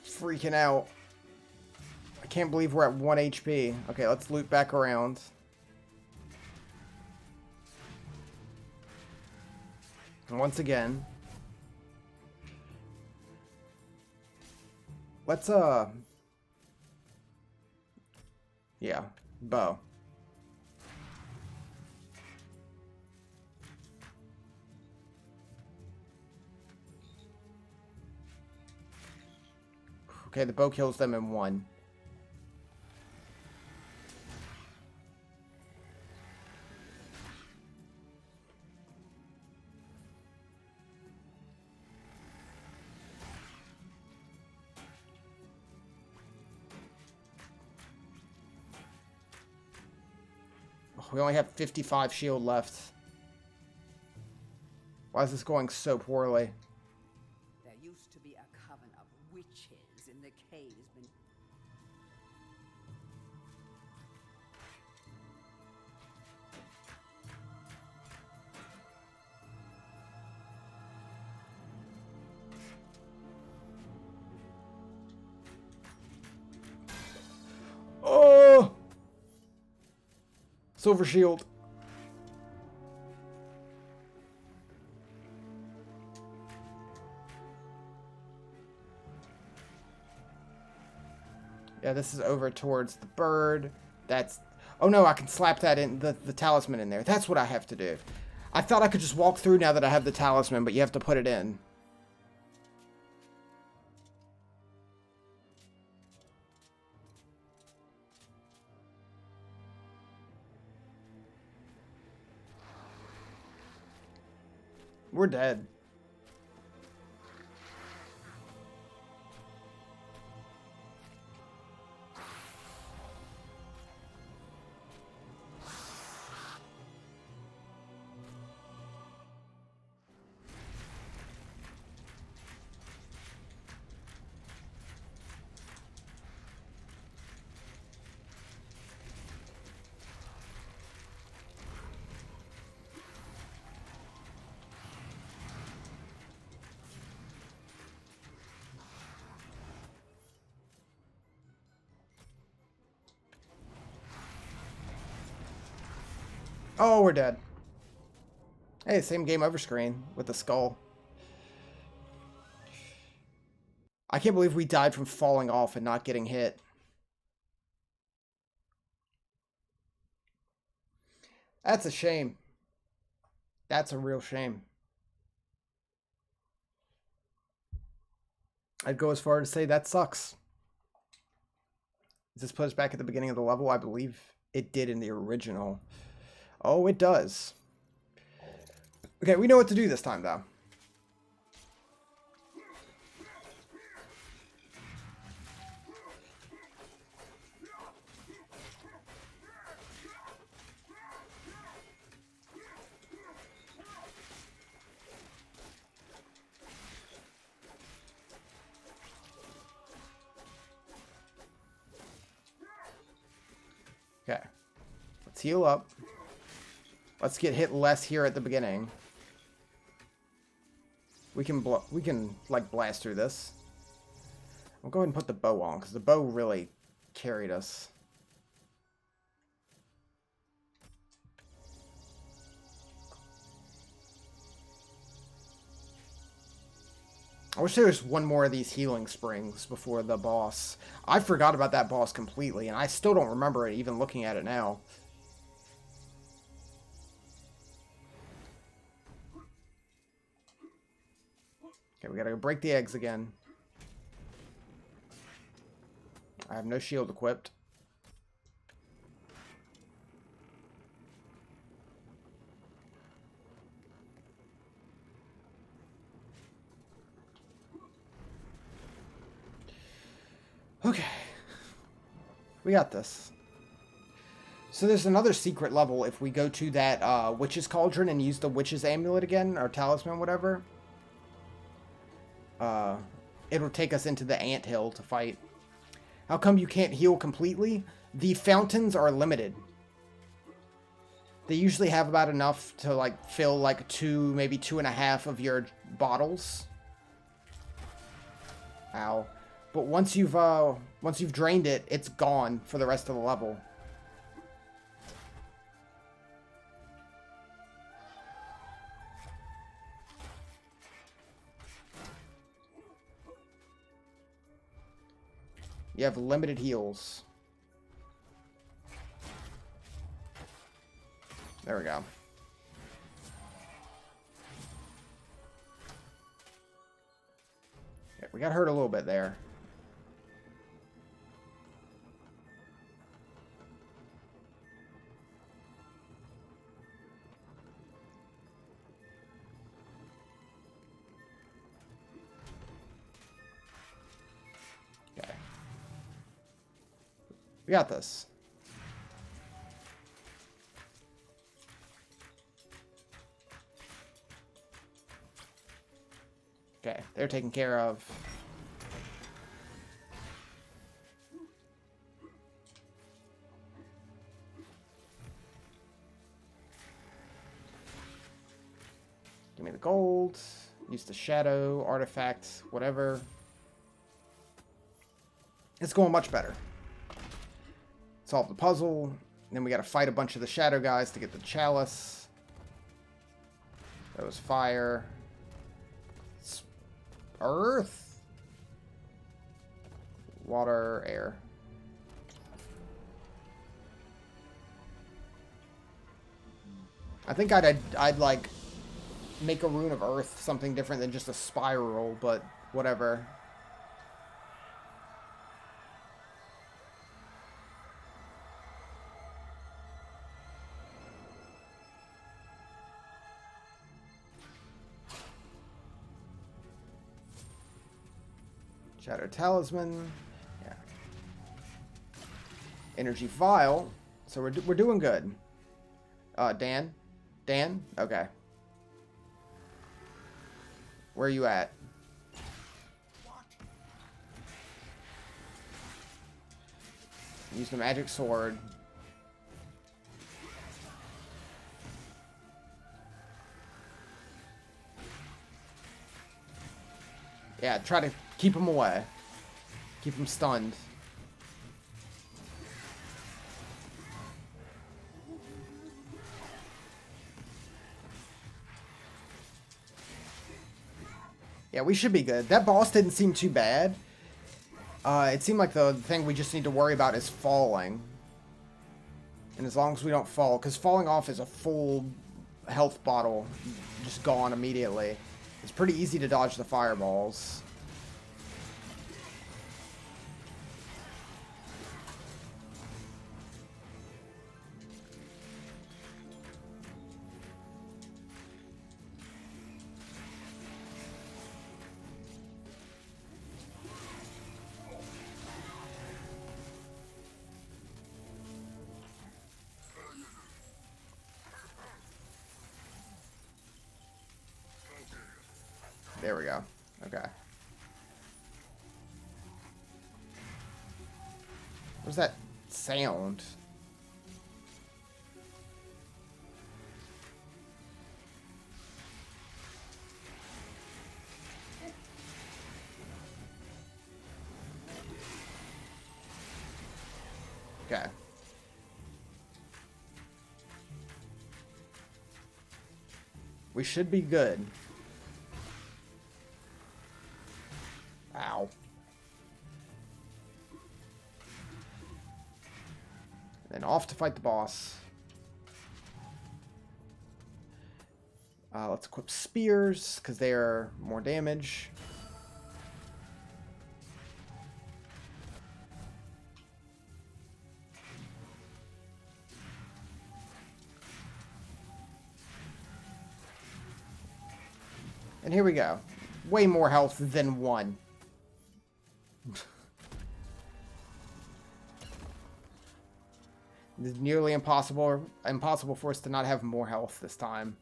Freaking out. I can't believe we're at 1 HP. Okay, let's loop back around. And once again. Let's, yeah, bow. Okay, the bow kills them in 1. Oh, we only have 55 shield left. Why is this going so poorly? There used to be a coven of witches in the caves beneath. Oh! Silver shield. Yeah, this is over towards the bird. That's... Oh no, I can slap that in, the talisman in there. That's what I have to do. I thought I could just walk through now that I have the talisman, but you have to put it in. We're dead. Oh, we're dead. Hey, same game over screen with the skull. I can't believe we died from falling off and not getting hit. That's a shame. That's a real shame. I'd go as far as to say that sucks. Does this put us back at the beginning of the level? I believe it did in the original. Oh, it does. Okay, we know what to do this time, though. Okay. Let's heal up. Let's get hit less here at the beginning. We can like blast through this. I'll go ahead and put the bow on because the bow really carried us. I wish there was one more of these healing springs before the boss. I forgot about that boss completely, and I still don't remember it even looking at it now. Okay, we gotta go break the eggs again. I have no shield equipped. Okay. We got this. So there's another secret level if we go to that witch's cauldron and use the witch's amulet again, or talisman, whatever. It'll take us into the anthill to fight. How come you can't heal completely? The fountains are limited. They usually have about enough to like fill like 2, maybe 2.5 of your bottles. Ow. But once you've drained it, it's gone for the rest of the level. You have limited heals. There we go. Yeah, we got hurt a little bit there. Okay. We got this. Okay, they're taken care of. Give me the gold. Use the shadow, artifact, whatever. It's going much better. Solve the puzzle. Then we gotta fight a bunch of the shadow guys to get the chalice. That was fire. Earth, water, air. I think I'd like make a rune of earth something different than just a spiral, but whatever. Shadow Talisman. Yeah. Energy Vial. So we're doing good. Dan? Dan? Okay. Where are you at? Use the magic sword. Yeah, try to keep him away. Keep him stunned. Yeah, we should be good. That boss didn't seem too bad. It seemed like the thing we just need to worry about is falling. And as long as we don't fall, because falling off is a full health bottle just gone immediately. It's pretty easy to dodge the fireballs. There we go. Okay. What's that sound? Okay. We should be good. Ow. Then off to fight the boss. Let's equip spears, because they are more damage. And here we go. Way more health than one. It's nearly impossible for us to not have more health this time.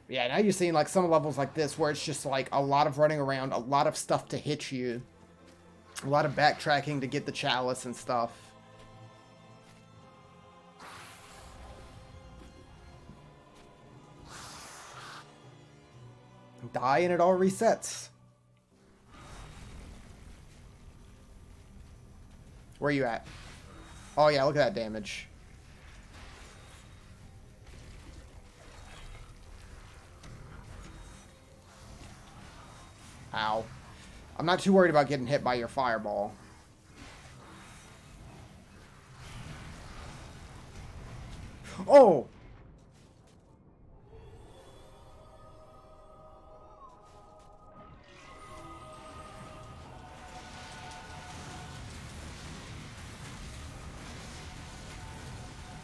Yeah, now you're seeing like some levels like this where it's just like a lot of running around, a lot of stuff to hit you, a lot of backtracking to get the chalice and stuff. Die and it all resets. Where are you at? Oh yeah, look at that damage. Ow. I'm not too worried about getting hit by your fireball. Oh!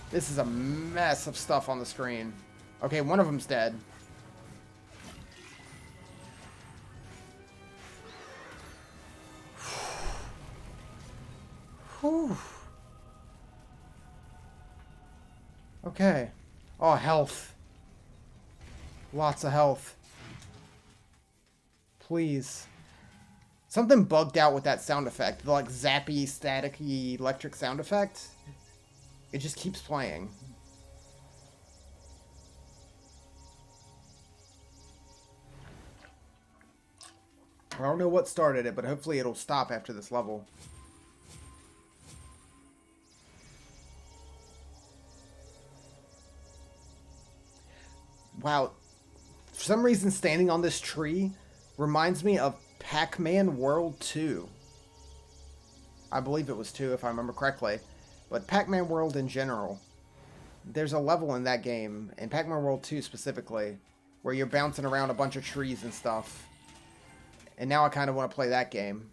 This is a mess of stuff on the screen. Okay, one of them's dead. Whew. Okay. Oh, health. Lots of health. Please. Something bugged out with that sound effect. The, like, zappy, staticky, electric sound effect. It just keeps playing. I don't know what started it, but hopefully it'll stop after this level. Wow. For some reason, standing on this tree reminds me of Pac-Man World 2. I believe it was 2, if I remember correctly. But Pac-Man World in general. There's a level in that game, in Pac-Man World 2 specifically, where you're bouncing around a bunch of trees and stuff. And now I kind of want to play that game.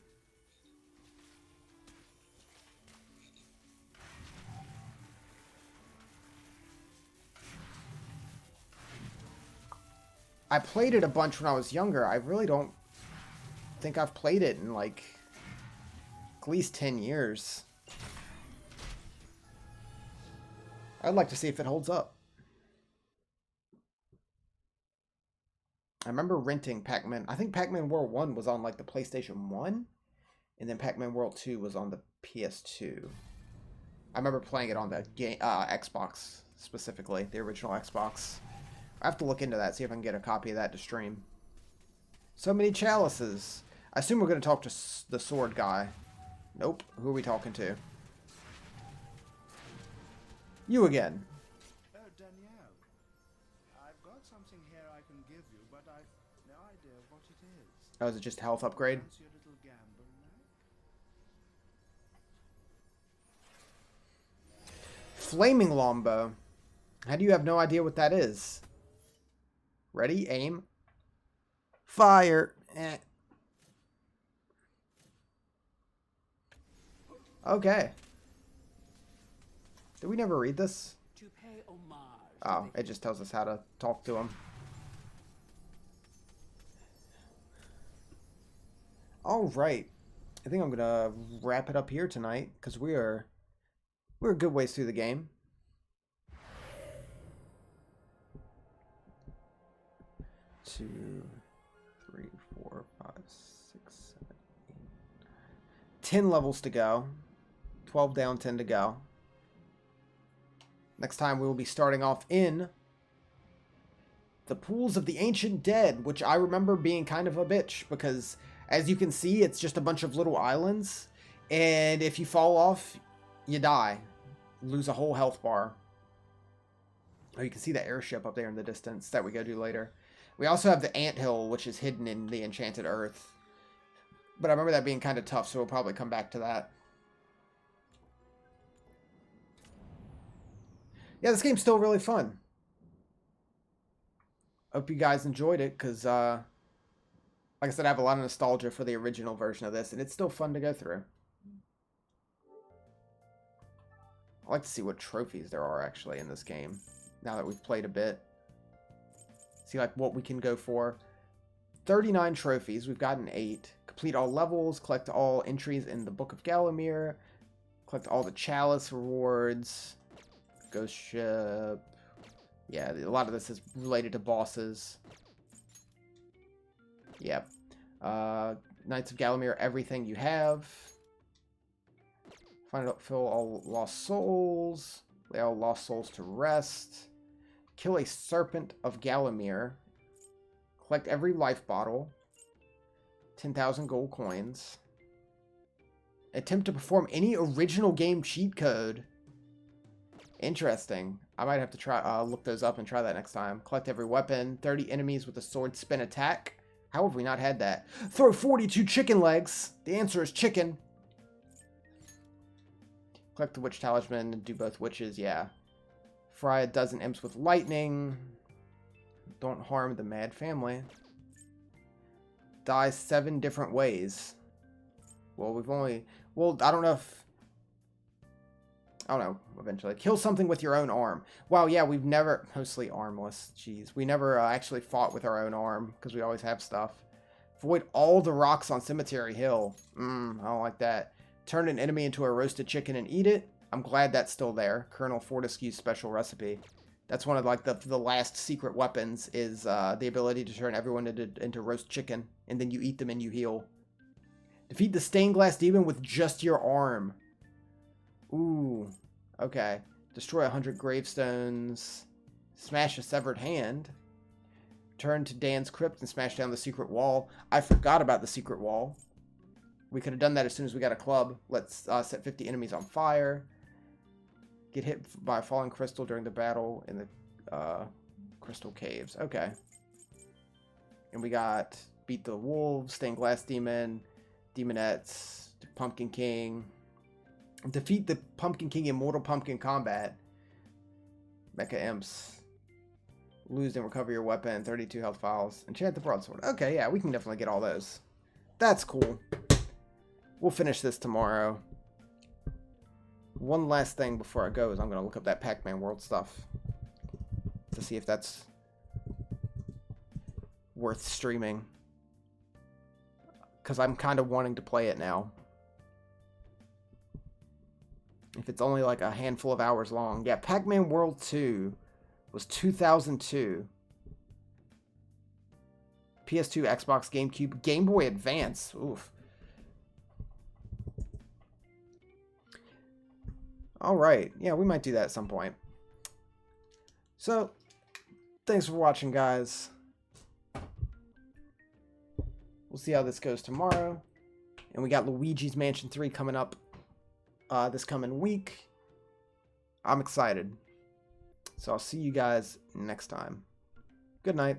I played it a bunch when I was younger. I really don't think I've played it in like at least 10 years. I'd like to see if it holds up. I remember renting Pac-Man. I think Pac-Man World 1 was on like the PlayStation 1. And then Pac-Man World 2 was on the PS2. I remember playing it on the Xbox specifically. The original Xbox. I have to look into that, see if I can get a copy of that to stream. So many chalices. I assume we're going to talk to the sword guy. Nope. Who are we talking to? You again. Oh, Danielle. I've got something here I can give you, but I've no idea what it is. Oh, is it just a health upgrade? Fancy a little gamble, like? Flaming longbow. How do you have no idea what that is? Ready? Aim. Fire. Eh. Okay. Did we never read this? To pay homage. Oh, it just tells us how to talk to him. All right. I think I'm gonna wrap it up here tonight because we're a good ways through the game. Two, 3, 4, 5, 6, 7, 8, 10 levels to go. 12 down, 10 to go. Next time we will be starting off in the Pools of the Ancient Dead, which I remember being kind of a bitch because, as you can see, it's just a bunch of little islands, and if you fall off, you die. Lose a whole health bar. Oh, you can see the airship up there in the distance that we go to later. We also have the anthill, which is hidden in the Enchanted Earth. But I remember that being kind of tough, so we'll probably come back to that. Yeah, this game's still really fun. Hope you guys enjoyed it, because, like I said, I have a lot of nostalgia for the original version of this, and it's still fun to go through. I'd like to see what trophies there are, actually, in this game, now that we've played a bit. See, like, what we can go for. 39 trophies. We've gotten 8. Complete all levels. Collect all entries in the Book of Galamir. Collect all the Chalice rewards. Ghost ship. Yeah, a lot of this is related to bosses. Yep. Knights of Galamir, everything you have. Fill all lost souls. Lay all lost souls to rest. Kill a serpent of Galamir. Collect every life bottle. 10,000 gold coins. Attempt to perform any original game cheat code. Interesting. I might have to try look those up and try that next time. Collect every weapon. 30 enemies with a sword spin attack. How have we not had that? Throw 42 chicken legs. The answer is chicken. Collect the witch talisman and do both witches. Yeah. Fry a dozen imps with lightning. Don't harm the mad family. Die 7 different ways. Well, we've only... Well, I don't know if... I don't know, eventually. Kill something with your own arm. Wow, yeah, we've never... Mostly armless. Jeez. We never actually fought with our own arm, because we always have stuff. Avoid all the rocks on Cemetery Hill. I don't like that. Turn an enemy into a roasted chicken and eat it. I'm glad that's still there. Colonel Fortescue's special recipe. That's one of, like, the last secret weapons is the ability to turn everyone into roast chicken. And then you eat them and you heal. Defeat the stained glass demon with just your arm. Ooh, okay. Destroy 100 gravestones. Smash a severed hand. Turn to Dan's crypt and smash down the secret wall. I forgot about the secret wall. We could have done that as soon as we got a club. Let's set 50 enemies on fire. Get hit by a falling crystal during the battle in the crystal caves. Okay. And we got beat the wolves, stained glass demon, demonettes, Pumpkin King. Defeat the Pumpkin King in Mortal Pumpkin Combat. Mecha Imps. Lose and recover your weapon. 32 health files. Enchant the broadsword. Okay, yeah, we can definitely get all those. That's cool. We'll finish this tomorrow. One last thing before I go is I'm going to look up that Pac-Man World stuff. To see if that's worth streaming. Because I'm kind of wanting to play it now. If it's only like a handful of hours long. Yeah, Pac-Man World 2 was 2002. PS2, Xbox, GameCube, Game Boy Advance. Oof. Alright. Yeah, we might do that at some point. So, thanks for watching, guys. We'll see how this goes tomorrow. And we got Luigi's Mansion 3 coming up this coming week. I'm excited. So I'll see you guys next time. Good night.